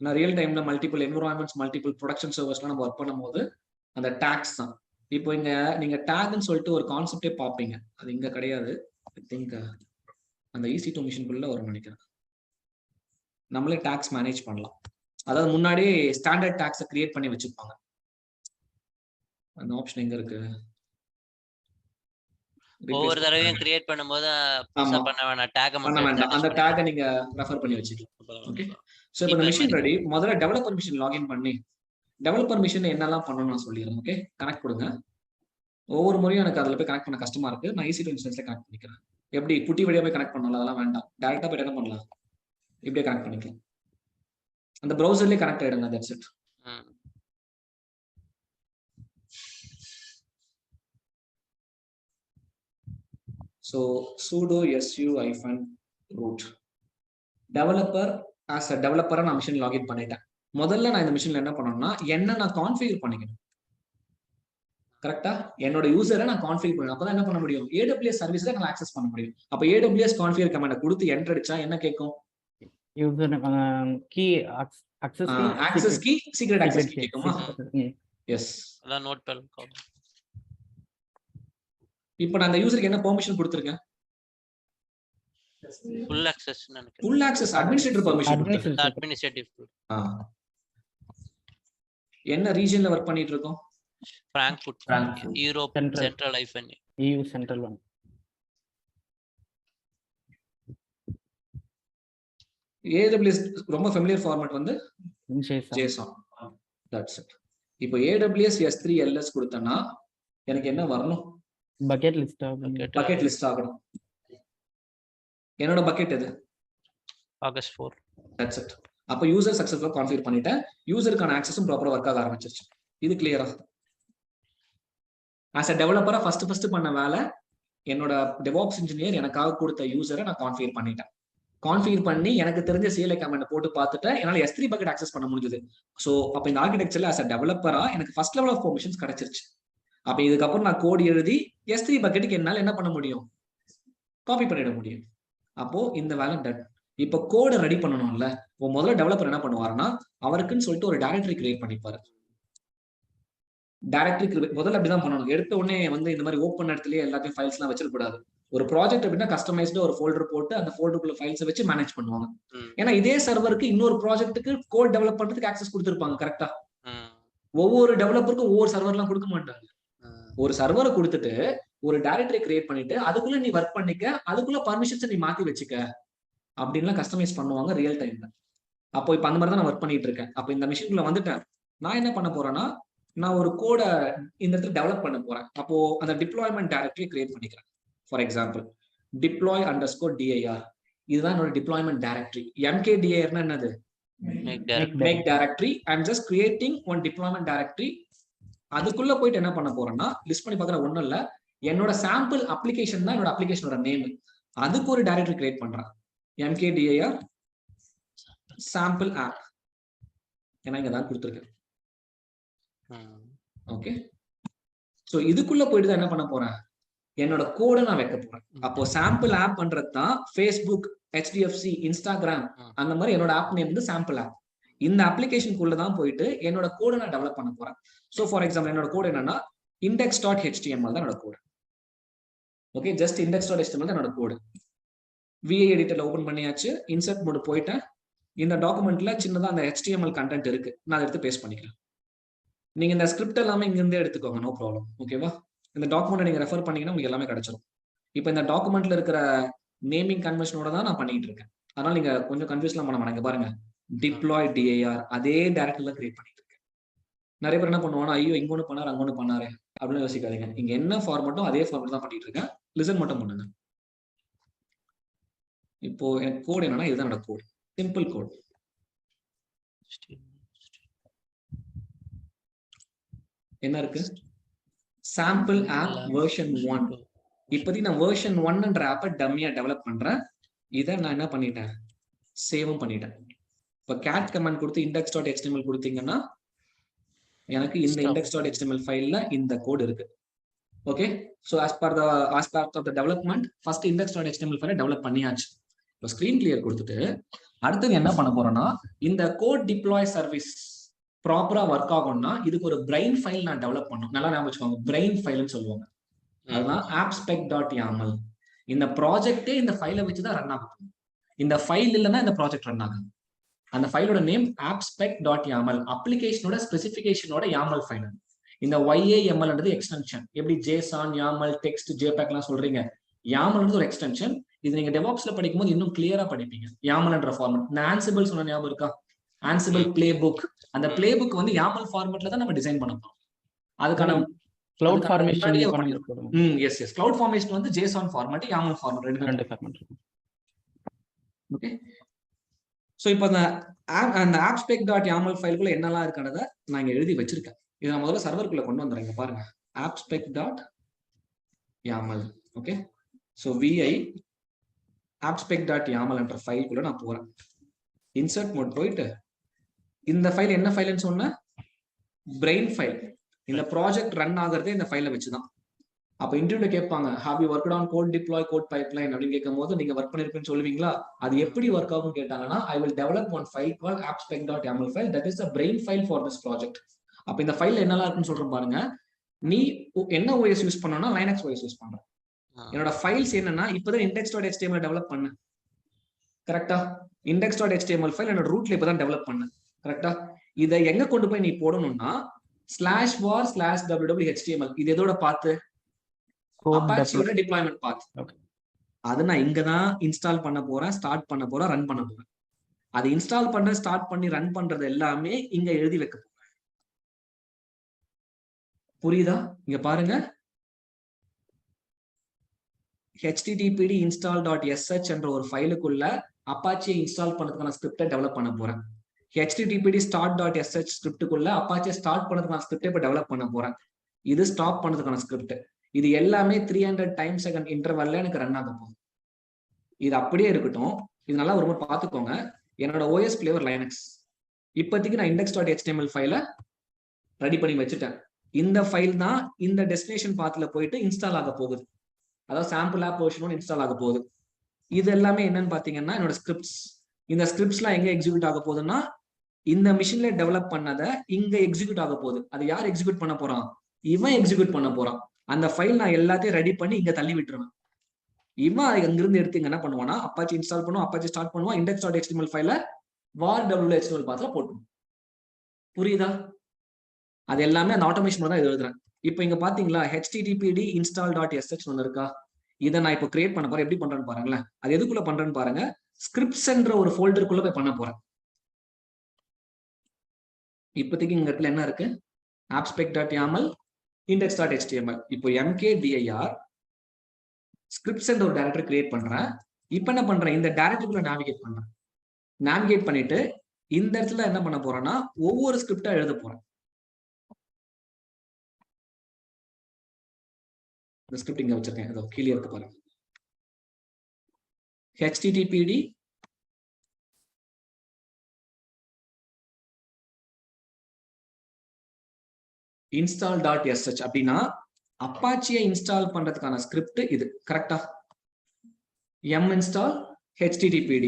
நான் ரியல் டைம்ல மல்டிபிள் என்விரான்மெண்ட்ஸ் மல்டிபிள் ப்ரொடக்ஷன் சர்வர்ஸ்லாம் நம்ம ஒர்க் பண்ணும்போது அந்த டேக்ஸ் தான். இப்போ இங்க நீங்க டேக்னு சொல்லிட்டு ஒரு கான்செப்டே பார்ப்பீங்க, அது இங்க கிடையாது. ஐ திங்க் அந்த EC2 மிஷின்குள்ள வரும் நினைக்கிறேன். நம்மளே டாக்ஸ் மேனேஜ் பண்ணலாம். அதாவது முன்னாடியே ஸ்டாண்டர்ட் டாக்ஸை கிரியேட் பண்ணி வச்சிருப்பாங்க. அந்த ஆப்ஷன் எங்க இருக்கு? ஒவ்வொரு தடவையும் கிரியேட் பண்ணும்போது பண்ண வேணாம், டேக் மட்டும் அந்த டேக்கை நீங்க ரெஃபர் பண்ணி வச்சுக்கலாம். ஓகே, சோ இப்போ இந்த மிஷின் ரெடி. முதல்ல டெவலப்பர் மிஷின் லாகின் பண்ணி டெவலப்பர் மிஷின் என்னெல்லாம் பண்ணணும்னு நான் சொல்லிடுறேன். ஓகே, கனெக்ட் கொடுங்க. ஒவ்வொரு முறையும் எனக்கு அதில் போய் கனெக்ட் பண்ண கஷ்டமா இருக்கு. நான் EC2 இன்ஸ்டன்ஸ்ல கனெக்ட் பண்ணிக்கிறேன். எப்படி புட்டி வழியா போய் கனெக்ட் பண்ணலாம், அதெல்லாம் வேண்டாம். டைரக்டா போய் என்ன பண்ணலாம், இப்படியே கனெக்ட் பண்ணிக்கலாம். அந்த ப்ரௌசர்லயே கனெக்ட் ஆயிடுங்க. That's it. So sudo su-root developer as a டெவலப்பரா நான் மிஷின் லாகின் பண்ணிட்டேன். முதல்ல நான் இந்த மிஷின்ல என்ன பண்ணணும்னா என்ன நான் கான்ஃபிகர் பண்ணிக்கணும். கரெக்டா என்னோட யூசரை நான் கான்ஃபிகர் பண்ணணும். அப்பதான் என்ன பண்ண முடியும், AWS சர்வீஸ் நான் ஆக்சஸ் பண்ண முடியும். அப்ப AWS கான்ஃபிகர் கமாண்டை கொடுத்து என்டர் அடிச்சா என்ன கேட்கும், user key access key secret access key கேக்குமா? எஸ், அதான் நோட் பண்ணு. இப்போ நான் அந்த யூசருக்கு என்ன பெர்மிஷன் கொடுத்திருக்கேன்? ஃபுல் ஆக்சஸ் நினைக்கிறேன். Full access administrator permission. Administrative. என்ன ரீஜன்ல வர்க் பண்ணிட்டு இருக்கோம்? Frankfurt, Europe central hyphen EU central one. AWS ரொம்ப ஃபெமிலியர் ஃபார்மட் வந்து JSON. JSON. That's it. இப்போ AWS S3 LS கொடுத்தனா எனக்கு என்ன வரணும், பக்கெட் லிஸ்ட் பக்கெட் லிஸ்ட் ஆகணும். என்னோட பக்கெட் எது, ஆகஸ்ட் 4. That's it. அப்ப யூசர் சக்சஸ்ஃபுல்லா கான்ஃபிகர் பண்ணிட்டேன். யூசருக்கான ஆக்சஸும் ப்ராப்பரா ஒர்க் ஆக ஆரம்பிச்சிருச்சு. இது கிளியரா? ஆஸ் அ டெவலப்பரா ஃபர்ஸ்ட் பண்ண வேலை என்னோட டெவாப்ஸ் இன்ஜினியர் எனக்காக கொடுத்த யூசரை நான் கான்ஃபிகர் பண்ணிட்டேன். கான்ஃபிகர் பண்ணி எனக்கு தெரிஞ்ச CLI கமாண்ட் போட்டு பார்த்துட்டு என்னால S3 பக்கெட் ஆக்சஸ் பண்ண முடிஞ்சது. ஸோ அப்ப இந்த ஆர்கிடெக்சர்ல ஆஸ் அ டெவலப்பரா எனக்கு ஃபர்ஸ்ட் லெவல் ஆஃப் பெர்மிஷன்ஸ் கிடைச்சிருச்சு. அப்ப இதுக்கப்புறம் நான் கோட் எழுதி S3 பக்கெட்டுக்கு என்னால என்ன பண்ண முடியும், காப்பி பண்ணிட முடியும். அப்போ இந்த வேலை டன். இப்ப கோடை ரெடி பண்ணணும்ல. இப்போ முதல்ல டெவலப்பர் என்ன பண்ணுவாருன்னா அவருக்குன்னு சொல்லிட்டு ஒரு டைரக்டரி கிரியேட் பண்ணிப்பாரு. டைரக்டரி முதல்ல அப்படிதான் பண்ணணும். எடுத்த உடனே வந்து இந்த மாதிரி ஓப்பன் இடத்துலயே எல்லாத்தையும் ஃபைல்ஸ் எல்லாம் வச்சிருக்கூடாது. ஒரு ப்ராஜெக்ட் அப்படின்னா கஸ்டமைஸ்டு ஒரு ஃபோல்டர் போட்டு அந்த ஃபோல்டருக்குள்ள ஃபைல்ஸை வச்சு மேனேஜ் பண்ணுவாங்க. ஏன்னா இதே சர்வருக்கு இன்னொரு ப்ராஜெக்ட்டுக்கு கோட் டெவலப் பண்றதுக்கு ஆக்சஸ் கொடுத்துருப்பாங்க. கரெக்டா? ஒவ்வொரு டெவலப்பருக்கும் ஒவ்வொரு சர்வர்லாம் கொடுக்க மாட்டாங்க. ஒரு சர்வரை கொடுத்துட்டு ஒரு டைரக்டரி கிரியேட் பண்ணிட்டு அதுக்குள்ள நீ ஒர்க் பண்ணிக்க, அதுக்குள்ள பர்மிஷன்ஸ் நீ மாத்தி வச்சுக்க அப்படின்லாம் கஸ்டமைஸ் பண்ணுவாங்க ரியல் டைம்ல. அப்போ இப்ப அந்த மாதிரி தான் நான் ஒர்க் பண்ணிட்டு இருக்கேன். அப்ப இந்த மிஷின்குள்ள வந்துட்டேன். நான் என்ன பண்ண போறேன்னா நான் ஒரு கோடை இந்த இடத்துல டெவலப் பண்ண போறேன். அப்போ அந்த டிப்ளாய்மெண்ட் டைரக்டரி கிரியேட் பண்ணிக்கிறேன். ஃபார் எக்ஸாம்பிள் deploy_dir இதுதான் என்னோட டிப்ளாய்மெண்ட் டைரக்டரி. MKDIR என்னது, make directory. I'm just creating one deployment directory. அதுக்குள்ள போயிட்டு என்ன பண்ண போறேன்னா லிஸ்ட் பண்ணி பார்க்குற ஒன்றும் இல்லை, என்னோட சாம்பிள் அப்ளிகேஷன் தான் என்னோட அப்ளிகேஷனோட நேம். அதுக்கு ஒரு டைரக்டரி கிரியேட் பண்றேன், mkdir சாம்பிள் ஆப். ஏன்னா இங்க தான் கொடுத்துருக்கேன். ஓகே, சோ இதுக்குள்ள போயிட்டு தான் என்ன பண்ண போறேன், என்னோட கோடை நான் வைக்க போறேன். அப்போ சாம்பிள் ஆப் பண்றது தான் ஃபேஸ்புக், HDFC, இன்ஸ்டாகிராம் அந்த மாதிரி என்னோட ஆப் நேம் வந்து சாம்பிள் ஆப். இந்த அப்ளிகேஷனுக்குள்ள தான் போயிட்டு என்னோட கோடை நான் டெவலப் பண்ண போறேன். ஸோ ஃபார் எக்ஸாம்பிள் என்னோட கோடு என்னன்னா index.html தான் என்னோட கோடு. ஓகே, ஜஸ்ட் index.html தான் என்னோட கோடு. VI எடிட்டர்ல ஓபன் பண்ணியாச்சு, இன்சர்ட் மோடு போயிட்டேன். இந்த டாக்குமெண்ட்ல சின்னதா அந்த HTML கண்டென்ட் இருக்கு, நான் அதை எடுத்து பேஸ்ட் பண்ணிக்கிறேன். நீங்க இந்த ஸ்கிரிப்ட் எல்லாமே இங்க இருந்தே எடுத்துக்கோங்க, நோ ப்ராப்ளம். ஓகேவா, இந்த டாக்குமெண்ட் நீங்க ரெஃபர் பண்ணீங்கன்னா உங்களுக்கு எல்லாமே கிடைச்சிடும். இப்போ இந்த டாக்குமெண்ட்ல இருக்கிற நேமிங் கன்வென்ஷனோட தான் நான் பண்ணிட்டு இருக்கேன். அதனால நீங்க கொஞ்சம் கன்ஃபியூஸ்லாம் பண்ண மாட்டாங்க. பாருங்க, டிப்ளாய் dir அதே டைரக்டரியில கிரியேட் பண்ணிட்டு இருக்கேன். நிறைய பேர் என்ன பண்ணுவாங்கன்னா, ஐயோ இங்க ஒன்று பண்ணாரு அங்க ஒன்று பண்ணாரு அப்படின்னு யோசிக்காதீங்க. இங்க என்ன ஃபார்மேட்டோ அதே ஃபார்மேட் தான் பண்ணிட்டு இருக்கேன். லிசன் மட்டும் பண்ணுங்க. இப்போ எனக்கு கோட் என்னன்னா இதுதான் என்னோட கோட், சிம்பிள் கோட். என்ன இருக்கு, சாம்பிள் ஆப் வெர்ஷன் 1. இப்போதைக்கு நான் வெர்ஷன் 1ன்ற ஆப்பை டம்மியா டெவலப் பண்றேன். இதை நான் என்ன பண்ணிட்டேன், சேவும் பண்ணிட்டேன். இப்போ கேட் கமாண்ட் கொடுத்து index.html கொடுத்தீங்கன்னா எனக்கு இந்த index.html ஃபைல்ல இந்த கோட் இருக்கு. Okay, so as part of the development first index.html ஃபைலை டெவலப் பண்ணியாச்சு. இப்போ ஸ்கிரீன் கிளியர் கொடுத்துட்டு அடுத்தது என்ன பண்ண போறோம்னா, இந்த கோட் டிப்ளாய் சர்வீஸ் ப்ராப்பரா ஒர்க் ஆகும்னா இதுக்கு ஒரு பிரெயின் ஃபைல் நான் டெவலப் பண்ணணும். நல்லா ஞாபகம் வச்சுக்கோங்க, பிரெயின் ஃபைல்னு சொல்லுவாங்க. அதுதான் appspec.yaml. இந்த ப்ராஜெக்டே இந்த ஃபைலை வச்சுதான் ரன் ஆகும். இந்த ஃபைல் இல்லைன்னா இந்த ப்ராஜெக்ட் ரன் ஆகும். அந்த ஃபைலோட நேம் appspec.yaml, அப்ளிகேஷனோட ஸ்பெசிஃபிகேஷனோட YAML ஃபைல். இந்த YAML எக்ஸ்டென்ஷன். எப்படி JSON, YAML, டெக்ஸ்ட், JPEG எல்லாம் சொல்றீங்க, YAML ஒரு எக்ஸ்டென்ஷன். இது நீங்க டெவாப்ஸ்ல படிக்கும்போது இன்னும் கிளியரா படிப்பீங்க. YAML format. நான் ஆன்சிபிள் சொன்ன ஞாபகம் இருக்கா, ஆன்சிபிள் பிளே புக். அந்த பிளே புக் வந்து YAML ஃபார்மட்ல தான் நம்ம டிசைன் பண்ண போறோம். அதுக்கான cloud formation yes cloud formation வந்து JSON ஃபார்மட், YAML ஃபார்மட் ரெண்டு ஃபார்மட். ஓகே, சோ இப்போ அந்த appspec.yaml ஃபைலுக்குள்ள என்னெல்லாம் இருக்குன்றத நான் இங்க எழுதி வச்சிருக்கேன். இதை நான் முதல்ல சர்வருக்குள்ள கொண்டு வந்துறேன். இங்க பாருங்க, appspec.yaml. Okay, so VI appspec.yaml என்ற ஃபைலுக்குள்ள நான் போறேன். இன்சர்ட் மோட் போயிட்டு இந்த ஃபைல் என்ன ஃபைல்னு சொன்ன, பிரெயின் ஃபைல். இந்த ப்ராஜெக்ட் ரன் ஆகுறதே இந்த ஃபைலை வச்சுதான். அப்ப இன்டர்வியூல கேட்பாங்க, have you worked on code deploy, code pipeline அப்படின்னு கேட்கும் போது நீங்க ஒர்க் பண்ணிருப்பேன்னு சொல்லுவீங்களா? அது எப்படி ஒர்க் ஆகும் கேட்டாங்கன்னா, I will develop one file called appspec.yaml file that is the brain file for this project. அப்ப இந்த ஃபைல் என்னெல்லாம் இருக்குன்னு சொல்றேன் பாருங்க. நீ என்ன OS யூஸ் பண்ணனா, Linux OS யூஸ் பண்ற. என்னோட ஃபைல்ஸ் என்னன்னா, இப்பதான் index.html டெவலப் பண்ண. கரெக்டா, index.html ஃபைல் என்னோட ரூட்ல இப்பதான் டெவலப் பண்ண. கரெக்டா, இதை எங்க கொண்டு போய் நீ போடணும்னா /var/www.html. இது எதோட பார்த்து, அப்பாச்சியோட டிப்ளாய்மென்ட் பாத். அது நான் இங்க தான் இன்ஸ்டால் பண்ண போறேன், ஸ்டார்ட் பண்ண போறேன், ரன் பண்ண போறேன். அது இன்ஸ்டால் பண்ற, ஸ்டார்ட் பண்ணி ரன் பண்றது எல்லாமே இங்க எழுதி வைக்க போறேன். புரியுதா? இங்க பாருங்க, httpd install.sh என்ற ஒரு ஃபைலுக்குள்ள அப்பாச்சியை இன்ஸ்டால் பண்ணதுக்கான ஸ்கிரிப்டை டெவலப் பண்ண போறேன். httpd start.sh ஸ்கிரிப்டுக்குள்ள அப்பாச்சியை ஸ்டார்ட் பண்ணதுக்கான ஸ்கிரிப்டை இப்ப டெவலப் பண்ண போறேன். இது ஸ்டாப் பண்ணதுக்கான ஸ்கிரிப்ட். இது எல்லாமே 300 டைம்ஸ் செகண்ட் இன்டர்வல்ல எனக்கு ரன் ஆக போகுது. இது அப்படியே இருக்கட்டும். இது நல்லா ஒரு முறை பார்த்துக்கோங்க. என்னோட OS ஃபிளேவர் லைனக்ஸ். இப்போதைக்கு நான் index.html ஃபைலை ரெடி பண்ணி வச்சுட்டேன். இந்த ஃபைல் தான் இந்த டெஸ்டினேஷன் பாத்ல போயிட்டு இன்ஸ்டால் ஆக போகுது. அதாவது சாம்பிள் ஆப் வெர்ஷன் 1 இன்ஸ்டால் ஆக போகுது. இது எல்லாமே என்னன்னு பாத்தீங்கன்னா என்னோட ஸ்கிரிப்ட்ஸ். இந்த ஸ்கிரிப்ட்ஸ்லாம் எங்க எக்ஸிக்யூட் ஆக போகுதுன்னா, இந்த மிஷின்ல டெவலப் பண்ணதை இங்க எக்ஸிக்யூட் ஆக போகுது. அது யார் எக்ஸிக்யூட் பண்ண போறான்? இவன் எக்ஸிக்யூட் பண்ண போறான். அந்த ஃபைல் நான் எல்லாத்தையும் ரெடி பண்ணி இங்க தள்ளி விட்டுருவேன். இவன் அங்கிருந்து எடுத்து இங்க என்ன பண்ணுவானா, அப்பாச்சி இன்ஸ்டால் பண்ணுவான், அப்பாச்சி ஸ்டார்ட் பண்ணுவான், index.html ஃபைல var/www.html பாத்ல போட்டுருவோம். புரியுதா? அது எல்லாமே அந்த ஆட்டோமேஷன் தான் எழுதுறேன். இப்போ இங்க பாத்தீங்களா, httpd install.sh ஒன்று இருக்கா? இதை நான் இப்போ கிரியேட் பண்ண போறேன். எப்படி பண்றேன்னு பாருங்களேன். அது எதுக்குள்ள பண்றேன்னு பாருங்க. ஸ்கிரிப்ட்ஸ் என்ற ஒரு ஃபோல்டருக்குள்ள போய் பண்ண போறேன். இப்போதைக்கு இங்க இடத்துல என்ன இருக்கு, appspec.yaml, index.html. இப்போ mkdir ஸ்கிரிப்ட்ஸ் என்ற ஒரு டைரக்டரி கிரியேட் பண்றேன். இப்போ என்ன பண்றேன், இந்த டைரக்டரிக்குள்ள நேவிகேட் பண்றேன். நேவிகேட் பண்ணிட்டு இந்த இடத்துல என்ன பண்ண போறேன்னா, ஒவ்வொரு ஸ்கிரிப்டா எழுத போறேன். இந்த ஸ்கிரிப்ட் இங்க வச்சிருக்கேன், அதோ கீழே இருக்கு பாருங்க. httpd install.sh அப்படின்னா அப்பாச்சியை இன்ஸ்டால் பண்றதுக்கான ஸ்கிரிப்ட் இது. கரெக்டா? install httpd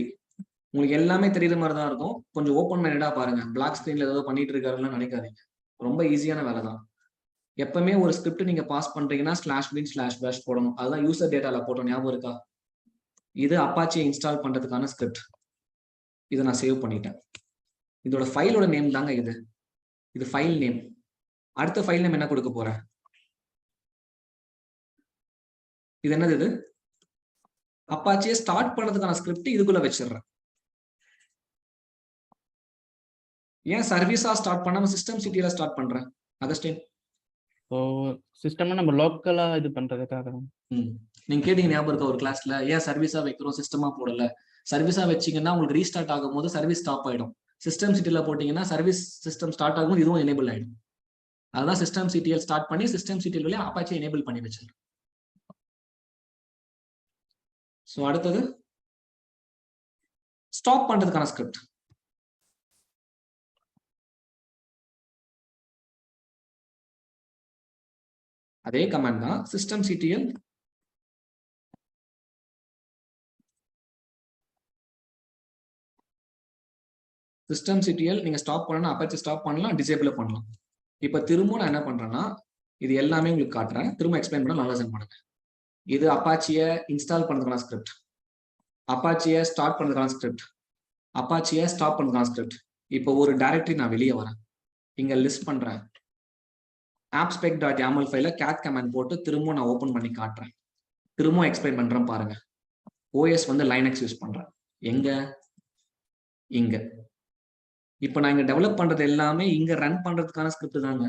உங்களுக்கு எல்லாமே தெரியுற மாதிரி தான் இருக்கும். கொஞ்சம் ஓப்பன் மைண்டடா பாருங்க. பிளாக் ஸ்கிரீன்ல ஏதோ பண்ணிட்டு இருக்காருன்னு நினைக்காதீங்க. ரொம்ப ஈஸியான வேலை தான். எப்பவுமே ஒரு ஸ்கிரிப்ட் நீங்க பாஸ் பண்றீங்கன்னா /bin/bash போடணும். அதுதான் யூசர் டேட்டால போட்டோம், ஞாபகம் இருக்கா? இது அப்பாச்சியை இன்ஸ்டால் பண்றதுக்கான ஸ்கிரிப்ட். இதை நான் சேவ் பண்ணிட்டேன். இதோட ஃபைலோட நேம் தாங்க இது. இது ஃபைல் நேம். அடுத்த ஃபைல் நேம் என்ன கொடுக்க போறேன்? இது என்னது? இது அப்பாச்சியை ஸ்டார்ட் பண்றதுக்கான ஸ்கிரிப்ட் இதுக்குள்ள வச்சிடுறேன். ஏன் சர்வீஸா ஸ்டார்ட் பண்ணாம சிஸ்டம் சிட்டியில ஸ்டார்ட் பண்றேன்? அகஸ்டின், ஸோ சிஸ்டம்னா நம்ம லோக்கலா இது பண்றதுக்காக. நீங்க கேட்டீங்க ஞாபகம் இருக்கா ஒரு கிளாஸ்ல, ஏன் சர்வீஸா வைக்கிறோம் சிஸ்டமா போடல? சர்வீஸா வச்சீங்கன்னா உங்களுக்கு ரீஸ்டார்ட் ஆகும்போது சர்வீஸ் ஸ்டாப் ஆயிடும். சிஸ்டம் சிட்டியில போட்டீங்கன்னா சர்வீஸ் சிஸ்டம் ஸ்டார்ட் ஆகும்போது இதுவும் எனேபிள் ஆயிடும். அதுதான் சிஸ்டம் சிட்டிஎல் ஸ்டார்ட் பண்ணி சிஸ்டம் சிட்டிஎல் வழியா அப்பாச்சி எனேபிள் பண்ணி வச்சிருக்கேன். சோ அடுத்தது ஸ்டாப் பண்றதுக்கான ஸ்கிரிப்ட். அதே கமாண்ட் தான் சிஸ்டம் சிட்டிஎல் நீங்க ஸ்டாப் பண்ணணும், அப்பாச்சி ஸ்டாப் பண்ணலாம், டிசேபிள் பண்ணலாம். இப்ப திரும்ப நான் என்ன பண்றேன்னா இது எல்லாமே உங்களுக்கு காட்டுறேன், திரும்ப எக்ஸ்பிளைன் பண்ண நல்லா சென்ட் பண்ணுங்க. இது அப்பாச்சியை இன்ஸ்டால் பண்றதுக்கான ஸ்கிரிப்ட், அப்பாச்சியை ஸ்டார்ட் பண்றதுக்கான ஸ்கிரிப்ட், அப்பாச்சியை ஸ்டாப் பண்றதுக்கான ஸ்கிரிப்ட். இப்போ ஒரு டைரக்டரி நான் வெளியே வரேன், இங்க லிஸ்ட் பண்றேன், appspec.yaml ஃபைல cat கமாண்ட் போட்டு திரும்ப நான் ஓபன் பண்ணி காட்டுறேன், திரும்ப எக்ஸ்பிளைன் பண்றேன் பாருங்க. ஓஎஸ் வந்து லைனக்ஸ் யூஸ் பண்றேன், எங்க? இங்க. இப்போ நான் இங்க டெவலப் பண்றது எல்லாமே இங்க ரன் பண்றதுக்கான ஸ்கிரிப்ட் தாங்க.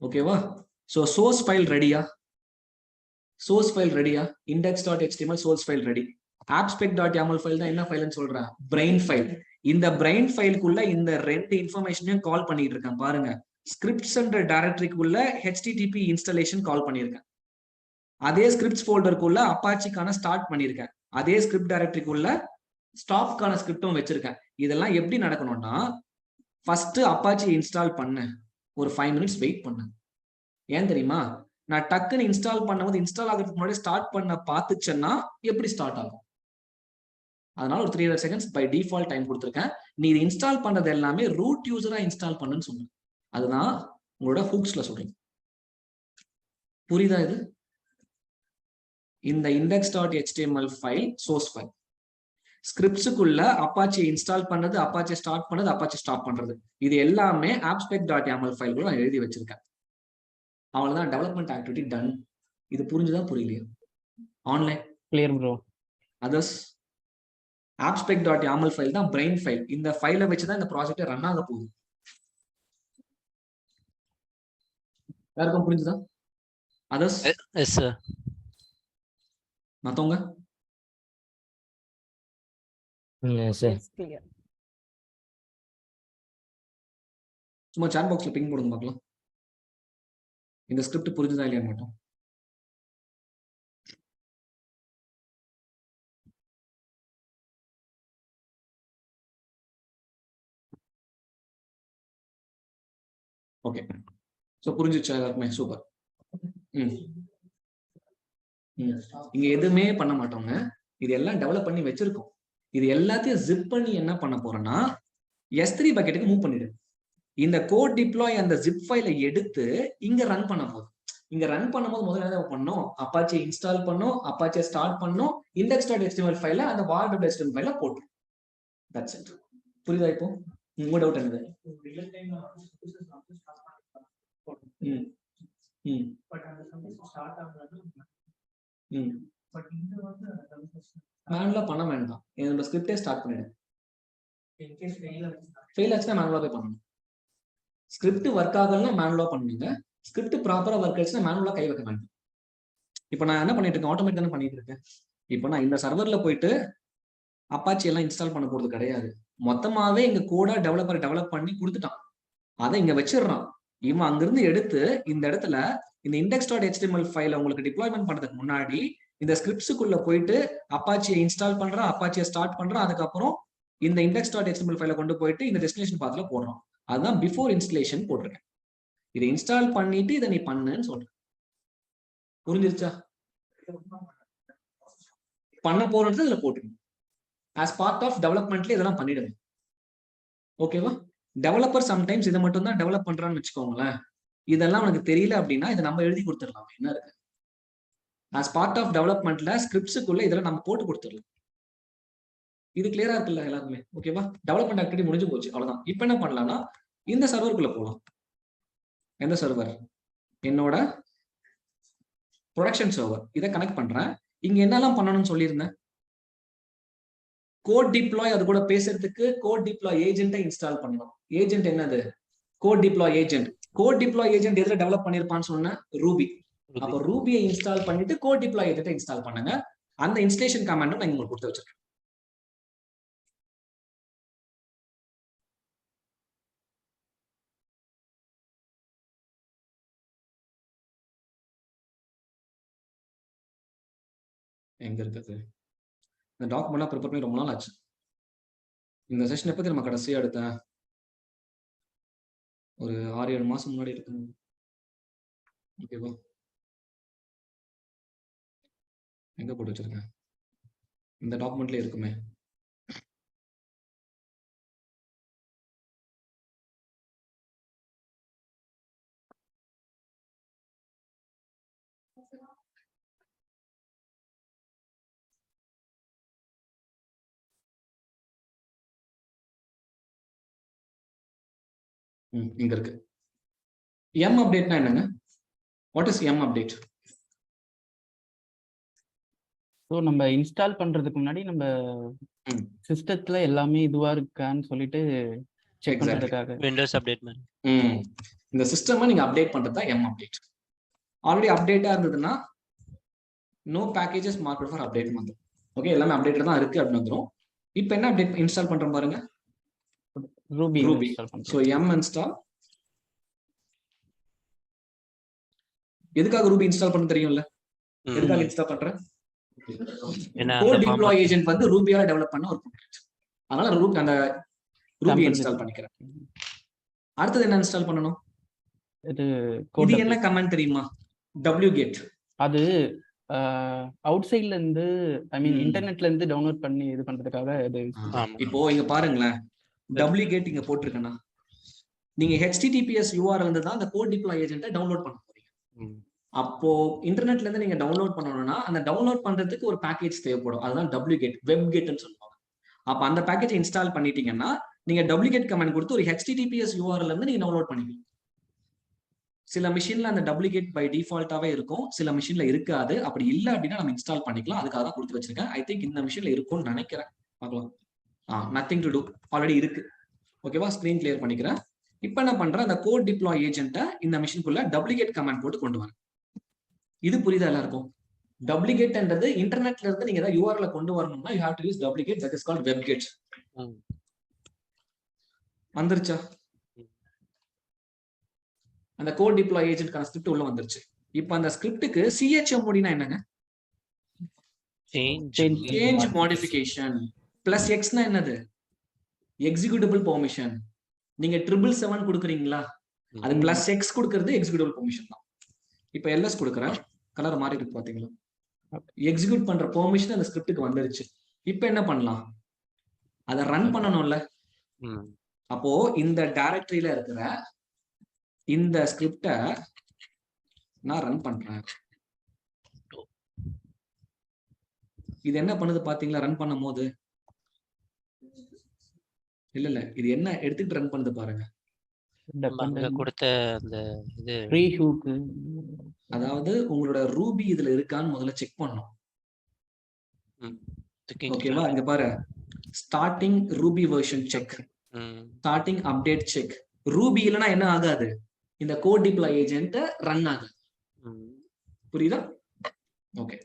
ஓகேவா? சோ சோர்ஸ் ஃபைல் ரெடியா? சோர்ஸ் ஃபைல் ரெடியா? index.html source file ready. appspec.yaml file தான் என்ன ஃபைல்னு சொல்றேன்? Brain file. இந்த பிரெயின் ஃபைலுக்குள்ள இந்த ரெண்டு இன்ஃபர்மேஷனையும் கால் பண்ணிட்டு இருக்கேன் பாருங்க. ஸ்கிரிப்ட்ஸ் என்ற டைரக்டரிக்குள்ள http இன்ஸ்டாலேஷன் கால் பண்ணியிருக்கேன். அதே ஸ்கிரிப்ட்ஸ் ஃபோல்டருக்குள்ள அப்பாச்சிக்கான ஸ்டார்ட் பண்ணியிருக்கேன். அதே ஸ்கிரிப்ட் டைரக்டரிக்குள்ள ஸ்டாப்கான ஸ்கிரிப்டும் வச்சிருக்கேன். இதெல்லாம் எப்படி நடக்கணும்னா, ஃபர்ஸ்ட் அப்பாச்சி இன்ஸ்டால் பண்ண ஒரு 5 minutes வெயிட் பண்ணு. ஏன் தெரியுமா? நான் டக்குன்னு இன்ஸ்டால் பண்ணும்போது இன்ஸ்டால் ஆகிறதுக்கு முன்னாடி ஸ்டார்ட் பண்ண பார்த்துச்சேன்னா எப்படி ஸ்டார்ட் ஆகும்? அதனால ஒரு 300 seconds பை டிஃபால்ட் டைம் கொடுத்துருக்கேன். நீ இது இன்ஸ்டால் பண்றது எல்லாமே ரூட் யூசரா இன்ஸ்டால் பண்ணுன்னு சொன்னேன். அதுதான் உங்களோட ஹூக்ஸ்ல சொல்றேன். புரியுதா இது? இந்த index.html ஃபைல் சோர்ஸ் ஃபைல். ஸ்கிரிப்ட்ஸுக்குள்ள அப்பாச்சி இன்ஸ்டால் பண்ணது, அப்பாச்சி ஸ்டார்ட் பண்ணது, அப்பாச்சி ஸ்டாப் பண்றது, இது எல்லாமே appspec.yaml ஃபைல் கூட நான் எழுதி வச்சிருக்கேன். அவ்வளவுதான், டெவலப்மெண்ட் ஆக்டிவிட்டி டன். இது புரிஞ்சுதான் புரியலையா? Online clear bro. Others appspec.yaml file தான் பிரெயின் ஃபைல். இந்த ஃபைலை வச்சுதான் இந்த ப்ராஜெக்ட் ரன் ஆக போகுது. யாருக்கும் புரிஞ்சுதா? அதர்ஸ்? Yes sir. மத்தவங்க? சும்மா சாட் பாக்ஸ்ல பிங் போடுங்க பார்க்கலாம். இந்த ஸ்கிரிப்ட் புரிஞ்சுதா இல்லையான்னு மட்டும். ஓகே, சோ புரிஞ்சிச்சா எல்லாருக்குமே? சூப்பர். இங்க எதுவுமே பண்ண மாட்டோங்க, இது எல்லாம் டெவலப் பண்ணி வச்சிருக்கோம். இது எல்லாத்தையும் ஜிப் பண்ணி என்ன பண்ண போறேன்னா S3 பக்கெட்டுக்கு மூவ் பண்ணிடு. இந்த கோட் டிப்ளாய் அந்த ஜிப் ஃபைலை எடுத்து இங்க ரன் பண்ண போதும். இங்க ரன் பண்ணும்போது முதல்ல என்ன பண்ணணும்? அப்பாச்சி இன்ஸ்டால் பண்ணும், அப்பாச்சியை ஸ்டார்ட் பண்ணும், index.html ஃபைல அந்த var.html ஃபைல போட்டு. That's it. புரியுதா? இப்போ உங்க டவுட் என்னது? மேனுவலா பண்ண வேண்டாம், என்னோட ஸ்கிரிப்டே ஸ்டார்ட் பண்ணிடு. ஃபெயில் ஆச்சுன்னா மேனுவலா போய் பண்ணணும். ஸ்கிரிப்ட் ஒர்க் ஆகலன்னா மேனுவலா பண்ணுவீங்க, ஸ்கிரிப்ட் ப்ராப்பரா ஒர்க் ஆச்சுன்னா மேனுவலா கை வைக்க வேண்டாம். இப்போ நான் என்ன பண்ணிட்டு இருக்கேன்? ஆட்டோமேட்டிக் தானே பண்ணிட்டு இருக்கேன். இப்போ நான் இந்த சர்வர்ல போயிட்டு அப்பாச்சி எல்லாம் இன்ஸ்டால் பண்ண போறது கிடையாது. மொத்தமாவே எங்க கோடா டெவலப்பர் டெவலப் பண்ணி கொடுத்துட்டான், அதை இங்க வச்சிடறான். இவன் அங்கிருந்து எடுத்து இந்த இடத்துல இந்த index.html ஃபைலை உங்களுக்கு டிப்ளாய்மெண்ட் பண்றதுக்கு முன்னாடி இந்த ஸ்கிரிப்ட்ஸுக்குள்ள போயிட்டு அப்பாச்சியை இன்ஸ்டால் பண்றோம், அப்பாச்சியை ஸ்டார்ட் பண்றோம், அதுக்கப்புறம் இந்த index.html ஃபைலை கொண்டு போயிட்டு இந்த டெஸ்டினேஷன் பாத்ல போடுறோம். அதுதான் பிஃபோர் இன்ஸ்டலேஷன் போட்டிருக்கேன். இதை இன்ஸ்டால் பண்ணிட்டு இதை நீ பண்ணுன்னு சொல்றேன். புரிஞ்சிருச்சா? பண்ண போறது இதுல போட்டுருங்க. ஆஸ் பார்ட் ஆஃப் டெவலப்மெண்ட்ல இதெல்லாம் பண்ணிடுங்க. ஓகேவா? டெவலப்பர் சம்டைம்ஸ் இதை மட்டும் தான் டெவலப் பண்றான்னு வச்சுக்கோங்களேன். இதெல்லாம் உனக்கு தெரியல அப்படின்னா இதை நம்ம எழுதி கொடுத்துடலாம். என்ன இருக்கு? ஆஸ் பார்ட் ஆஃப் டெவலப்மெண்ட்ல ஸ்கிரிப்ட்ஸுக்குள்ள இதெல்லாம் நம்ம போட்டு கொடுத்துடலாம். இது கிளியரா இருக்குல்ல எல்லாருமே? ஓகேவா? டெவலப்மெண்ட் ஆக்டிவிட்டி முடிஞ்சு போச்சு, அவ்வளவுதான். இப்போ என்ன பண்ணலாம்னா இந்த சர்வருக்குள்ள போகலாம். எந்த சர்வர்? என்னோட ப்ரொடக்ஷன் சர்வர். இதை கனெக்ட் பண்றேன். இங்க என்னெல்லாம் பண்ணணும்னு சொல்லியிருந்தேன்? கோட் டிப்ளாய், அது கூட பேசுறதுக்கு கோட் டிப்ளாய் ஏஜென்ட்டை இன்ஸ்டால் பண்ணணும். ஏஜென்ட் என்னது? Code deploy agent. Code deploy agent எதுல டெவலப் பண்ணிருப்பான்னு சொன்ன? ரூபி. அப்போ ரூபியை இன்ஸ்டால் பண்ணிட்டு கோட் டிப்ளாய் ஏஜென்ட்டை இன்ஸ்டால் பண்ணுங்க. அந்த இன்ஸ்டலேஷன் கமாண்டும் நான் உங்களுக்கு கொடுத்து வச்சிருக்கேன். எங்க இருக்குது இந்த டாக்குமெண்ட்லாம் ப்ரிப்பேர் பண்ணி ரொம்ப நாள் ஆச்சு. இந்த செஷன் எப்போ நம்ம கடைசியா எடுத்தேன்? ஒரு 6-7 மாசம் முன்னாடி எடுத்தேன். ஓகேவா? எங்க போட்டு வச்சிருக்கேன்? இந்த டாக்குமெண்ட்ல இருக்குமே. இங்க இருக்கு. எம் அப்டேட்னா என்னங்க? What is M update? So நம்ம இன்ஸ்டால் பண்றதுக்கு முன்னாடி நம்ம சிஸ்டத்துல எல்லாமே இதுவா இருக்கான்னு சொல்லிட்டு செக் பண்றதுக்காக விண்டோஸ் அப்டேட் மாதிரி. இந்த சிஸ்டமை நீங்க அப்டேட் பண்றது தான் எம் அப்டேட். ஆல்ரெடி அப்டேட்டா இருந்ததுன்னா no packages marked for update வந்துடும். ஓகே, எல்லாமே அப்டேட் தான் இருக்கு அப்படின்னு வந்துடும். இப்போ என்ன அப்டேட் இன்ஸ்டால் பண்றோம் பாருங்க. ரூபி. So M install. எதுக்காக ரூபி இன்ஸ்டால் பண்ண தெரியும்ல? எதுக்காக இன்ஸ்டால் பண்றேன்? கோட் டிப்ளாய் ஏஜென்ட் வந்து ரூபியால டெவலப் பண்ண ஒரு ப்ராஜெக்ட். அதனால அந்த ரூபி இன்ஸ்டால் பண்ணிக்கிறேன். அடுத்தது என்ன இன்ஸ்டால் பண்ணணும்? இது என்ன கமாண்ட் தெரியுமா? wget. அது அவுட் சைட்ல இருந்து, ஐ மீன் இன்டர்நெட்ல இருந்து டவுன்லோட் பண்ணி இது பண்றதுக்காக இது. இப்போ இங்க பாருங்களேன், wget இங்க போட்டிருக்கேன்னா நீங்க https URL இருந்து தான் அந்த கோட் டிப்ளாய் ஏஜென்ட்டை டவுன்லோட் பண்ண போறீங்க. அப்போ இன்டர்நெட்ல இருந்து நீங்க டவுன்லோட் பண்ணணும்னா அந்த டவுன்லோட் பண்றதுக்கு ஒரு பேக்கேஜ் தேவைப்படும். அதுதான் wget, webgetன்னு சொல்லுவாங்க. அப்ப அந்த பேக்கேஜை இன்ஸ்டால் பண்ணிட்டீங்கன்னா நீங்க wget கமாண்ட் கொடுத்து ஒரு https URL இருந்து நீங்க டவுன்லோட் பண்ணிக்கலாம். சில மிஷின்ல அந்த wget பை டிஃபால்ட்டாவே இருக்கும், சில மிஷின்ல இருக்காது. அப்படி இல்ல அப்படின்னா நம்ம இன்ஸ்டால் பண்ணிக்கலாம். அதுக்காக தான் கொடுத்து வச்சிருக்கேன். ஐ திங்க் இந்த மிஷின்ல இருக்கும்னு நினைக்கிறேன். பார்க்கலாம். நத்திங் டு டூ, ஆல்ரெடி இருக்கு. ஓகேவா? ஸ்கிரீன் கிளியர் பண்ணிக்கிறேன். இப்போ என்ன பண்றேன்? அந்த கோட் டிப்ளாய் ஏஜென்ட்டை இந்த மிஷினுக்குள்ள wget கமாண்ட் போட்டு கொண்டு வரேன். இது புரியுதா எல்லாருக்கும்? wget-ன்றது இன்டர்நெட்ல இருந்து நீங்க ஏதாவது URL கொண்டு வரணும்னா you have to use wget, that is called webget. வந்துருச்சா? அந்த கோட் டிப்ளாய் ஏஜென்ட்கான ஸ்கிரிப்ட் உள்ள வந்துருச்சு. இப்போ அந்த ஸ்கிரிப்டுக்கு chmod-னா என்னங்க? Change modification. பிளஸ் எக்ஸ்னா என்னது? Executable permission. நீங்க 777 கொடுக்குறீங்களா? அது பிளஸ் எக்ஸ் கொடுக்கறது எக்ஸிக்யூட்டபிள் பெர்மிஷன் தான். இப்போ எல்எஸ் கொடுக்குறேன், கலர் மாறி இருக்கு பாத்தீங்களா? எக்ஸிக்யூட் பண்ற பெர்மிஷன் அந்த ஸ்கிரிப்டுக்கு வந்துருச்சு. இப்போ என்ன பண்ணலாம்? அதை ரன் பண்ணணும்ல. அப்போ இந்த டைரக்டரியில இருக்கிற இந்த ஸ்கிரிப்டை நான் ரன் பண்றேன். இது என்ன பண்ணுது பாத்தீங்களா? ரன் பண்ணும் போது இல்ல இது என்ன எடுத்துட்டு ரன் பண்ணுது பாருங்க. கொடுத்த அந்த இது அதாவது உங்களோட ரூபி இதுல இருக்கான்னு முதல்ல செக் பண்ணணும். ஓகேவா? இங்க பாரு, starting Ruby version check, starting update check. Ruby இல்லைன்னா என்ன ஆகாது? இந்த கோட் டிப்ளாய் ஏஜென்ட் ரன் ஆகாது. புரியுதா? ஓகே.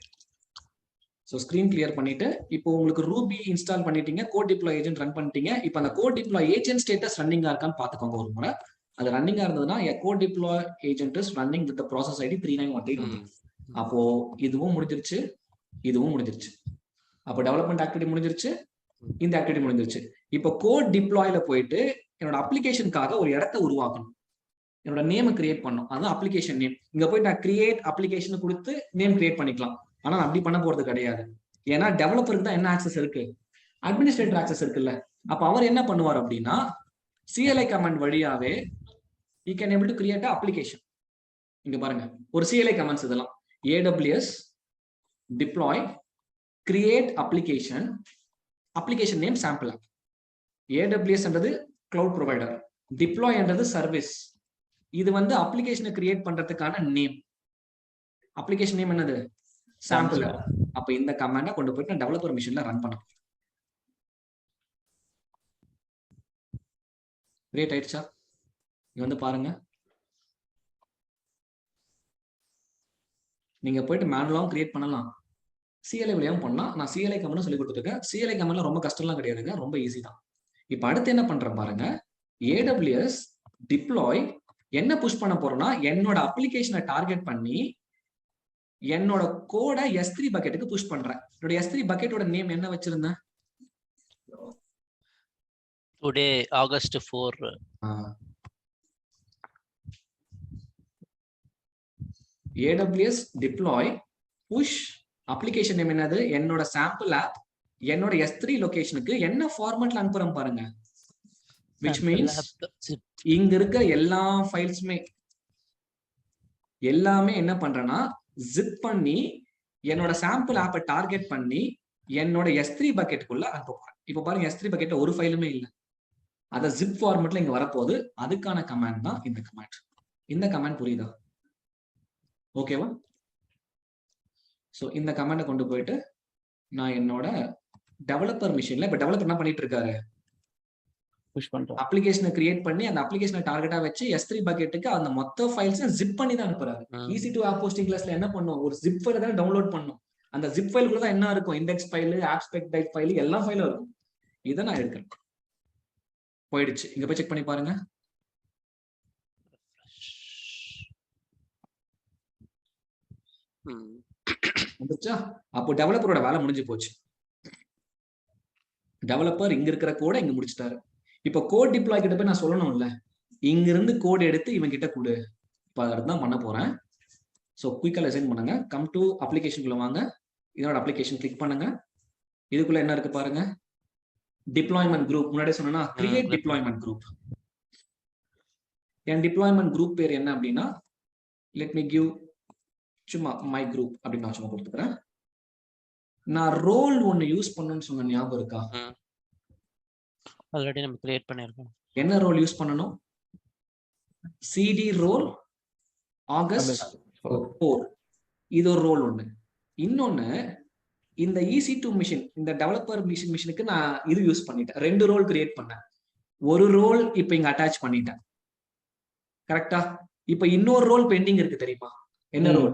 ஸோ ஸ்கிரீன் கிளியர் பண்ணிட்டு இப்போ உங்களுக்கு ரூபி இன்ஸ்டால் பண்ணிட்டீங்க, கோட் டிப்ளாய் ஏஜென்ட் ரன் பண்ணிட்டீங்க. இப்போ அந்த கோட் டிப்ளாய் ஏஜென்ட் ஸ்டேட்டஸ் ரன்னிங்கா இருக்கான்னு பாத்துக்கோங்க ஒரு முறை. அது ரன்னிங்கா இருந்ததுன்னா code deploy agent is running with process ID 3918. அப்போ இதுவும் முடிஞ்சிருச்சு, இதுவும் முடிஞ்சிருச்சு. அப்போ டெவலப்மெண்ட் ஆக்டிவிட்டி முடிஞ்சிருச்சு, இந்த ஆக்டிவிட்டி முடிஞ்சிருச்சு. இப்போ கோட் டிப்ளாய்ல போயிட்டு என்னோட அப்ளிகேஷனுக்காக ஒரு இடத்த உருவாக்கணும், என்னோட நேம் கிரியேட் பண்ணணும். அதுதான் அப்ளிகேஷன் நேம். இங்க போய் நான் கிரியேட் அப்ளிகேஷன் கொடுத்து நேம் கிரியேட் பண்ணிக்கலாம். ஆனா நான் அப்படி பண்ண போறது கிடையாது. ஏன்னா டெவலப்பருக்கு தான் என்ன ஆக்சஸ் இருக்கு, அட்மினிஸ்ட்ரேட்டர் ஆக்சஸ் இருக்குல்ல. அப்ப அவர் என்ன பண்ணுவார் அப்படின்னா CLI கமாண்ட் வழியாவே he can able to create a application. இங்க பாருங்க ஒரு CLI கமாண்ட்ஸ் இதெல்லாம் AWS deploy create application, application name sample app. AWS என்றது cloud provider, deploy என்றது service. இது வந்து அப்ளிகேஷனை கிரியேட் பண்றதுக்கான நேம். அப்ளிகேஷன் நேம் என்னது, சாம்பிள். அப்ப இந்த கமாண்டை கொண்டு போயிட்டு நான் டெவலப்பர் மிஷின்ல ரன் பண்ண. கிரியேட் ஆயிடுச்சா? இங்க வந்து பாருங்க, நீங்க போயிட்டு மேனுவலாவும் கிரியேட் பண்ணலாம், CLI வழியாவும் பண்ணலாம். நான் CLI கமாண்ட் சொல்லி கொடுத்துருக்கேன். CLI கமாண்ட்ல ரொம்ப கஷ்டம்லாம் கிடையாதுங்க, ரொம்ப ஈஸி தான். இப்ப அடுத்து என்ன பண்றேன் பாருங்க, AWS deploy என்ன புஷ் பண்ண போறோம்னா என்னோட அப்ளிகேஷனை டார்கெட் பண்ணி என்னோட கோட S3 பக்கெட்டுக்கு புஷ் பண்றேன். என்னோட S3 பக்கெட்டோட நேம் என்ன வச்சிருந்தேன், today August 4. AWS deploy push application name என்னது, என்னோட சாம்பிள் ஆப் என்னோட S3 லொகேஷனுக்கு என்ன ஃபார்மட்ல அனுப்புறேன் பாருங்க. which means இங்க இருக்க எல்லா ஃபைல்ஸுமே எல்லாமே என்ன பண்றேன்னா ஜிப் பண்ணி என்னோட சாம்பிள் ஆப்பை டார்கெட் பண்ணி என்னோட S3 பக்கெட்டுக்குள்ள அனுப்புறேன். இப்ப பாருங்க S3 பக்கெட்ல ஒரு ஃபைலுமே இல்லை, அத ஜிப் ஃபார்மட்ல இங்க வரப்போகுது. அதுக்கான கமாண்ட் தான் இந்த கமாண்ட். இந்த கமாண்ட் புரியுதா? ஓகேவா? சோ இந்த கமாண்டை கொண்டு போயிட்டு நான் என்னோட டெவலப்பர் மிஷின்ல, இப்ப டெவலப்பர் என்ன பண்ணிட்டு இருக்காரு, புஷ் பண்றோம். அப்ளிகேஷனை கிரியேட் பண்ணி அந்த அப்ளிகேஷனை டார்கெட்டா வச்சு S3 பக்கெட்டுக்கு அந்த மொத்த ஃபைல்ஸை ஜிப் பண்ணி தான் அனுப்புறாரு. EC2 ஆப் ஹோஸ்டிங் கிளாஸ்ல என்ன பண்ணும், ஒரு ஜிப் ஃபைலை தான் டவுன்லோட் பண்ணும். அந்த ஜிப் ஃபைலுக்குள்ள தான் என்ன இருக்கும், இண்டெக்ஸ் ஃபைல், ஆப்ஸ்பெக்ட் டைப் ஃபைல், எல்லா ஃபைலும் இருக்கும். இதை நான் எடுக்கிறேன். போயிடுச்சு. இங்க போய் செக் பண்ணி பாருங்க. வந்துச்சா? அப்போ டெவலப்பரோட வேலை முடிஞ்சு போச்சு. டெவலப்பர் இங்க இருக்கிற கோட இங்க முடிச்சிட்டாரு. இப்ப கோட் டிப்ளாய் கிட்ட போய் நான் சொல்லணும்ல, இங்க இருந்து கோட் எடுத்து இவன் கிட்ட கொடு. இப்ப அதுதான் பண்ண போறேன். ஸோ குயிக்கா லெசன் பண்ணுங்க. கம் டு அப்ளிகேஷனுக்குள்ள வாங்க. இதோட அப்ளிகேஷன் கிளிக் பண்ணுங்க. இதுக்குள்ள என்ன இருக்கு பாருங்க, டிப்ளாய்மெண்ட் குரூப். முன்னாடியே சொன்னா கிரியேட் டிப்ளாய்மெண்ட் குரூப். என் டிப்ளாய்மெண்ட் குரூப் பேர் என்ன அப்படின்னா லெட் மீ கிவ் சும்மா மை குரூப் அப்படின்னு நான் சும்மா கொடுத்துக்கிறேன். நான் ரோல் ஒன்னு யூஸ் பண்ணணும்னு சொன்ன ஞாபகம் இருக்கா? ஆல்ரெடி நம்ம கிரியேட் பண்ணிருக்கோம். என்ன ரோல் யூஸ் பண்ணணும்? CD role August 4. இது ஒரு ரோல் ஒண்ணு. இன்னொன்னு இந்த EC2 மிஷின், இந்த டெவலப்பர் மிஷினுக்கு நான் இது யூஸ் பண்ணிட்டேன். 2 ரோல் கிரியேட் பண்ணேன். ஒரு ரோல் இப்ப இங்க அட்டாச் பண்ணிட்டேன். கரெக்டா? இப்ப இன்னொரு ரோல் பெண்டிங் இருக்கு தெரியுமா? என்ன ரோல்?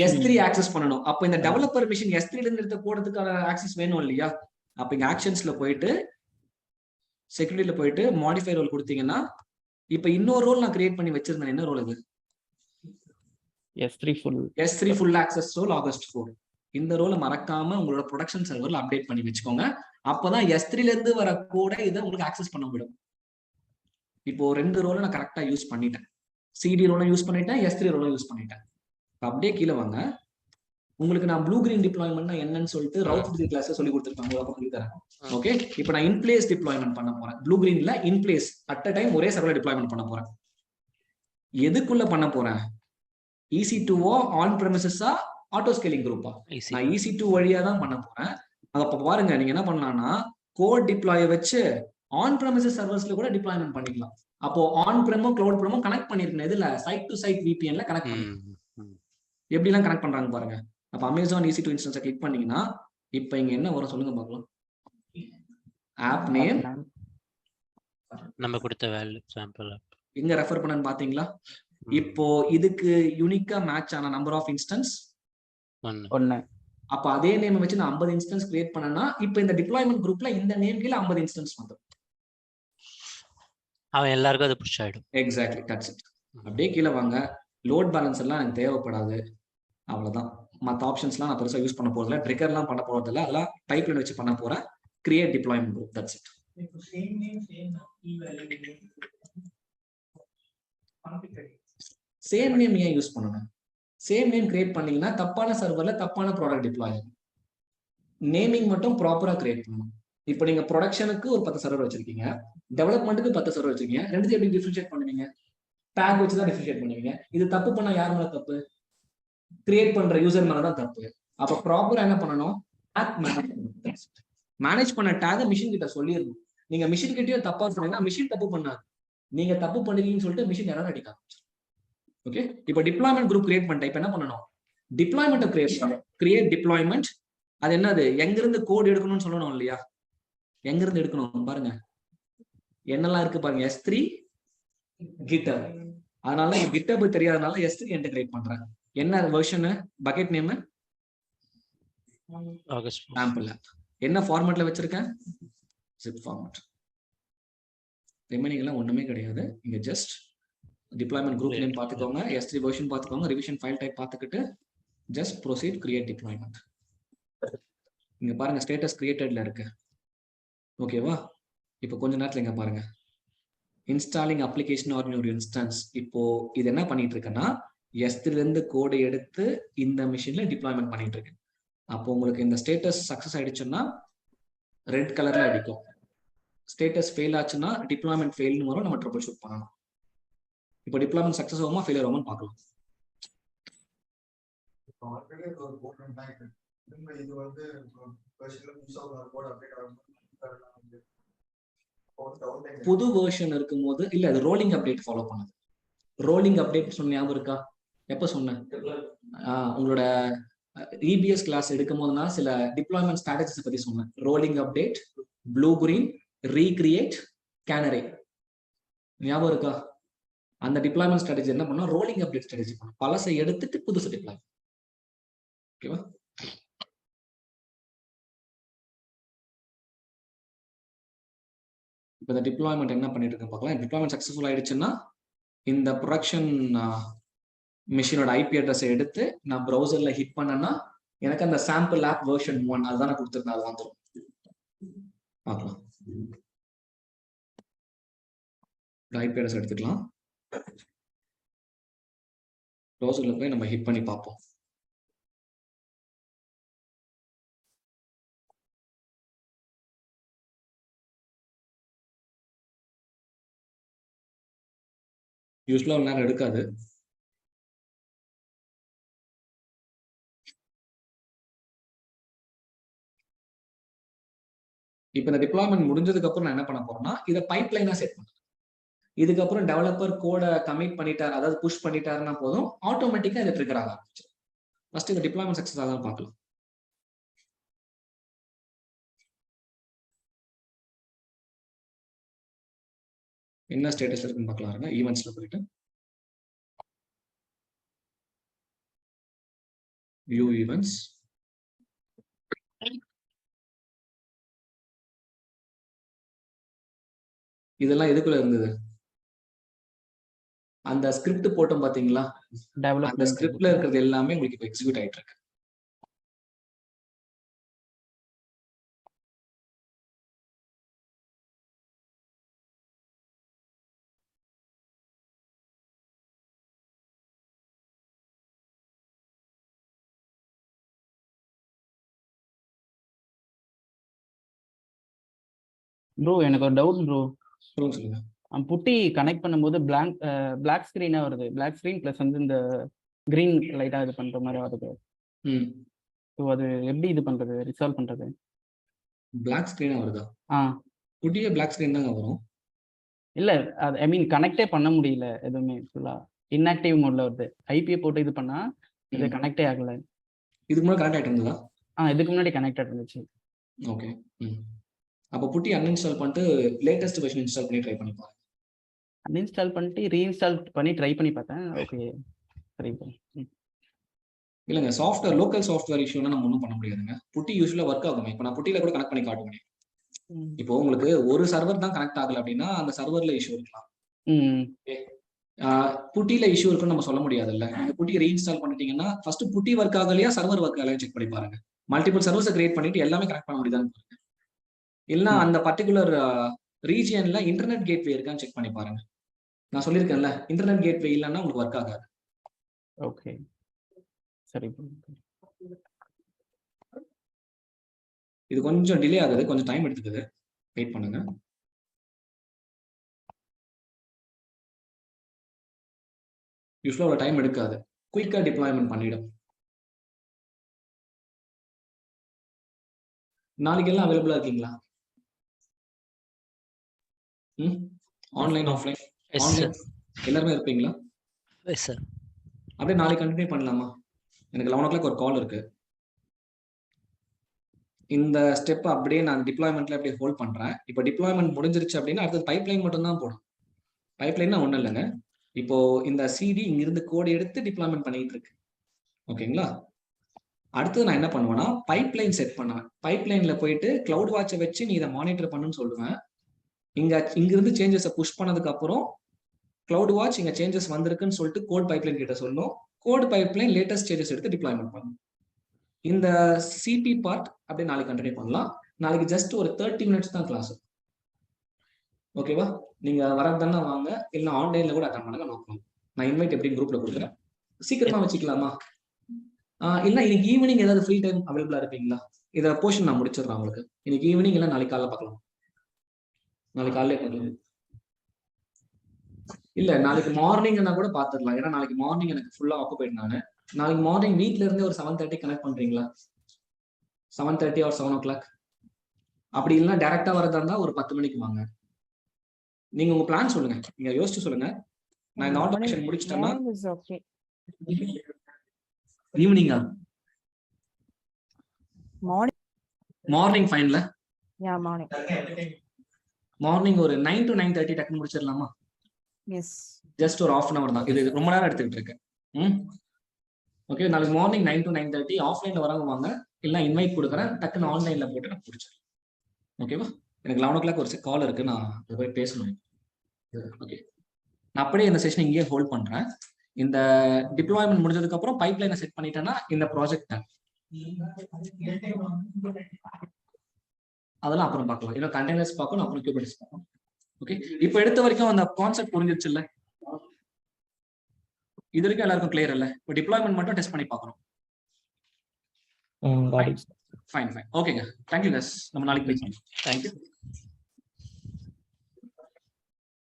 S3 ஆக்சஸ் பண்ணணும். அப்ப இந்த டெவலப்பர் மிஷின் S3 ல இருந்து எடுத்து போறதுக்கான ஆக்சஸ் வேணும் இல்லையா? அப்ப இங்க ஆக்ஷன்ஸ்ல போயிட்டு செக்யூரிட்டில போயிட்டு மாடிஃபை ரோல் கொடுத்தீங்கன்னா இப்ப இன்னொரு ரோல் நான் கிரியேட் பண்ணி வச்சிருந்தேன். என்ன ரோல் இது? S3 full access role August 4. இந்த ரோலை மறக்காம உங்களோட ப்ரொடக்ஷன் சர்வர்ல அப்டேட் பண்ணி வச்சுக்கோங்க. அப்பதான் S3 ல இருந்து வர கோட இதை உங்களுக்கு ஆக்சஸ் பண்ண விடும். இப்போ 2 ரோலை நான் கரெக்டா யூஸ் பண்ணிட்டேன். CD ரோலும் யூஸ் பண்ணிட்டேன், S3 ரோலும் யூஸ் பண்ணிட்டேன். அப்படியே கீழே வாங்க. உங்களுக்கு நான் ப்ளூ கிரீன் டிப்ளாய்மெண்ட் என்னன்னு சொல்லிட்டு ரவுட் கிளாஸ்ல சொல்லி கொடுத்துருக்காங்க. சொல்லி தரேன். ஓகே, இப்போ நான் இன்பிளேஸ் டிப்ளாய்மெண்ட் பண்ண போறேன். ப்ளூ கிரீன்ல இன்பிளேஸ் அட் அ டைம் ஒரே சர்வர்ல டிப்ளாய்மெண்ட் பண்ண போறேன். எதுக்குள்ள பண்ண போறேன்? EC2 ஆன் பிரமிசஸா ஆட்டோ ஸ்கேலிங் குரூப்பா? நான் EC2 வழியா தான் பண்ண போறேன். அப்ப பாருங்க, நீங்க என்ன பண்ணலாம்னா கோட் டிப்ளாய வச்சு ஆன் பிரமிசஸ் சர்வர்ஸ்ல கூட டிப்ளாய்மெண்ட் பண்ணிக்கலாம். அப்போ ஆன் பிரமும் கிளவுட் பிரமும் கனெக்ட் பண்ணிருக்கேன். இதுல சைட் டு சைட் VPNல கனெக்ட் பண்ணிருக்கேன். எப்படி எல்லாம் கனெக்ட் பண்றாங்க பாருங்க. அப்ப Amazon EC2 இன்ஸ்டன்ஸை கிளிக் பண்ணீங்கன்னா இப்ப இங்க என்ன வரும் சொல்லுங்க பார்க்கலாம். ஆப் நேம், நம்ம கொடுத்த வேல்யூ சாம்பிள் ஆப் எங்க ரெஃபர் பண்ணன்னு பாத்தீங்களா? இப்போ இதுக்கு யூனிக்கா மேட்ச் ஆன நம்பர் ஆஃப் இன்ஸ்டன்ஸ் 1. அப்ப அதே நேம் வச்சு நான் 50 இன்ஸ்டன்ஸ் கிரியேட் பண்ணனா இப்ப இந்த டிப்ளாய்மெண்ட் குரூப்ல இந்த நேம் கீழ 50 இன்ஸ்டன்ஸ் வந்துரும். அவன் எல்லாருக்கும் அது புஷ் ஆயிடும். Exactly, that's it. அப்படியே கீழே வாங்க. லோட் பேலன்ஸ் எல்லாம் எனக்கு தேவைப்படாது, அவ்வளவுதான். மற்ற ஆப்ஷன்ஸ்லாம் நான் பெருசாக யூஸ் பண்ண போறதில்ல, ட்ரிகர்லாம் பண்ண போறதில்ல, அதெல்லாம் பைப்லைன் வச்சு பண்ண போறேன். Create deployment group, that's it. Same name ஏன் யூஸ் பண்ணணும்? சேம் நேம் கிரியேட் பண்ணீங்கன்னா தப்பான சர்வர்ல தப்பான ப்ராடக்ட் டிப்ளாய் ஆகும். நேமிங் மட்டும் ப்ராப்பரா கிரியேட் பண்ணணும். இப்போ நீங்க ப்ரொடக்ஷனுக்கு ஒரு 10 சர்வர் வச்சிருக்கீங்க, டெவலப்மெண்ட்டுக்கு 10 சர்வர் வச்சிருக்கீங்க, ரெண்டுத்தையும் எப்படி டிஃபரன்ஷியேட் பண்ணுவீங்க? டேக் வச்சு தான் டிஃபரன்ஷியேட் பண்ணுவீங்க. இது தப்பு பண்ணா யார் மேல தப்பு? கிரியேட் பண்ற யூசர் மேல தான் தப்பு. அப்ப ப்ராப்பரா என்ன பண்ணணும்? டேக் மேனேஜ் பண்ண டேக மிஷின் கிட்ட சொல்லிடணும். நீங்க மிஷின் கிட்டயே தப்பா சொன்னீங்கன்னா மிஷின் தப்பு பண்ணாது, நீங்க தப்பு பண்ணிருக்கீங்கன்னு சொல்லிட்டு மிஷின் எரர் அடிக்க ஆரம்பிச்சிடும். ஓகே, இப்போ டிப்ளாய்மெண்ட் குரூப் கிரியேட் பண்ணிட்டேன். இப்போ என்ன பண்ணணும்? டிப்ளாய்மெண்ட் கிரியேட் பண்ணணும். Create deployment. அது என்னது? எங்க இருந்து கோட் எடுக்கணும்னு சொல்லணும் இல்லையா? எங்க இருந்து எடுக்கணும் பாருங்க, என்னெல்லாம் இருக்கு பாருங்க. S3 GitHub. அதனால GitHub தெரியாதனால S3 இன்டகிரேட் பண்றேன். என்ன version? Bucket name sample app. என்ன ஃபார்மேட்ல வச்சிருக்கேன்? zip format. ரிமைனிங் எல்லாம் ஒண்ணுமே கிடையாது. இங்க ஜஸ்ட் டிப்ளாய்மெண்ட் குரூப் நேம் பார்த்துக்கோங்க, S3 வெர்ஷன் பார்த்துக்கோங்க, ரிவிஷன் ஃபைல் டைப் பார்த்துக்கிட்டு ஜஸ்ட் ப்ரொசீட் கிரியேட் டிப்ளாய்மெண்ட். இங்க பாருங்க ஸ்டேட்டஸ் கிரியேட்டட்ல இருக்கு. ஓகேவா? இப்போ கொஞ்ச நேரத்துல இங்க பாருங்க இன்ஸ்டாலிங் அப்ளிகேஷன் ஆர் ஒரு இன்ஸ்டன்ஸ். இப்போ இது என்ன பண்ணிட்டு இருக்கேன்னா S3 இருந்து கோடை எடுத்து இந்த மிஷின்ல டிப்ளாய்மெண்ட் பண்ணிட்டு இருக்கு. அப்போ உங்களுக்கு இந்த ஸ்டேட்டஸ் சக்சஸ் ஆயிடுச்சுன்னா ரெட் கலர்ல அடிக்கும். ஸ்டேட்டஸ் ஃபெயில் ஆச்சுன்னா டிப்ளாய்மெண்ட் ஃபெயில்னு வரும், நம்ம ட்ரபிள் ஷூட் பண்ணணும். இப்போ டிப்ளாய்மெண்ட் சக்சஸ் ஆகுமா ஃபெயிலியர் ஆகுமா பார்க்கலாம். புது வெர்ஷன் இருக்கும்போது இல்ல, அது ரோலிங் அப்டேட் ஃபாலோ பண்ணுது. ரோலிங் அப்டேட் சொன்ன ஞாபகம் இருக்கா? எப்ப சொன்னேன்? உங்களோட EBS கிளாஸ் எடுக்கும் போதுனா சில டிப்ளாய்மெண்ட் ஸ்ட்ராட்டஜிஸ் பத்தி சொன்னேன். Rolling update, blue green, recreate, canary. ஞாபகம் இருக்கா? அந்த டிப்ளாய்மெண்ட் ஸ்ட்ராட்டஜி என்ன பண்ணா ரோலிங் அப்டேட் ஸ்ட்ராட்டஜி பண்ணும். பழசை எடுத்துட்டு புதுசு டிப்ளாய். ஓகேவா? இப்போ இந்த டிப்ளாய்மெண்ட் என்ன பண்ணிட்டு இருக்கேன் பார்க்கலாம். டிப்ளாய்மெண்ட் சக்சஸ்ஃபுல் ஆயிடுச்சுன்னா இந்த ப்ரொடக்ஷன் மிஷினோட IP அட்ரஸை எடுத்து நான் ப்ரௌசர்ல ஹிட் பண்ணேன்னா எனக்கு அந்த சாம்பிள் ஆப் வெர்ஷன் 1 அதுதான் நான் கொடுத்துருந்தேன், அது வந்துடும். பார்க்கலாம். IP அட்ரஸ் எடுத்துக்கலாம். ப்ரௌசர்ல போய் நம்ம ஹிட் பண்ணி பார்ப்போம். யூஸ்வலா ஒரு நேரம் எடுக்காது. இப்போ இந்த டிப்ளாய்மெண்ட் முடிஞ்சதுக்கு அப்புறம் நான் என்ன பண்ண போறேன்னா இதை பைப்லைனா செட் பண்ணுறேன். இதுக்கப்புறம் டெவலப்பர் கோட கமிட் பண்ணிட்டார், அதாவது புஷ் பண்ணிட்டாருன்னா போதும், ஆட்டோமேட்டிக்கா இதை ட்ரிகர் ஆக ஆரம்பிச்சு. ஃபர்ஸ்ட் இந்த டிப்ளாய்மெண்ட் சக்சஸ் ஆக பார்க்கலாம். என்ன ஸ்டேட்டஸ்ல இருக்குன்னு பார்க்கலாம். ஈவெண்ட்ஸ்ல போயிட்டு வியூ ஈவெண்ட்ஸ். இதெல்லாம் எதுக்குள்ள இருந்தது? அந்த ஸ்கிரிப்ட் போட்டோம் பாத்தீங்களா? அந்த ஸ்கிரிப்ட்ல இருக்கிறது எல்லாமே உங்களுக்கு இப்போ எக்ஸிக்யூட் ஆயிட்டு இருக்கு. ப்ரோ எனக்கு ஒரு டவுட் ப்ரோ. சொல்லுங்க. புட்டி கனெக்ட் பண்ணும்போது பிளாக் ஸ்கிரீனா வருது. பிளாக் ஸ்கிரீன் பிளஸ் வந்து இந்த கிரீன் லைட்டா இது பண்ற மாதிரி வருது. ஸோ அது எப்படி இது பண்றது, ரிசால்வ் பண்றது? பிளாக் ஸ்கிரீனா வருதா? புட்டியே பிளாக் ஸ்கிரீன் தாங்க வரும். இல்ல அது ஐ மீன் கனெக்டே பண்ண முடியல எதுவுமே. ஃபுல்லா இன்ஆக்டிவ் மோட்ல வருது. ஐபிஏ போட்டு இது பண்ணா இது கனெக்டே ஆகல. இதுக்கு முன்னாடி கனெக்ட் ஆயிட்டு இருந்ததா? இதுக்கு முன்னாடி கனெக்ட் இருந்துச்சு. ஓகே. அப்போ புட்டி அன்இன்ஸ்டால் பண்ணிட்டு லேட்டஸ்ட் வெர்ஷன் இன்ஸ்டால் பண்ணி ட்ரை பண்ணி பாருங்க. அன்இன்ஸ்டால் பண்ணிட்டு ரீஇன்ஸ்டால் பண்ணி ட்ரை பண்ணி பார்த்தேன். ஓகே சரி. இல்லைங்க, சாஃப்ட்வேர் லோக்கல் சாஃப்ட்வேர் இஷ்யூனா நம்ம ஒன்றும் பண்ண முடியாதுங்க. புட்டி யூஸ்வலாக ஒர்க் ஆகுமே. இப்போ நான் புட்டியில கூட கனெக்ட் பண்ணி காட்டுவேன். இப்போ உங்களுக்கு ஒரு சர்வர் தான் கனெக்ட் ஆகல அப்படின்னா அந்த சர்வர்ல இஷ்யூ இருக்கலாம். புட்டில இஷ்யூ இருக்குன்னு நம்ம சொல்ல முடியாதுல்ல. நீங்க புட்டி ரீஇன்ஸ்டால் பண்ணிட்டீங்கன்னா ஃபர்ஸ்ட் புட்டி ஒர்க் ஆகலையா சர்வர் ஒர்க் ஆகலையா செக் பண்ணி பாருங்க. மல்டிபிள் சர்வர்ஸை கிரியேட் பண்ணிட்டு எல்லாமே கனெக்ட் பண்ண முடியுதான்னு பாருங்க. இல்லைன்னா அந்த பர்டிகுலர் ரீஜியன்ல இன்டர்நெட் கேட்வே இருக்கான்னு செக் பண்ணி பாருங்க. நான் சொல்லியிருக்கேன்ல, இன்டர்நெட் கேட்வே இல்லைன்னா உங்களுக்கு ஒர்க் ஆகாது. ஓகே, சரி. இது கொஞ்சம் டிலே ஆகுது, கொஞ்சம் டைம் எடுத்துக்குது, வெயிட் பண்ணுங்க. யூஸ்வலா அவ்வளோ டைம் எடுக்காது, குயிக்கா டிப்ளாய்மெண்ட் பண்ணிடும். நாளைக்கு எல்லாம் அவைலபிளா இருக்கீங்களா? ஆன்லைன் ஆஃப்லைன் ஆன்லைன் எல்லாருமே இருப்பீங்களா? சார் அப்படியே நாளைக்கு கண்டினியூ பண்ணலாமா? எனக்கு 11 o'clock ஒரு கால் இருக்கு. இந்த ஸ்டெப் அப்படியே நான் டிப்ளாய்மெண்ட்ல அப்படியே ஹோல்ட் பண்றேன். இப்போ டிப்ளாய்மெண்ட் முடிஞ்சிருச்சு அப்படின்னா அடுத்தது பைப்லைன் மட்டும் தான் போடும். பைப்லைன்னா ஒன்றும் இல்லைங்க, இப்போ இந்த சிடி இங்கிருந்து கோடு எடுத்து டிப்ளாய்மெண்ட் பண்ணிட்டு இருக்கு. ஓகேங்களா? அடுத்தது நான் என்ன பண்ணுவேன்னா பைப்லைன் செட் பண்ணுவேன். பைப்லைன்ல போயிட்டு கிளவுட் வாட்சை வச்சு நீ இதை மானிட்டர் பண்ணுன்னு சொல்லுவேன். இங்கிருந்து சேஞ்சஸை புஷ் பண்ணதுக்கு அப்புறம் கிளவுட் வாட்ச் இங்க சேஞ்சஸ் வந்திருக்குன்னு சொல்லிட்டு கோட் பைப்லைன் கிட்ட சொல்லும். கோட் பைப்லைன் லேட்டஸ்ட் சேஞ்சஸ் எடுத்து டிப்ளாய்மெண்ட் பண்ணும். இந்த சிபி பார்ட் அப்படியே நாளைக்கு கண்டினியூ பண்ணலாம். நாளைக்கு ஜஸ்ட் ஒரு 30 minutes தான் கிளாஸ். ஓகேவா? நீங்க வரதானே வாங்க, இல்லை ஆன்லைன்ல கூட அட்டன் பண்ணுங்க, நோக்கலாம். நான் இன்வைட் எப்படி குரூப்ல கொடுக்குறேன். சீக்கிரமா வச்சுக்கலாமா? இல்ல இன்னைக்கு ஈவினிங் ஏதாவது ஃப்ரீ டைம் அவைலபிளா இருப்பீங்களா? இதை போர்ஷன் நான் முடிச்சிடுறேன் உங்களுக்கு. இன்னைக்கு ஈவினிங் இல்லை நாளைக்கு காலைல பார்க்கலாம். நாளைக்கு காலையில பார்க்கலாம். இல்ல நாளைக்கு மார்னிங்னா கூட பாத்துடலாம். ஏன்னா நாளைக்கு மார்னிங் எனக்கு ஃபுல்லா ஆக்குபைட். நாளைக்கு மார்னிங் வீட்ல இருந்தே ஒரு 7:30 கனெக்ட் பண்றீங்களா? 7:30 or 7 o'clock. அப்படி இல்லைன்னா டைரக்டா வரதா இருந்தா ஒரு 10 மணிக்கு வாங்க. நீங்க உங்க பிளான் சொல்லுங்க, நீங்க யோசிச்சு சொல்லுங்க. நான் இந்த ஆட்டோமேஷன் முடிச்சிட்டேன்னா ஈவினிங்கா? மார்னிங் ஃபைன்ல. மார்னிங் ஒரு 9 to 9:30 டக்குன்னு முடிச்சிடலாமா? ஜஸ்ட் ஒரு 1/2 hour தான். இது ரொம்ப நேரம் எடுத்துக்கிட்டு இருக்கேன். ஓகே, நாளைக்கு மார்னிங் 9 to 9:30 ஆஃப்லைன்ல வரவங்க வாங்க, இல்லை இன்வைட் கொடுக்குறேன், டக்குன்னு ஆன்லைன்ல போட்டு நான் முடிச்சிடறேன். ஓகேவா? எனக்கு 11 o'clock ஒரு கால் இருக்கு, நான் போய் பேசணும். ஓகே, நான் அப்படியே இந்த செஷன் இங்கேயே ஹோல்ட் பண்றேன். இந்த டிப்ளாய்மெண்ட் முடிஞ்சதுக்கு அப்புறம் பைப்லைனை செட் பண்ணிட்டேன்னா இந்த ப்ராஜெக்ட் அதெல்லாம் அப்புறம் பார்க்கலாம். இன்னும் கண்டெய்னர்ஸ் பார்க்கணும், அப்புறம் கியூபர்னெட்டிஸ் பார்க்கணும். ஓகே, இப்போ எடுத்த வரைக்கும் அந்த கான்செப்ட் புரிஞ்சிருச்சு இல்ல? இது வரைக்கும் எல்லாருக்கும் கிளியர் இல்ல? இப்போ டிப்ளாய்மெண்ட் மட்டும் டெஸ்ட் பண்ணி பார்க்கணும். ஃபைன். ஓகேங்க, தேங்க்யூ கஸ். நம்ம நாளைக்கு பேசலாம். தேங்க்யூ.